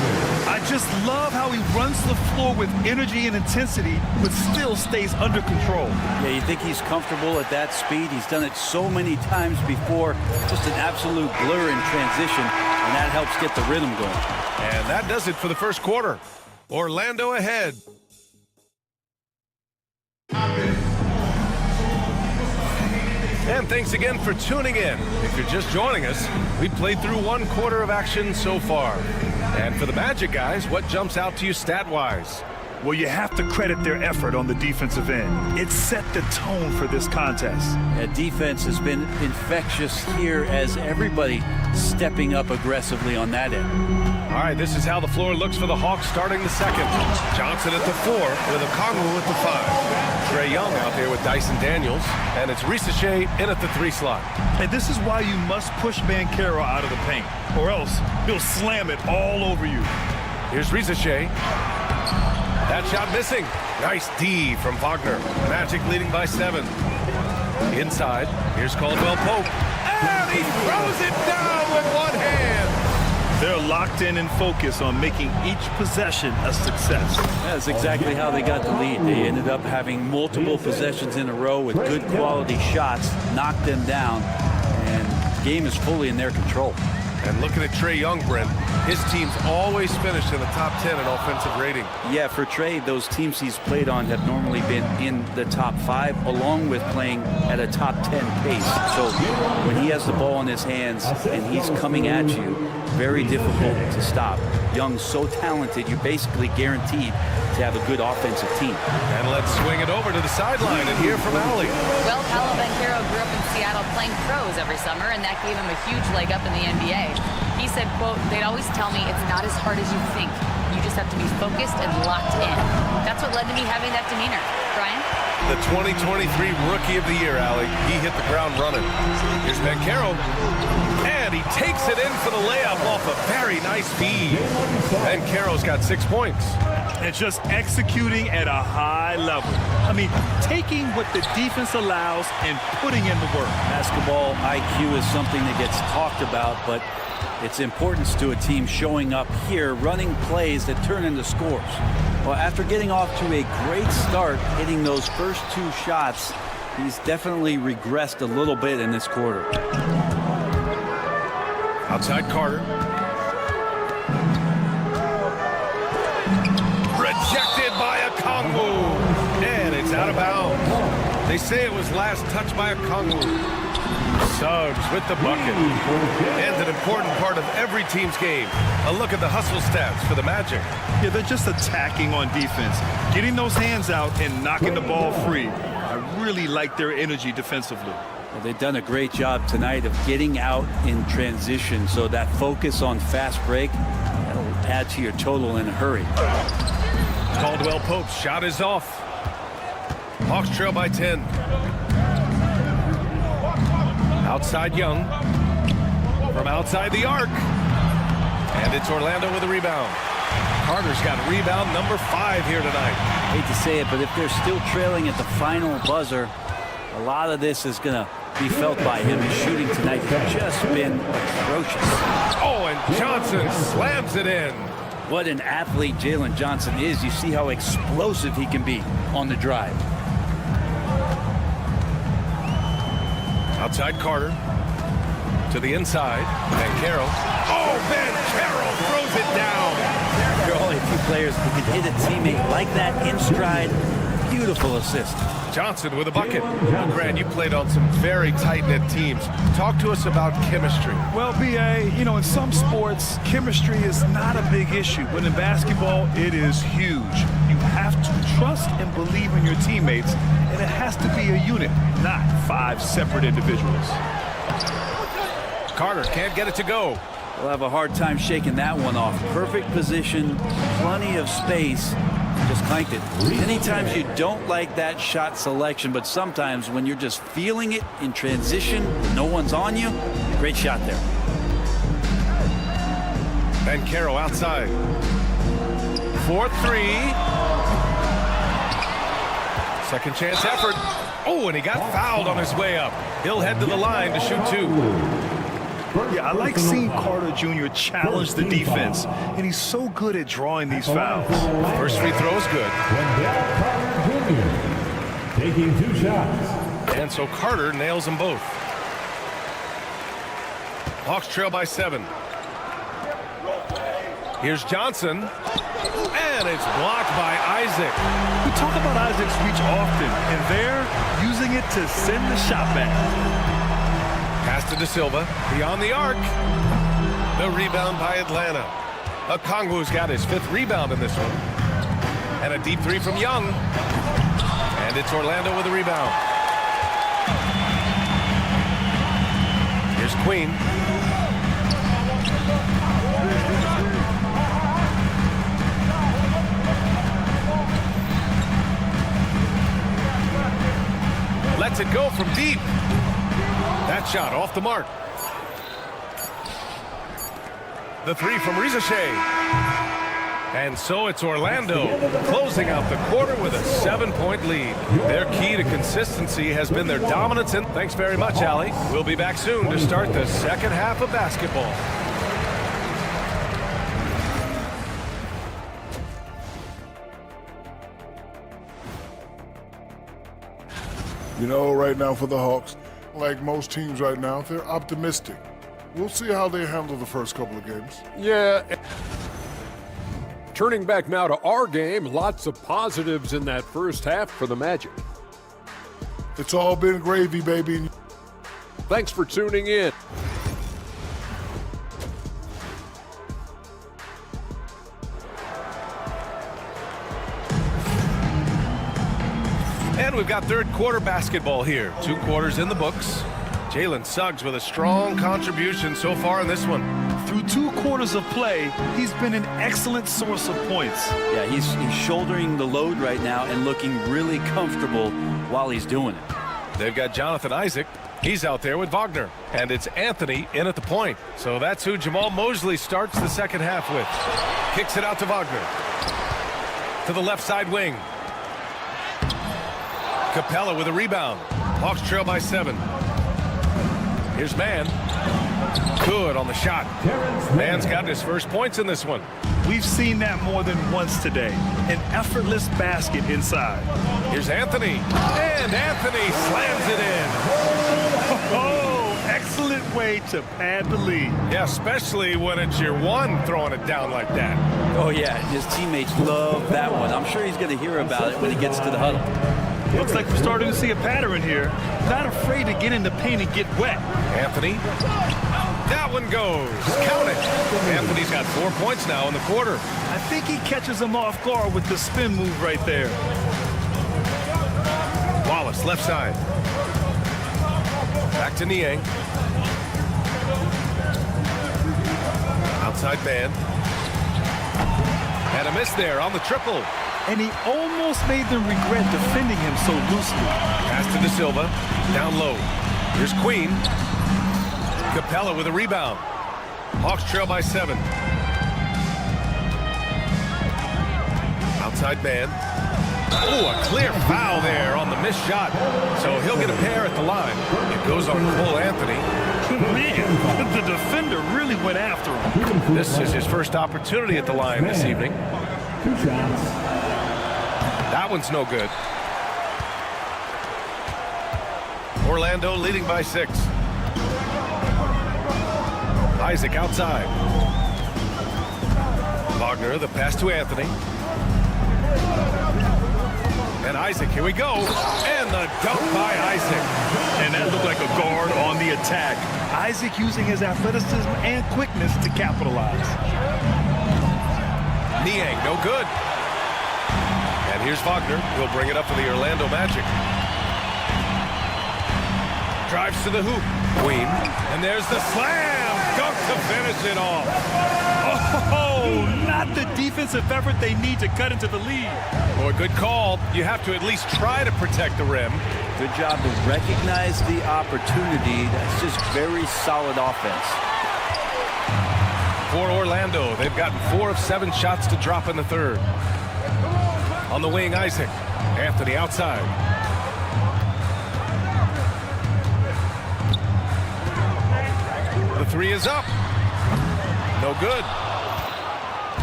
I just love how he runs the floor with energy and intensity, but still stays under control. Yeah, you think he's comfortable at that speed? He's done it so many times before. Just an absolute blur in transition, and that helps get the rhythm going. And that does it for the first quarter. Orlando ahead. And thanks again for tuning in. If you're just joining us, we played through one quarter of action so far. And for the Magic guys, what jumps out to you stat-wise? Well, you have to credit their effort on the defensive end. It set the tone for this contest. Yeah, defense has been infectious here as everybody stepping up aggressively on that end. All right, this is how the floor looks for the Hawks starting the second. Johnson at the 4 with Okongwu at the 5. Trae Young out there with Dyson Daniels. And it's Risache in at the 3 slot. And this is why you must push Banchero out of the paint, or else he'll slam it all over you. Here's Risache. That shot missing. Nice D from Wagner. Magic leading by 7. Inside, here's Caldwell Pope. And he throws it down with one hand. They're locked in and focused on making each possession a success. That's exactly how they got the lead. They ended up having multiple possessions in a row with good quality shots, knocked them down, and the game is fully in their control. And looking at Trae Young, Brent, his team's always finished in the top 10 in offensive rating. Yeah, for Trae, those teams he's played on have normally been in the top 5, along with playing at a top 10 pace. So when he has the ball in his hands and he's coming at you, very difficult to stop. Young's so talented, you're basically guaranteed to have a good offensive team. And let's swing it over to the sideline and hear from Allie. Well, Paolo Banchero grew up in Seattle playing pros every summer, and that gave him a huge leg up in the NBA. He said, quote, "They'd always tell me it's not as hard as you think. You just have to be focused and locked in." That's what led to me having that demeanor. Brian? The 2023 Rookie of the Year, Allie. He hit the ground running. Here's Banchero. And he takes it in for the layup off a very nice feed. Banchero's got 6 points. And just executing at a high level. I mean, taking what the defense allows and putting in the work. Basketball IQ is something that gets talked about, but its importance to a team showing up here, running plays that turn into scores. Well, after getting off to a great start, hitting those first 2 shots, he's definitely regressed a little bit in this quarter. Outside Carter. Rejected by Okongwu. And it's out of bounds. They say it was last touched by Okongwu. Suggs with the bucket. And an important part of every team's game. A look at the hustle stats for the Magic. Yeah, they're just attacking on defense. Getting those hands out and knocking the ball free. I really like their energy defensively. Well, they've done a great job tonight of getting out in transition, so that focus on fast break, that'll add to your total in a hurry. Caldwell Pope's shot is off. Hawks trail by 10. Outside Young. From outside the arc. And it's Orlando with a rebound. Carter's got rebound number 5 here tonight. Hate to say it, but if they're still trailing at the final buzzer, a lot of this is going to be felt by him. His shooting tonight has just been atrocious. Oh, and Johnson slams it in. What an athlete Jalen Johnson is. You see how explosive he can be on the drive. Outside Carter. To the inside. Banchero. Oh, Banchero throws it down. There are only a few players who can hit a teammate like that in stride. Beautiful assist. Johnson with a bucket. Grant, you played on some very tight-knit teams. Talk to us about chemistry. Well, B.A., you know, in some sports, chemistry is not a big issue. But in basketball, it is huge. You have to trust and believe in your teammates, and it has to be a unit, not 5 separate individuals. Carter can't get it to go. We'll have a hard time shaking that one off. Perfect position, plenty of space. Just clanked it. Many times you don't like that shot selection, but sometimes when you're just feeling it in transition, no one's on you, great shot there. Banchero outside. 4-3. Second chance effort. Oh, and he got fouled on his way up. He'll head to the line to shoot 2. Yeah, I like seeing Carter Jr. challenge the defense, and he's so good at drawing these fouls. First free throw is good. Taking 2 shots. And so Carter nails them both. Hawks trail by 7. Here's Johnson. And it's blocked by Isaac. We talk about Isaac's reach often, and they're using it to send the shot back. Pass to De Silva, beyond the arc. The rebound by Atlanta. Okongwu's got his 5th rebound in this one. And a deep 3 from Young. And it's Orlando with a rebound. Here's Queen. Lets it go from deep. That shot off the mark. The 3 from Rizashay. And so it's Orlando closing out the quarter with a 7-point lead. Their key to consistency has been their dominance. And thanks very much, Allie. We'll be back soon to start the second half of basketball. You know, right now for the Hawks, like most teams right now, they're optimistic. We'll see how they handle the first couple of games. Yeah. Turning back now to our game, lots of positives in that first half for the Magic. It's all been gravy, baby. Thanks for tuning in. And we've got third quarter basketball here. 2 quarters in the books. Jalen Suggs with a strong contribution so far in this one. Through 2 quarters of play, he's been an excellent source of points. Yeah, he's shouldering the load right now and looking really comfortable while he's doing it. They've got Jonathan Isaac. He's out there with Wagner. And it's Anthony in at the point. So that's who Jamal Mosley starts the second half with. Kicks it out to Wagner. To the left side wing. Capella with a rebound. Hawks trail by 7. Here's Mann. Good on the shot. Mann's got his first points in this one. We've seen that more than once today. An effortless basket inside. Here's Anthony. And Anthony slams it in. Oh, excellent way to pad the lead. Yeah, especially when it's your one throwing it down like that. Oh, yeah, his teammates love that one. I'm sure he's going to hear about it when he gets to the huddle. Looks like we're starting to see a pattern here. Not afraid to get in the paint and get wet. Anthony. That one goes. Count it. Anthony's got 4 points now in the quarter. I think he catches him off guard with the spin move right there. Wallace, left side. Back to Niang. Outside man. And a miss there on the triple. And he almost made them regret defending him so loosely. Pass to De Silva. Down low. Here's Queen. Capella with a rebound. Hawks trail by 7. Outside man. Oh, a clear foul there on the missed shot. So he'll get a pair at the line. It goes on Cole Anthony. Man, the defender really went after him. This is his first opportunity at the line this evening. 2 shots. That one's no good. Orlando leading by 6. Isaac outside. Wagner, the pass to Anthony. And Isaac, here we go. And the dunk by Isaac. And that looked like a guard on the attack. Isaac using his athleticism and quickness to capitalize. Niang, no good. And here's Wagner. He'll bring it up for the Orlando Magic. Drives to the hoop. Queen. And there's the slam. Dunk to finish it off. Oh, not the defensive effort they need to cut into the lead. Boy, good call. You have to at least try to protect the rim. Good job to recognize the opportunity. That's just very solid offense. For Orlando, they've gotten 4 of 7 shots to drop in the third. On the wing, Isaac. Anthony outside. The 3 is up. No good.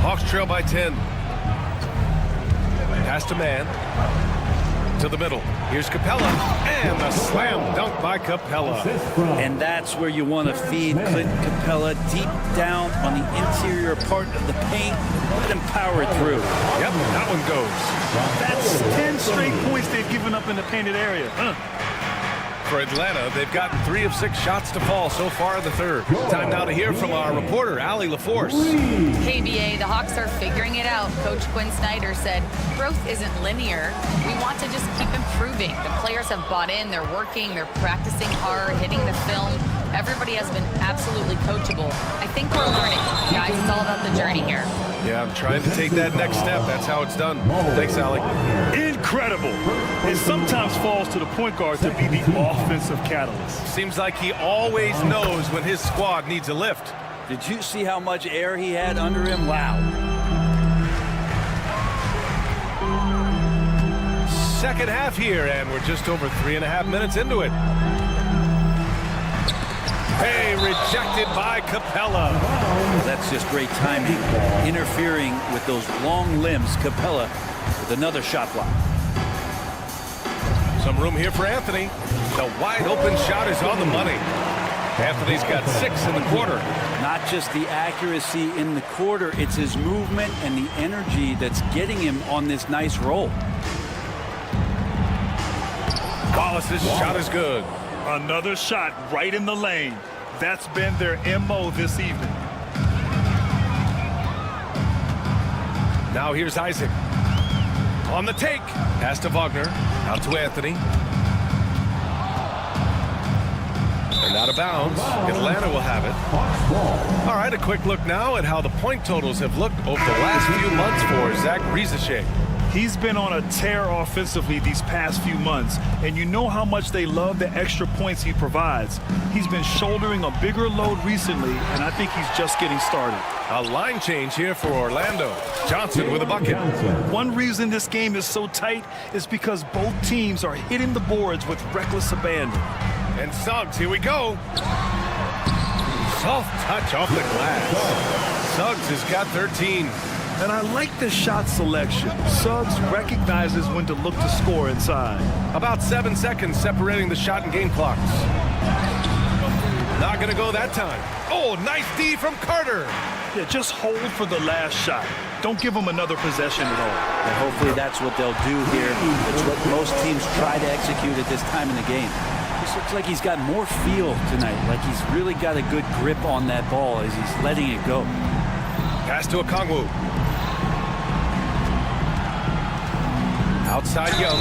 Hawks trail by 10. Pass to man. To the middle. Here's Capella. And the slam dunk by Capella. And that's where you want to feed Clint Capella, deep down on the interior part of the paint. Let him power it through. Yep, that one goes. That's 10 straight points they've given up in the painted area. For Atlanta, they've gotten 3 of 6 shots to fall so far in the third. Time now to hear from our reporter, Allie LaForce. KBA, the Hawks are figuring it out. Coach Quinn Snyder said, growth isn't linear. We want to just keep improving. The players have bought in, they're working, they're practicing hard, hitting the film. Everybody has been absolutely coachable. I think we're learning. Guys, it's all about the journey here. Yeah, I'm trying to take that next step. That's how it's done. Thanks, Allie. Incredible. It sometimes falls to the point guard to be the offensive catalyst. Seems like he always knows when his squad needs a lift. Did you see how much air he had under him? Wow. Second half here, and we're just over 3.5 minutes into it. Hey, rejected by Capella. That's just great timing. Interfering with those long limbs. Capella with another shot block. Some room here for Anthony. The wide open shot is on the money. Anthony's got 6 in the quarter. Not just the accuracy in the quarter, it's his movement and the energy that's getting him on this nice roll. Wallace's shot is good. Another shot right in the lane. That's been their MO this evening. Now here's Isaac. On the take. Pass to Wagner. Out to Anthony. And out of bounds. Atlanta will have it. All right, a quick look now at how the point totals have looked over the last few months for Zach Riesesheim. He's been on a tear offensively these past few months, and you know how much they love the extra points he provides. He's been shouldering a bigger load recently, and I think he's just getting started. A line change here for Orlando. Johnson with a bucket. One reason this game is so tight is because both teams are hitting the boards with reckless abandon. And Suggs, here we go. Soft touch off the glass. Suggs has got 13. And I like the shot selection. Suggs recognizes when to look to score inside. About 7 seconds separating the shot and game clocks. Not going to go that time. Oh, nice D from Carter. Yeah, just hold for the last shot. Don't give them another possession at all. And hopefully that's what they'll do here. It's what most teams try to execute at this time in the game. This looks like he's got more feel tonight, like he's really got a good grip on that ball as he's letting it go. Pass to Okongwu. Outside Young.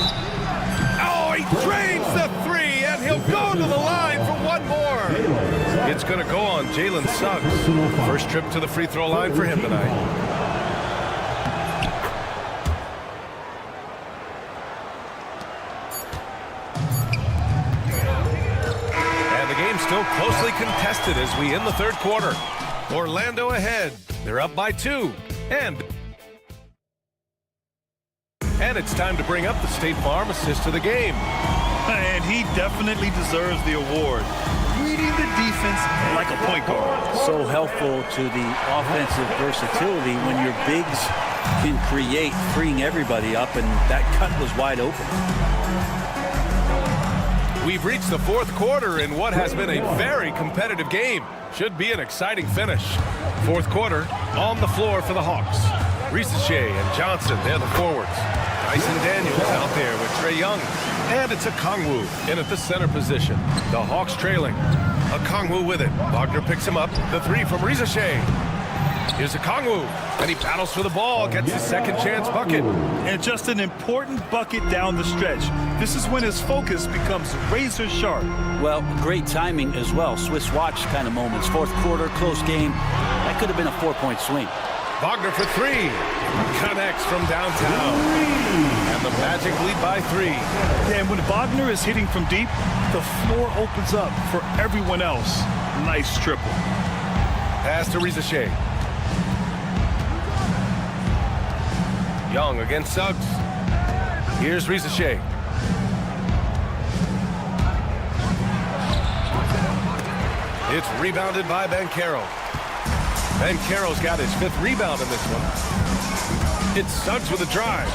Oh, he drains the 3, and he'll go to the line for It's going to go on Jalen Suggs. First trip to the free throw line for him tonight. And the game's still closely contested as we end the third quarter. Orlando ahead. They're up by 2. And it's time to bring up the State Farm assist of the game. And he definitely deserves the award. Reading the defense like a point guard. So helpful to the offensive versatility when your bigs can create, freeing everybody up, and that cut was wide open. We've reached the fourth quarter in what has been a very competitive game. Should be an exciting finish. Fourth quarter on the floor for the Hawks. Risacher and Johnson, they're the forwards. Dyson Daniels out there with Trae Young. And it's Okongwu in at the center position. The Hawks trailing. Okongwu with it. Wagner picks him up. The three from Risacher. Here's Okongwu. And he battles for the ball. Gets his second chance bucket. And just an important bucket down the stretch. This is when his focus becomes razor sharp. Well, great timing as well. Swiss watch kind of moments. Fourth quarter, close game. That could have been a 4-point swing. Wagner for 3. Connects from downtown. And the Magic lead by 3. And when Wagner is hitting from deep, the floor opens up for everyone else. Nice triple. Pass to Risacher. Young against Suggs. Here's Risacher. It's rebounded by Banchero. Banchero's got his 5th rebound in this one. It's Suggs with a drive.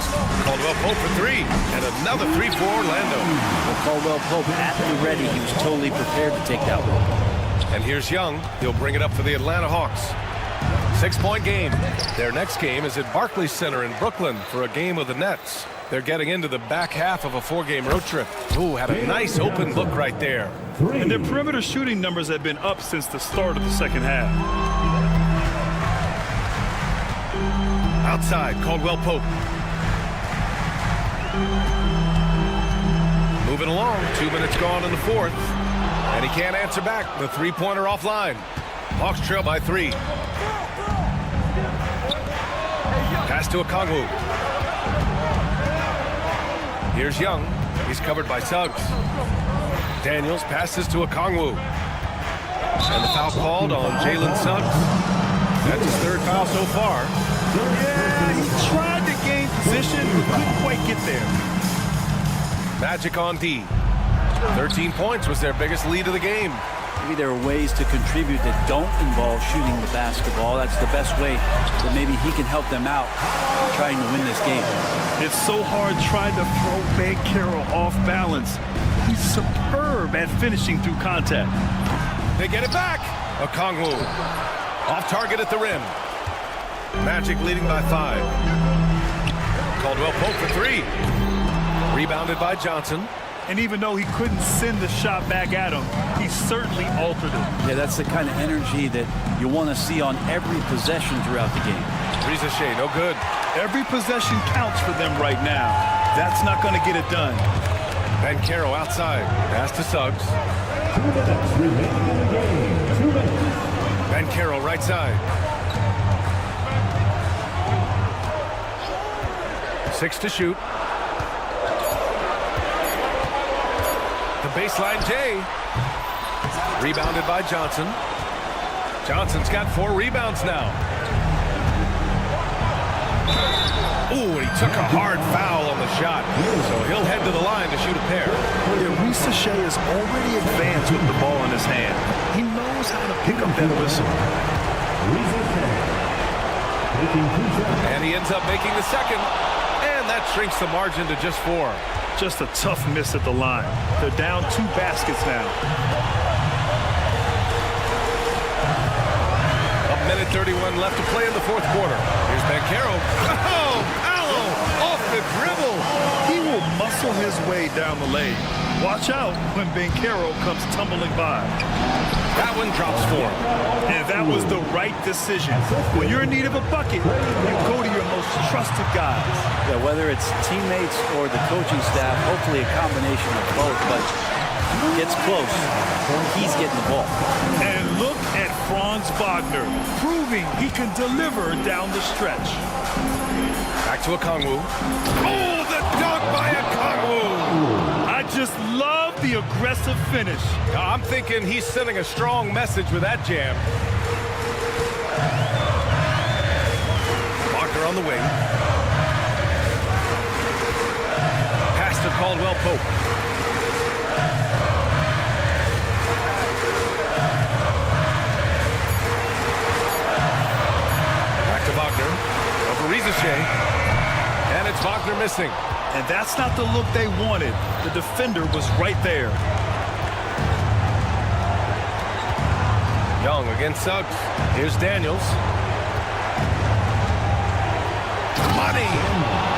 Caldwell Pope for 3. And another 3 for Orlando. Well, Caldwell Pope at the ready. He was totally prepared to take that one. And here's Young. He'll bring it up for the Atlanta Hawks. 6-point game. Their next game is at Barclays Center in Brooklyn for a game of the Nets. They're getting into the back half of a 4-game road trip. Ooh, had a nice open look right there. And their perimeter shooting numbers have been up since the start of the second half. Outside, Caldwell Pope. Moving along, 2 minutes gone in the fourth. And he can't answer back. The three-pointer offline. Hawks trail by 3. Pass to Okongwu. Here's Young. He's covered by Suggs. Daniels passes to Okongwu. And the foul called on Jalen Suggs. That's his 3rd foul so far. Yeah, he tried to gain position, but couldn't quite get there. Magic on D. 13 points was their biggest lead of the game. Maybe there are ways to contribute that don't involve shooting the basketball. That's the best way that maybe he can help them out trying to win this game. It's so hard trying to throw Banchero off balance. He's superb at finishing through contact. They get it back. Okongwu. Off target at the rim. Magic leading by 5. Caldwell Pope for 3. Rebounded by Johnson. And even though he couldn't send the shot back at him, he certainly altered it. Yeah, that's the kind of energy that you want to see on every possession throughout the game. Risacher, no good. Every possession counts for them right now. That's not going to get it done. Banchero outside. Pass to Suggs. 2 minutes remaining in the game. 2 minutes. Banchero right side. 6 to shoot. The baseline J. Rebounded by Johnson. Johnson's got 4 rebounds now. Ooh, and he took a hard foul on the shot. So he'll head to the line to shoot a pair. Risacher is already advanced with the ball in his hand. He knows how to pick up that whistle. And he ends up making the second. And that shrinks the margin to just 4. Just a tough miss at the line. They're down 2 baskets now. 1:31 left to play in the fourth quarter. Here's Banchero. Oh, Paolo off the dribble. He will muscle his way down the lane. Watch out when Banchero comes tumbling by. That one drops for him. And that was the right decision. When you're in need of a bucket, you go to your most trusted guys. Yeah, whether it's teammates or the coaching staff, hopefully a combination of both. But gets close, he's getting the ball. And look at Franz Wagner, proving he can deliver down the stretch. Back to Okongwu. Oh, the dunk by Okongwu! I just love the aggressive finish. I'm thinking he's sending a strong message with that jam. Wagner on the wing. Pass to Caldwell Pope. Back to Wagner. Over Rizachet. And it's Wagner missing. And that's not the look they wanted. The defender was right there. Young against Suggs. Here's Daniels. Money!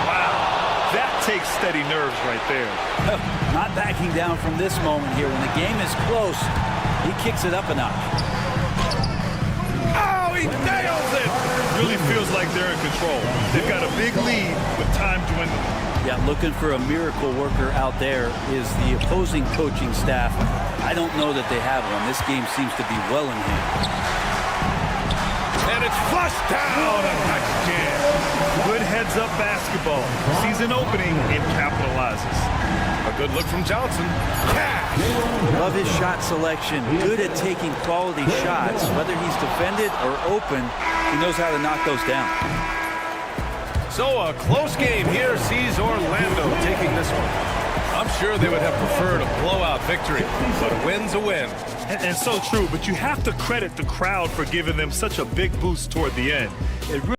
Wow, that takes steady nerves right there. Not backing down from this moment here. When the game is close, he kicks it up a notch. Oh, he nails it! Really feels like they're in control. They've got a big lead with time dwindling. Yeah, looking for a miracle worker out there is the opposing coaching staff. I don't know that they have one. This game seems to be well in hand. And it's flushed down. Nice jam. Good heads-up basketball. Season opening and capitalizes. A good look from Johnson. Cash. Love his shot selection. Good at taking quality shots. Whether he's defended or open, he knows how to knock those down. So a close game here sees Orlando taking this one. I'm sure they would have preferred a blowout victory, but a win's a win. And so true, but you have to credit the crowd for giving them such a big boost toward the end. It really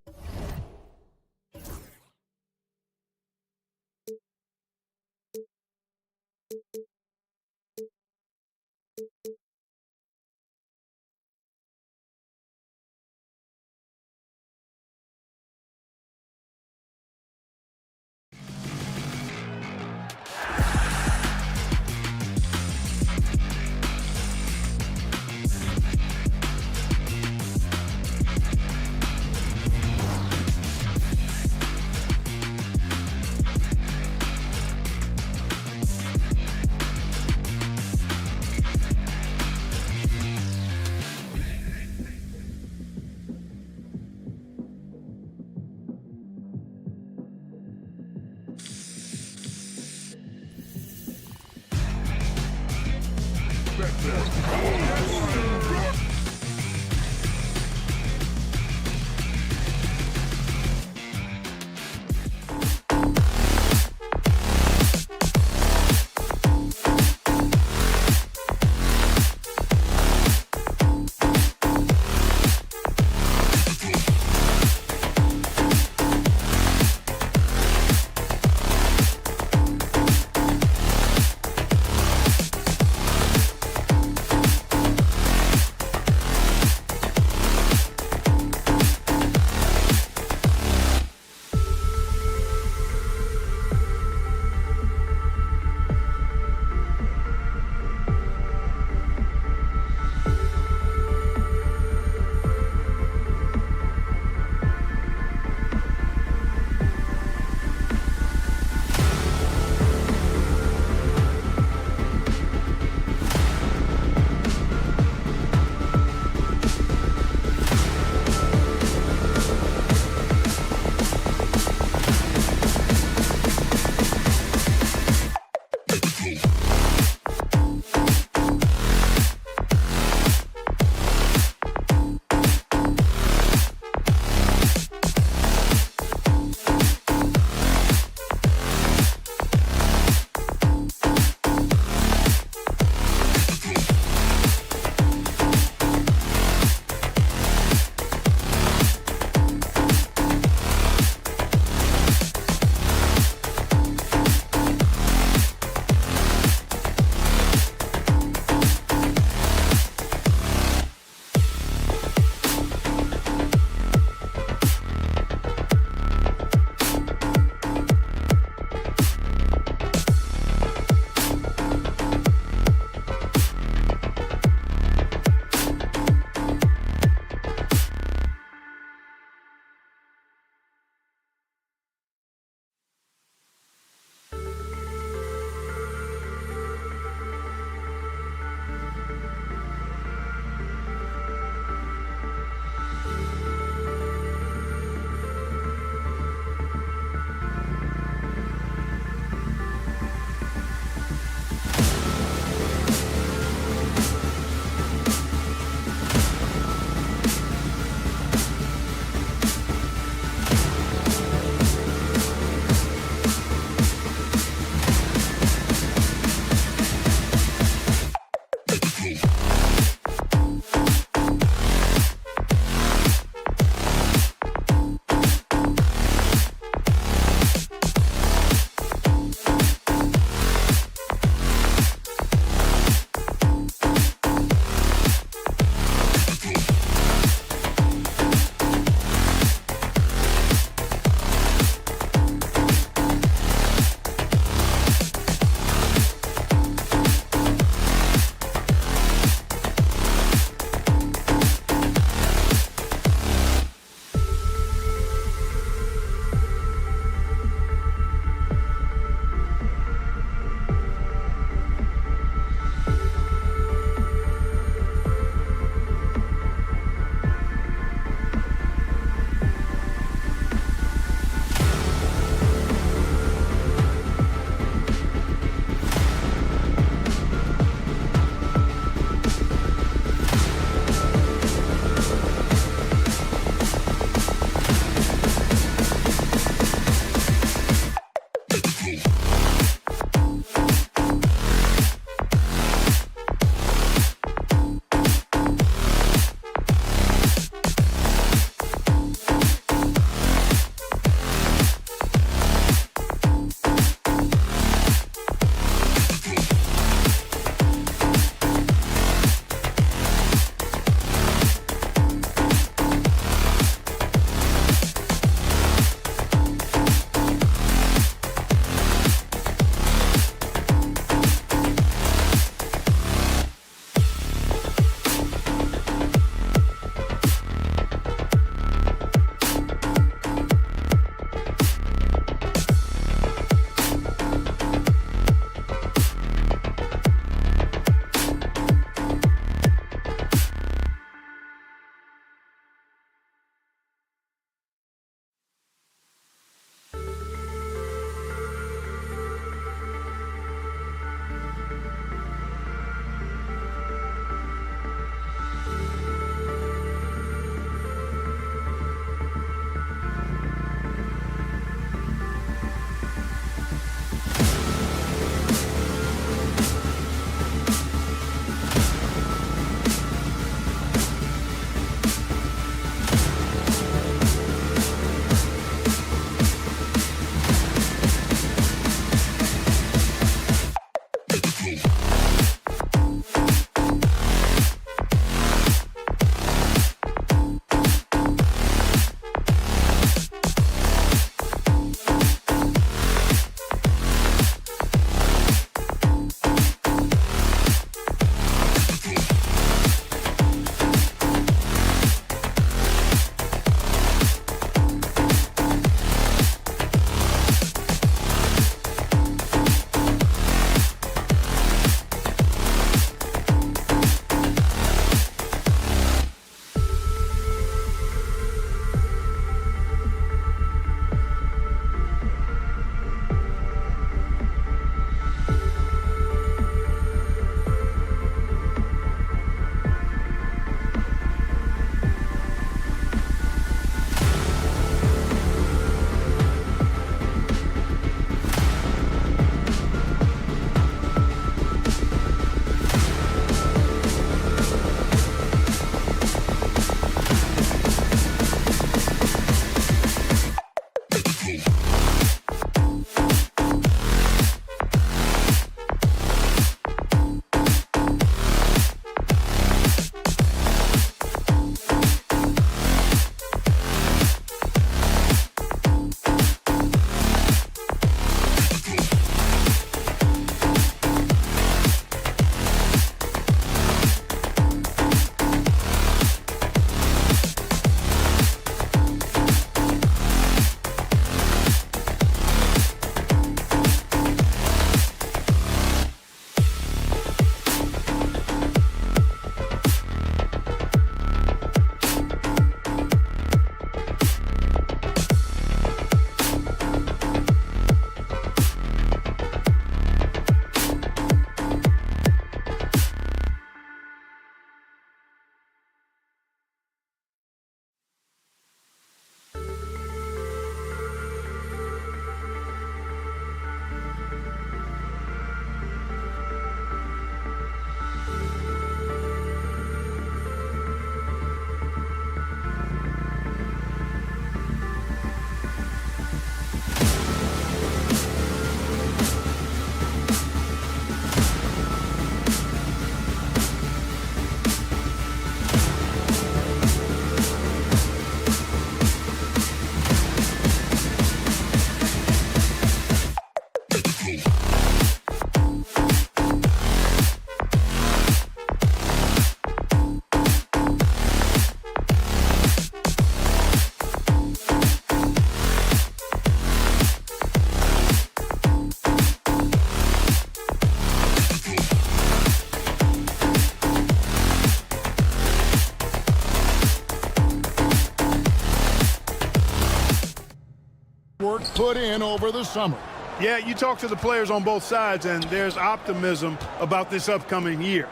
put in over the summer. Yeah, you talk to the players on both sides, and there's optimism about this upcoming year.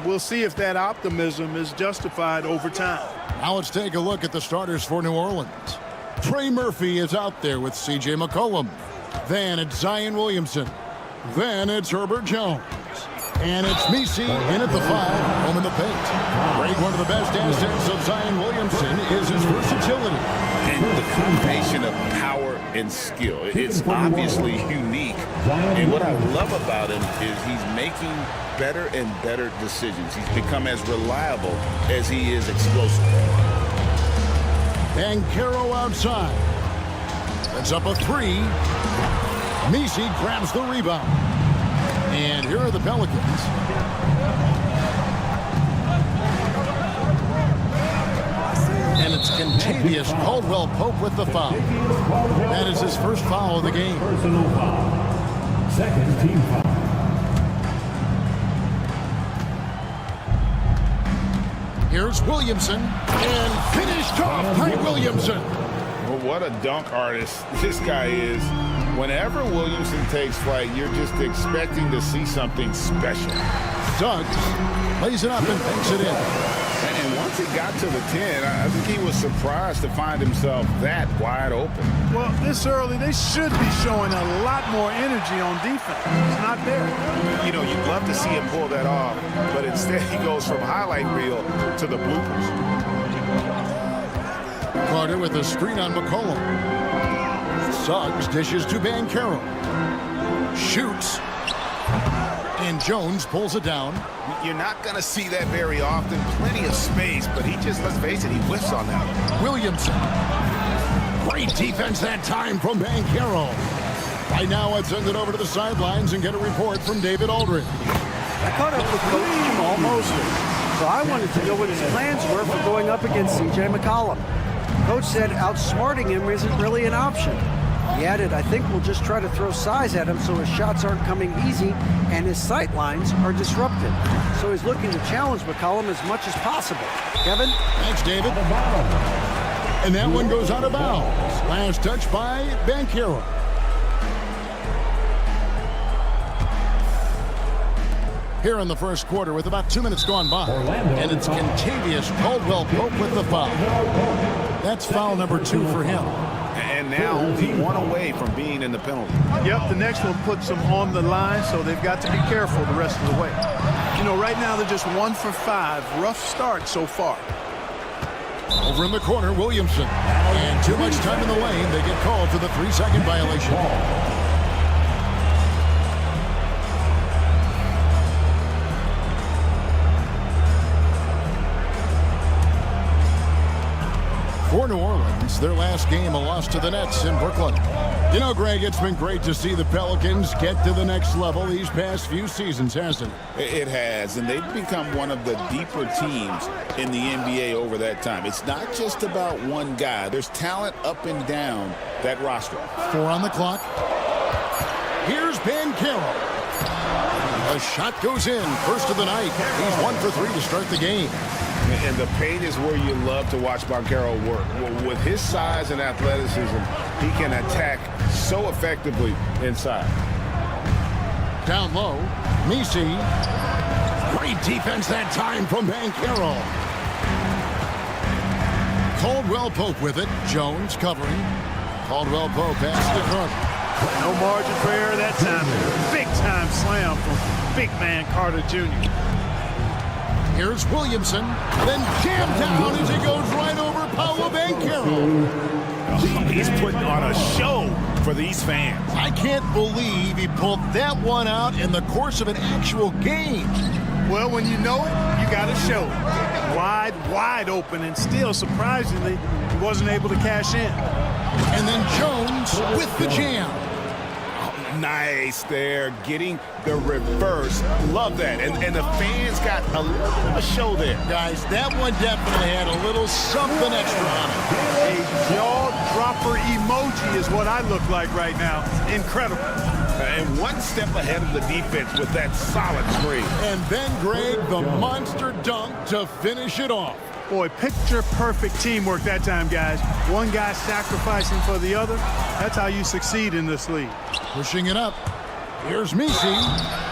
We'll see if that optimism is justified over time. Now let's take a look at the starters for New Orleans. Trey Murphy is out there with C.J. McCollum. Then it's Zion Williamson. Then it's Herbert Jones. And it's Messi in at the 5, home in the paint. Greg, one of the best assets of Zion Williamson is his versatility. And the combination of power and skill. It's obviously unique. And what I love about him is he's making better and better decisions. He's become as reliable as he is explosive. Banchero outside. That's up a 3. Messi grabs the rebound. And here are the Pelicans. And it's Contavious Caldwell-Pope with the foul. That is his first foul of the game. Personal foul. Second team foul. Here's Williamson. And finished off by Williamson. Well, what a dunk artist this guy is. Whenever Williamson takes flight, you're just expecting to see something special. Suggs lays it up and banks it in. And once he got to the 10, I think he was surprised to find himself that wide open. Well, this early, they should be showing a lot more energy on defense. It's not there. You know, you'd love to see him pull that off, but instead he goes from highlight reel to the bloopers. Carter with a screen on McCollum. Suggs dishes to Banchero. Shoots. And Jones pulls it down. You're not going to see that very often. Plenty of space, but he just, let's face it, he whiffs on that one. Williamson. Great defense that time from Banchero. Right now, I'd send it over to the sidelines and get a report from David Aldridge. I caught up with Coach Jamal Mosley, so I wanted to know what his plans were for going up against C.J. McCollum. Coach said outsmarting him isn't really an option. He added, I think we'll just try to throw size at him so his shots aren't coming easy and his sight lines are disrupted. So he's looking to challenge McCollum as much as possible. Kevin? Thanks, David. And that one goes out of bounds. Last touch by Banchero. Here in the first quarter with about 2 minutes gone by. And it's Contavious Caldwell-Pope with the foul. That's foul number 2 for him. And now only one away from being in the penalty. Yep, the next one puts them on the line, so they've got to be careful the rest of the way. You know, right now they're just 1 for 5. Rough start so far. Over in the corner, Williamson. And too much time in the lane. They get called for the 3-second violation. For New Orleans, their last game, a loss to the Nets in Brooklyn. You know, Greg, it's been great to see the Pelicans get to the next level these past few seasons, hasn't it? It has, and they've become one of the deeper teams in the NBA over that time. It's not just about one guy. There's talent up and down that roster. 4 on the clock. Here's Banchero. A shot goes in, first of the night. He's 1 for 3 to start the game. And the paint is where you love to watch Banchero work. With his size and athleticism, he can attack so effectively inside. Down low, Messi. Great defense that time from Banchero. Caldwell-Pope with it. Jones covering. Caldwell-Pope past the front. No margin for error that time. Big time slam from big man Carter Jr. Here's Williamson, then jammed down as he goes right over Paolo Banchero. He's putting on a show for these fans. I can't believe he pulled that one out in the course of an actual game. Well, when you know it, you got to show it. Wide open, and still, surprisingly, he wasn't able to cash in. And then Jones with the jam. Nice there, getting the reverse. Love that. And the fans got a little bit of a show there. Guys, that one definitely had a little something extra on it. A jaw-dropper emoji is what I look like right now. Incredible. And one step ahead of the defense with that solid screen. And then, Greg, the monster dunk to finish it off. Boy, picture-perfect teamwork that time, guys. One guy sacrificing for the other. That's how you succeed in this league. Pushing it up. Here's Misi,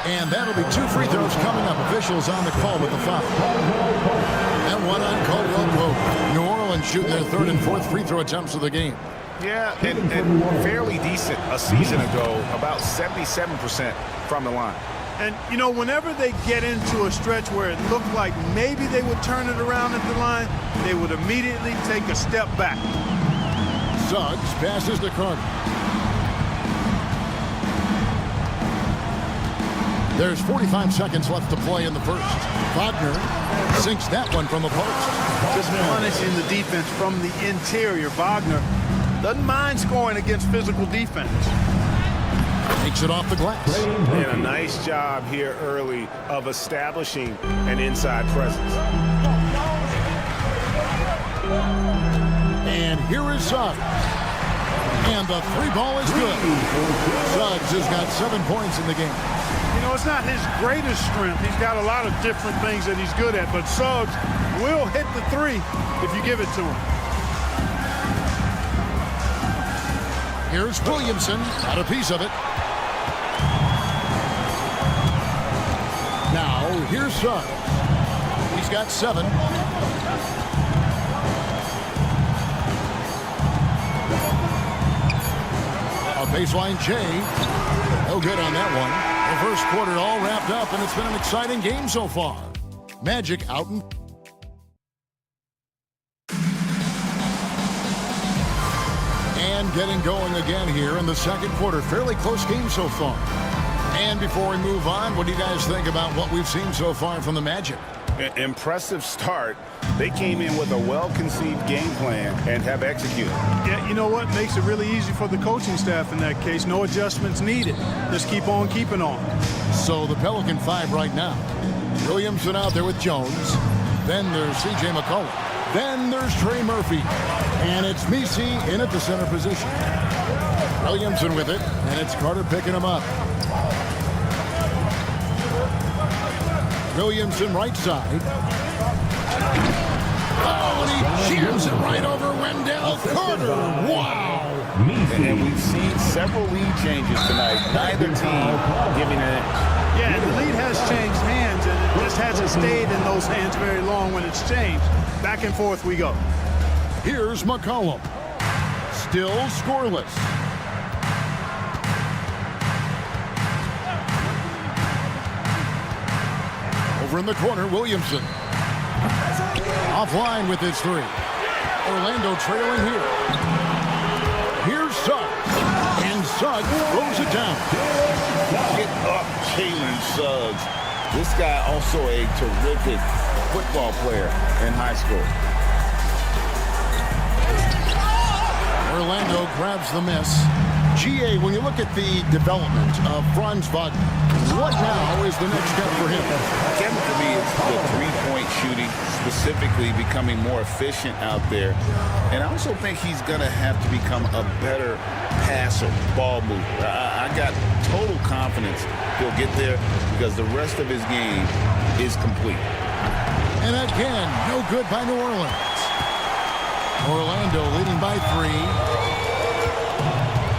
and that'll be 2 free throws coming up. Officials on the call with the foul. And one on Caldwell Pope. New Orleans shooting their 3rd and 4th free throw attempts of the game. Yeah, and fairly decent a season ago, about 77% from the line. And, you know, whenever they get into a stretch where it looked like maybe they would turn it around at the line, they would immediately take a step back. Suggs passes to Carter. There's 45 seconds left to play in the first. Wagner sinks that one from the post. Just punishing the defense from the interior. Wagner doesn't mind scoring against physical defense. Takes it off the glass. And a nice job here early of establishing an inside presence. And here is Suggs. And the 3-ball is good. Suggs has got 7 points in the game. You know, it's not his greatest strength. He's got a lot of different things that he's good at, but Suggs will hit the 3 if you give it to him. Here's Williamson, got a piece of it. Now, here's Suggs. He's got 7. A baseline J. No good on that one. The first quarter all wrapped up, and it's been an exciting game so far. Magic out in... And getting going again here in the second quarter. Fairly close game so far. And before we move on, what do you guys think about what we've seen so far from the Magic? Impressive start. They came in with a well-conceived game plan and have executed. Yeah, you know what? Makes it really easy for the coaching staff in that case. No adjustments needed. Just keep on keeping on. So the Pelican 5 right now. Williamson out there with Jones. Then there's C.J. McCollum. Then there's Trey Murphy. And it's Misi in at the center position. Williamson with it, and it's Carter picking him up. Williamson right side. Oh, and he jams it right over Wendell Carter. Wow. And we've seen several lead changes tonight. Neither team giving an inch. Yeah, and the lead has changed hands, and it just hasn't stayed in those hands very long when it's changed. Back and forth we go. Here's McCollum. Still scoreless. Over in the corner, Williamson. Offline with his 3. Orlando trailing here. Here's Suggs. And Suggs throws it down. Get up, Jalen Suggs. This guy also a terrific football player in high school. Orlando grabs the miss. GA, when you look at the development of Franz Wagner, what now is the next step for him? Kevin, to me, it's the three-point shooting, specifically becoming more efficient out there. And I also think he's going to have to become a better passer, ball mover. I got total confidence he'll get there because the rest of his game is complete. And again, no good by New Orleans. Orlando leading by 3.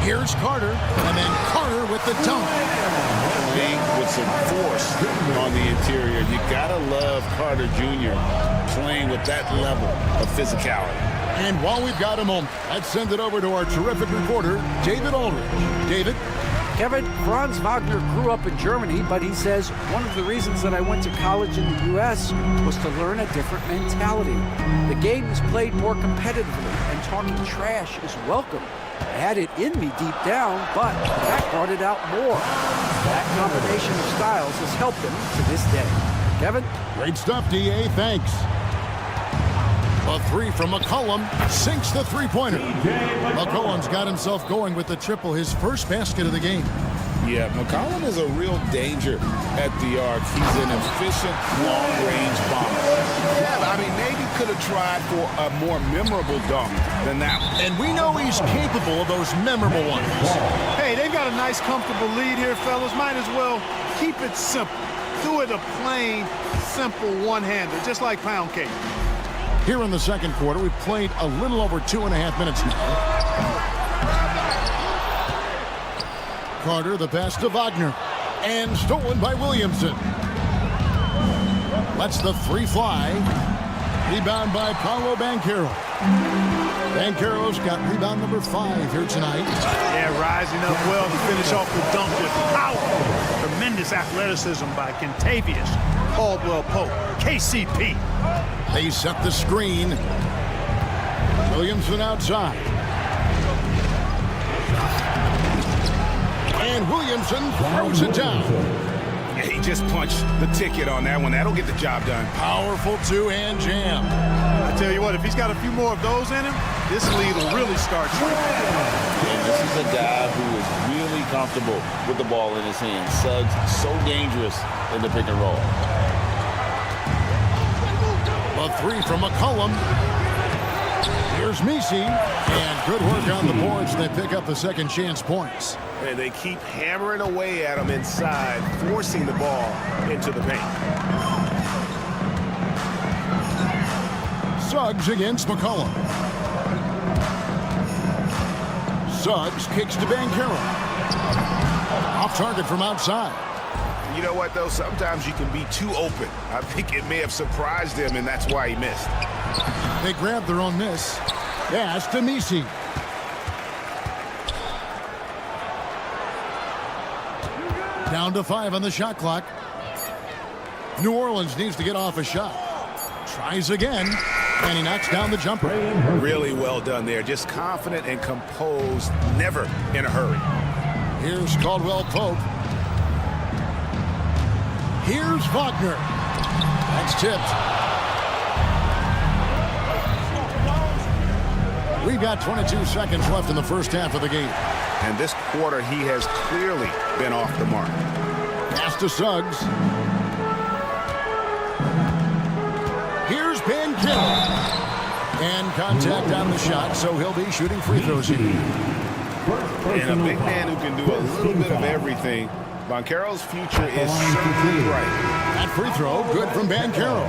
Here's Carter, and then Carter with the dunk. Big with some force on the interior. You gotta love Carter Jr. playing with that level of physicality. And while we've got a moment, let's send it over to our terrific reporter, David Aldridge. David? Kevin, Franz Wagner grew up in Germany, but he says one of the reasons that I went to college in the U.S. was to learn a different mentality. The game is played more competitively, and talking trash is welcome. I had it in me deep down, but that brought it out more. That combination of styles has helped him to this day. Kevin? Great stuff, D.A. Thanks. A 3 from McCollum sinks the three-pointer. McCollum's got himself going with the triple, his first basket of the game. Yeah, McCollum is a real danger at the arc. He's an efficient, long-range bomber. Yeah, I mean, maybe could have tried for a more memorable dunk than that one. And we know he's capable of those memorable ones. Hey, they've got a nice, comfortable lead here, fellas. Might as well keep it simple. Do it a plain, simple one-hander, just like pound cake. Here in the second quarter, we've played a little over 2.5 minutes now. Carter, the pass to Wagner. And stolen by Williamson. Lets the three fly. Rebound by Paolo Banchero. Banchero's got rebound number 5 here tonight. Yeah, rising up well to finish off the dunk with power. Tremendous athleticism by Kentavious Caldwell-Pope, KCP. They set the screen. Williamson outside. And Williamson throws it down. Yeah, he just punched the ticket on that one. That'll get the job done. Powerful two-hand jam. I tell you what, if he's got a few more of those in him, this lead will really start shrinking. And this is a guy who is really comfortable with the ball in his hands. Suggs so dangerous in the pick and roll. A three from McCollum. Here's Messi. And good work on the boards. They pick up the second chance points. And they keep hammering away at him inside, forcing the ball into the paint. Suggs against McCollum. Suggs kicks to Banchero. Off target from outside. You know what, though? Sometimes you can be too open. I think it may have surprised him, and that's why he missed. They grab their own miss. Pass to Messi. Down to 5 on the shot clock. New Orleans needs to get off a shot. Tries again, and he knocks down the jumper. Really well done there. Just confident and composed, never in a hurry. Here's Caldwell-Pope. Here's Wagner. That's tipped. We've got 22 seconds left in the first half of the game. And this quarter, he has clearly been off the mark. Pass to Suggs. Here's Banchero. And contact on the shot, so he'll be shooting free throws here. And a big man who can do a little bit of everything. Banchero's future is certainly bright. That free throw, good from Banchero.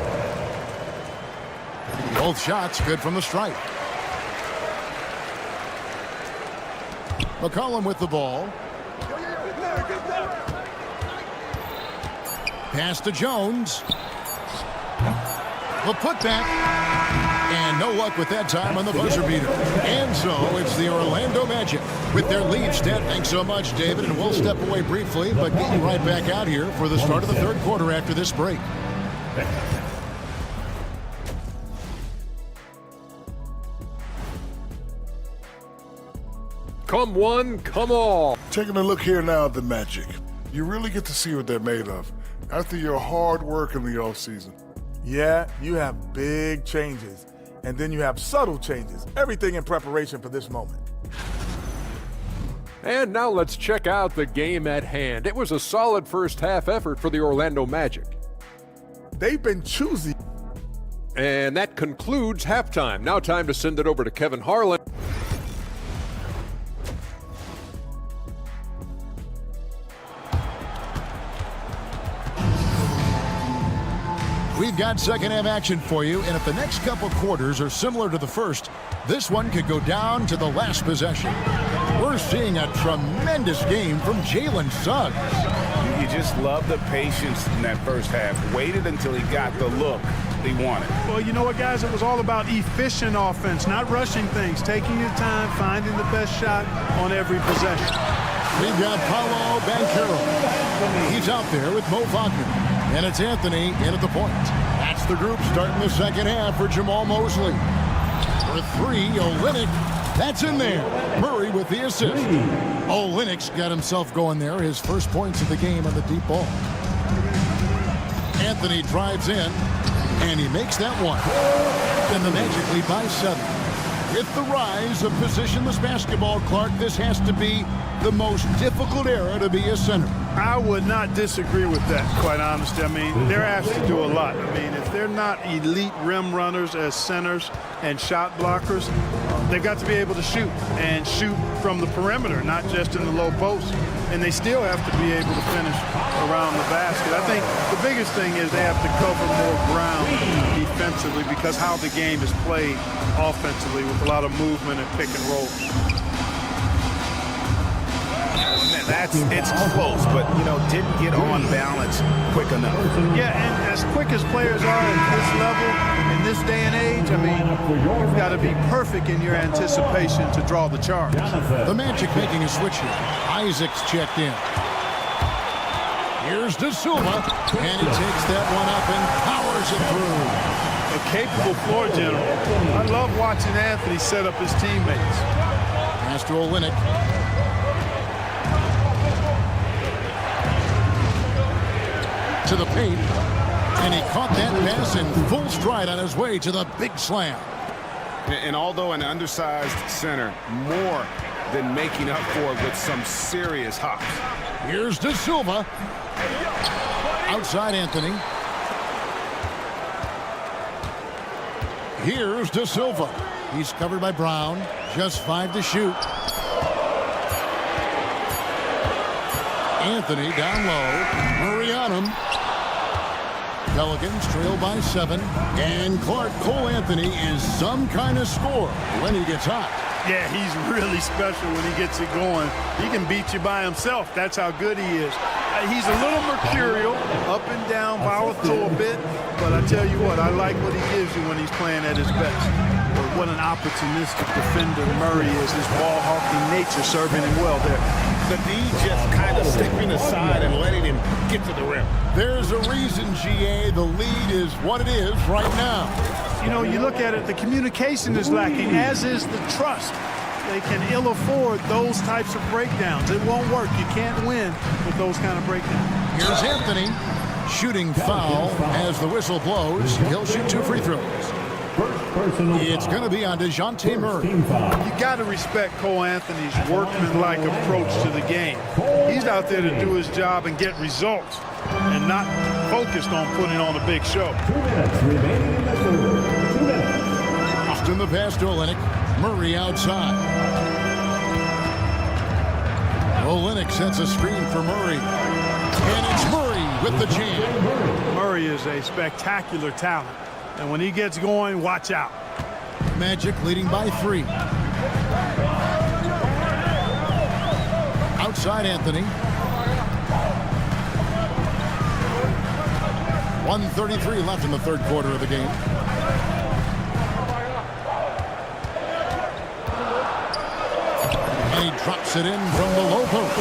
Both shots good from the stripe. McCollum with the ball. Pass to Jones. The putback. And no luck with that time on the buzzer beater. And so it's the Orlando Magic with their lead set. Thanks so much, David. And we'll step away briefly, but get you right back out here for the start of the third quarter after this break. Come one, come all. Taking a look here now at the Magic. You really get to see what they're made of after your hard work in the offseason. Yeah, you have big changes. And then you have subtle changes. Everything in preparation for this moment. And now let's check out the game at hand. It was a solid first half effort for the Orlando Magic. They've been choosy. And that concludes halftime. Now time to send it over to Kevin Harlan. We've got second half action for you, and if the next couple quarters are similar to the first, this one could go down to the last possession. We're seeing a tremendous game from Jalen Suggs. You just love the patience in that first half. Waited until he got the look he wanted. Well, you know what, guys? It was all about efficient offense, not rushing things, taking your time, finding the best shot on every possession. We've got Paolo Banchero. He's out there with Mo Wagner. And it's Anthony in at the point. That's the group starting the second half for Jamal Mosley. For 3, Olynyk. That's in there. Murray with the assist. Olynyk's got himself going there. His first points of the game on the deep ball. Anthony drives in, and he makes that one. And the Magic lead by 7. With the rise of positionless basketball, Clark, this has to be the most difficult era to be a center. I would not disagree with that, quite honestly. I mean, they're asked to do a lot. I mean, if they're not elite rim runners as centers and shot blockers, they've got to be able to shoot and shoot from the perimeter, not just in the low post. And they still have to be able to finish around the basket. I think the biggest thing is they have to cover more ground defensively because how the game is played offensively with a lot of movement and pick and roll. It's close, but, didn't get on balance quick enough. Yeah, and as quick as players are at this level, in this day and age, I mean, you've got to be perfect in your anticipation to draw the charge. The Magic making a switch here. Isaac's checked in. Here's De Silva, and he takes that one up and powers it through. A capable floor general. I love watching Anthony set up his teammates. Pass to Olynyk. To the paint, and he caught that pass in full stride on his way to the big slam. And although an undersized center, more than making up for it with some serious hops. Here's De Silva. Outside Anthony. Here's De Silva. He's covered by Brown. Just 5 to shoot. Anthony down low. Murray on him. Pelicans trail by 7. And Cole Anthony is some kind of scorer when he gets hot. Yeah, he's really special when he gets it going. He can beat you by himself. That's how good he is. He's a little mercurial, up and down, power throw a bit. But I tell you what, I like what he gives you when he's playing at his best. But what an opportunistic defender Murray is. His ball hawking nature serving him well there. The D just kind of stepping aside and letting him get to the rim. There's a reason, GA, the lead is what it is right now. You look at it, the communication is lacking, as is the trust. They can ill afford those types of breakdowns. It won't work. You can't win with those kind of breakdowns. Here's Anthony. Shooting foul as the whistle blows. He'll shoot 2 free throws. It's going to be on DeJounte Murray. You got to respect Cole Anthony's workmanlike approach to the game. He's out there to do his job and get results and not focused on putting on a big show. 2 minutes remaining in the third. 2 minutes. Austin the pass to Olynyk. Murray outside. Olynyk sets a screen for Murray. And it's Murray with the jam. Murray is a spectacular talent. And when he gets going, watch out. Magic leading by 3. Outside Anthony. 1:33 left in the third quarter of the game. And he drops it in from the low post.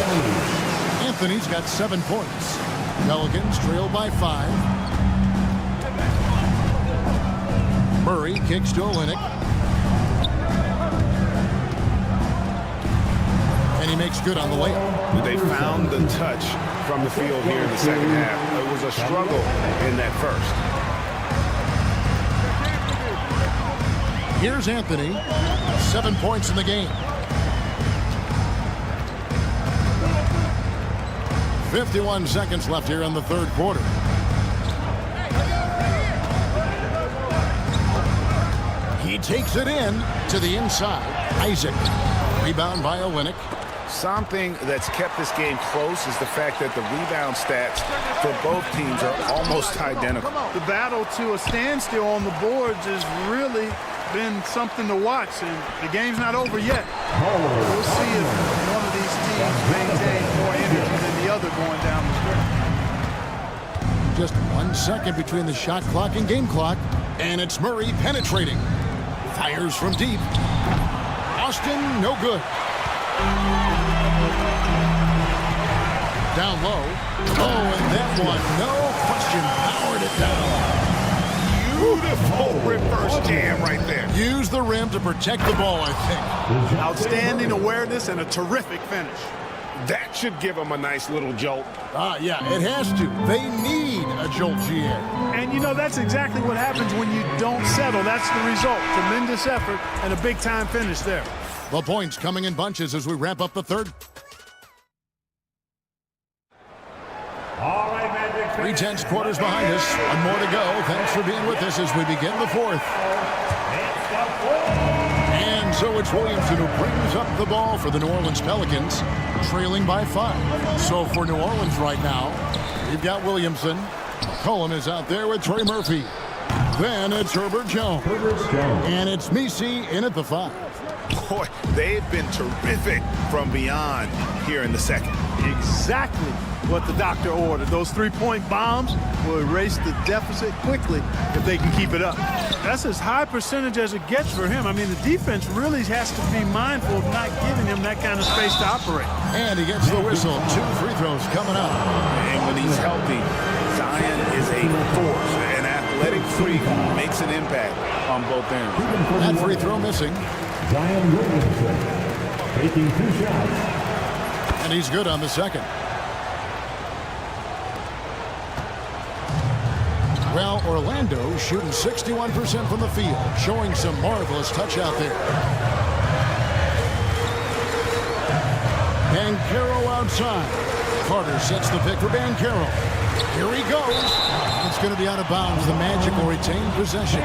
Anthony's got 7 points. Pelicans trail by 5. Murray kicks to Olynyk. And he makes good on the layup. They found the touch from the field here in the second half. It was a struggle in that first. Here's Anthony. 7 points in the game. 51 seconds left here in the third quarter. He takes it in to the inside. Isaac. Rebound by Olynyk. Something that's kept this game close is the fact that the rebound stats for both teams are almost identical. The battle to a standstill on the boards has really been something to watch, and the game's not over yet. We'll see if one of these teams maintains more energy than the other going down the stretch. Just 1 second between the shot clock and game clock, and it's Murray penetrating. Fires from deep. Austin, no good. Down low. Oh, and that one, no question, powered it down. Beautiful reverse jam right there. Use the rim to protect the ball, I think. Outstanding awareness and a terrific finish. That should give them a nice little jolt. Yeah, it has to. They need a jolt, GA. And that's exactly what happens when you don't settle. That's the result. Tremendous effort and a big-time finish there. The points coming in bunches as we wrap up the third. All right, Magic. 3/10 quarters behind us. One more to go. Thanks for being with us as we begin the fourth. And so it's Williamson who brings up the ball for the New Orleans Pelicans, trailing by 5. So for New Orleans right now, we've got Williamson. McCollum is out there with Trey Murphy. Then it's Herbert Jones. And it's Messi in at the 5. Boy, they've been terrific from beyond here in the second. Exactly what the doctor ordered. Those three-point bombs will erase the deficit quickly if they can keep it up. That's as high percentage as it gets for him. I mean, the defense really has to be mindful of not giving him that kind of space to operate. And he gets the whistle. 2 free throws coming up. And when he's healthy, Zion is a force. An athletic freak, makes an impact on both ends. That free throw missing. Zion Williamson taking 2 shots. And he's good on the second. Well, Orlando shooting 61% from the field, showing some marvelous touch out there. Banchero outside. Carter sets the pick for Banchero. Here he goes. It's going to be out of bounds. The Magic will retain possession.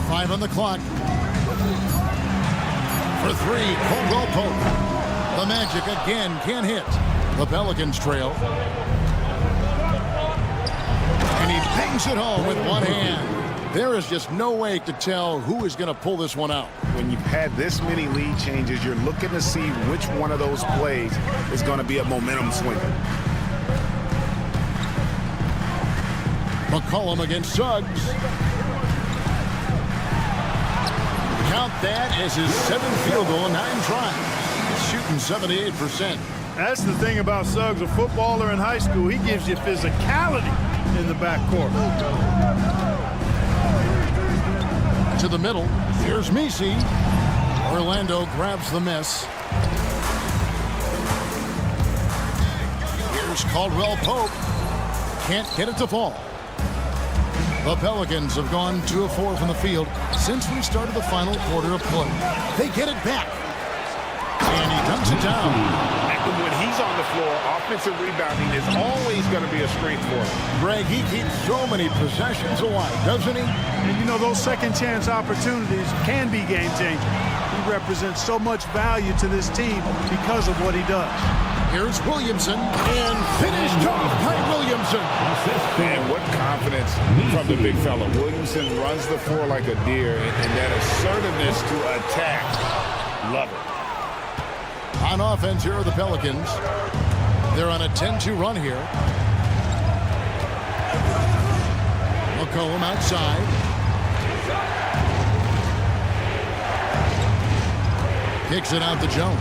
5 on the clock. For 3, Caldwell Pope. The Magic again can't hit. The Pelicans trail. And he bangs it home with one hand. There is just no way to tell who is going to pull this one out. When you've had this many lead changes, you're looking to see which one of those plays is going to be a momentum swinger. McCollum against Suggs. Count that as his 7th field goal in 9 tries. He's shooting 78%. That's the thing about Suggs, a footballer in high school. He gives you physicality in the backcourt. To the middle. Here's Messi. Orlando grabs the miss. Here's Caldwell Pope. Can't get it to fall. The Pelicans have gone 2 of 4 from the field since we started the final quarter of play. They get it back. And he dunks it down. When he's on the floor, offensive rebounding is always going to be a strength for him. Greg, he keeps so many possessions alive, doesn't he? And you know, those second chance opportunities can be game changing. He represents so much value to this team because of what he does. Here's Williamson, and finished off by Williamson. And what confidence from the big fella. Williamson runs the floor like a deer, and that assertiveness to attack. Love it. On offense, here are the Pelicans. They're on a 10-2 run here. McCollum outside. Kicks it out to Jones.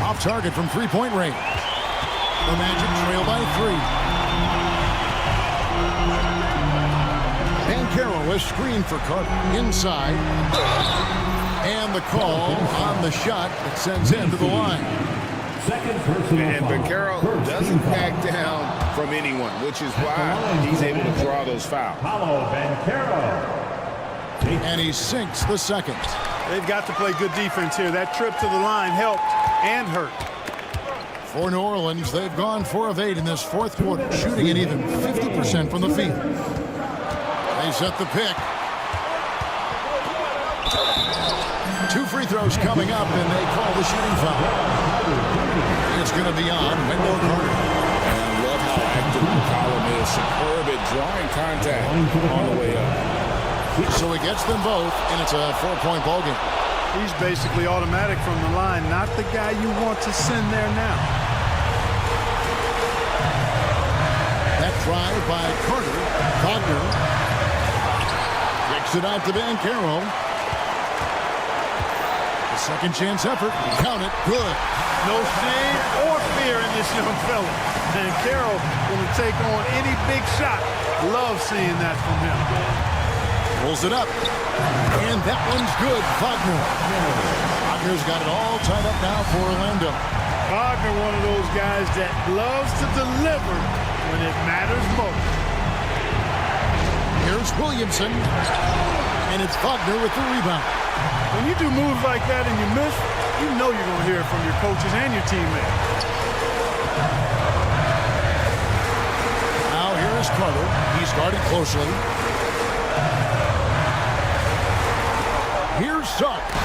Off target from three-point range. The Magic trail by 3. Banchero is screened for Carter. Inside. And the call on the shot that sends him to the line. And Banchero doesn't back down from anyone, which is why he's able to draw those fouls. And he sinks the second. They've got to play good defense here. That trip to the line helped and hurt. For New Orleans, they've gone 4 of 8 in this 4th quarter, shooting at even 50% from the field. They set the pick. 2 free throws coming up, and they call the shooting foul. It's going to be on Wendell Carter. And I love how active McCollum is. Superb at drawing contact on the way up. So he gets them both, and it's a 4-point ball game. He's basically automatic from the line, not the guy you want to send there now. That try by Carter. Wagner kicks it out to Banchero. Second chance effort. Count it. Good. No shame or fear in this young fella. And Carroll going to take on any big shot. Love seeing that from him. Pulls it up. And that one's good. Wagner. Wagner's got it all tied up now for Orlando. Wagner, one of those guys that loves to deliver when it matters most. Here's Williamson. And it's Wagner with the rebound. When you do moves like that and you miss, you know you're going to hear it from your coaches and your teammates. Now here is Carter. He's guarded closely. Here's Suggs.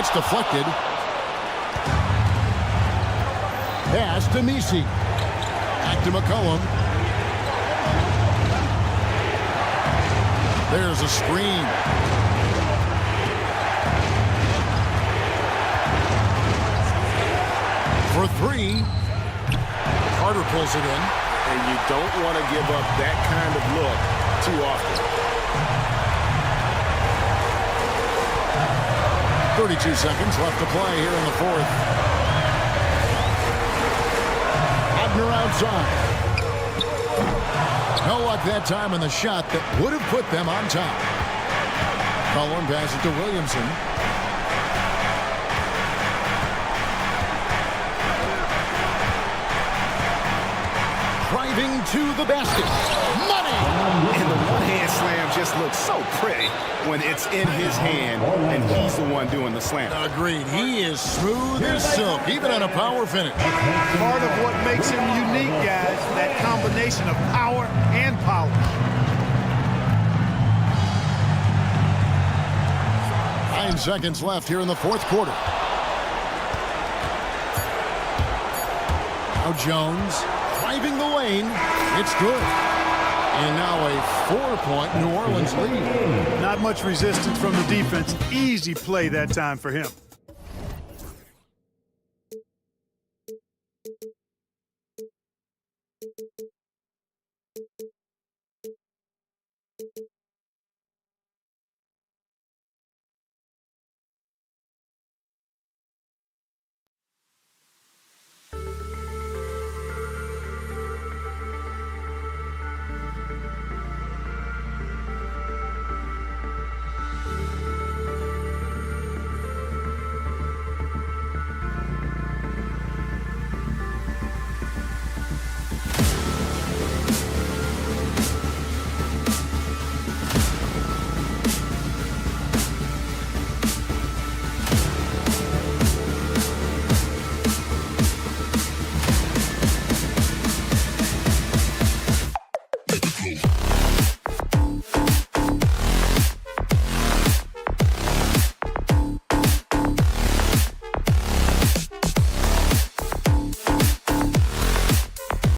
It's deflected. Pass to Messi. Back to McCollum. There's a screen. For three. Carter pulls it in. And you don't want to give up that kind of look too often. 32 seconds left to play here in the fourth. Abner outside. No luck that time in the shot that would have put them on top. Cullen passes it to Williamson. Driving to the basket. Money! And the one-hand slam just looks so pretty when it's in his hand and he's the one doing the slam. Agreed. He is smooth as silk, even on a power finish. Part of what makes him unique, guys, that combination of power and polish. Nine seconds left here in the fourth quarter. Now Jones driving the lane. It's good. And now a 4-point New Orleans lead. Not much resistance from the defense. Easy play that time for him.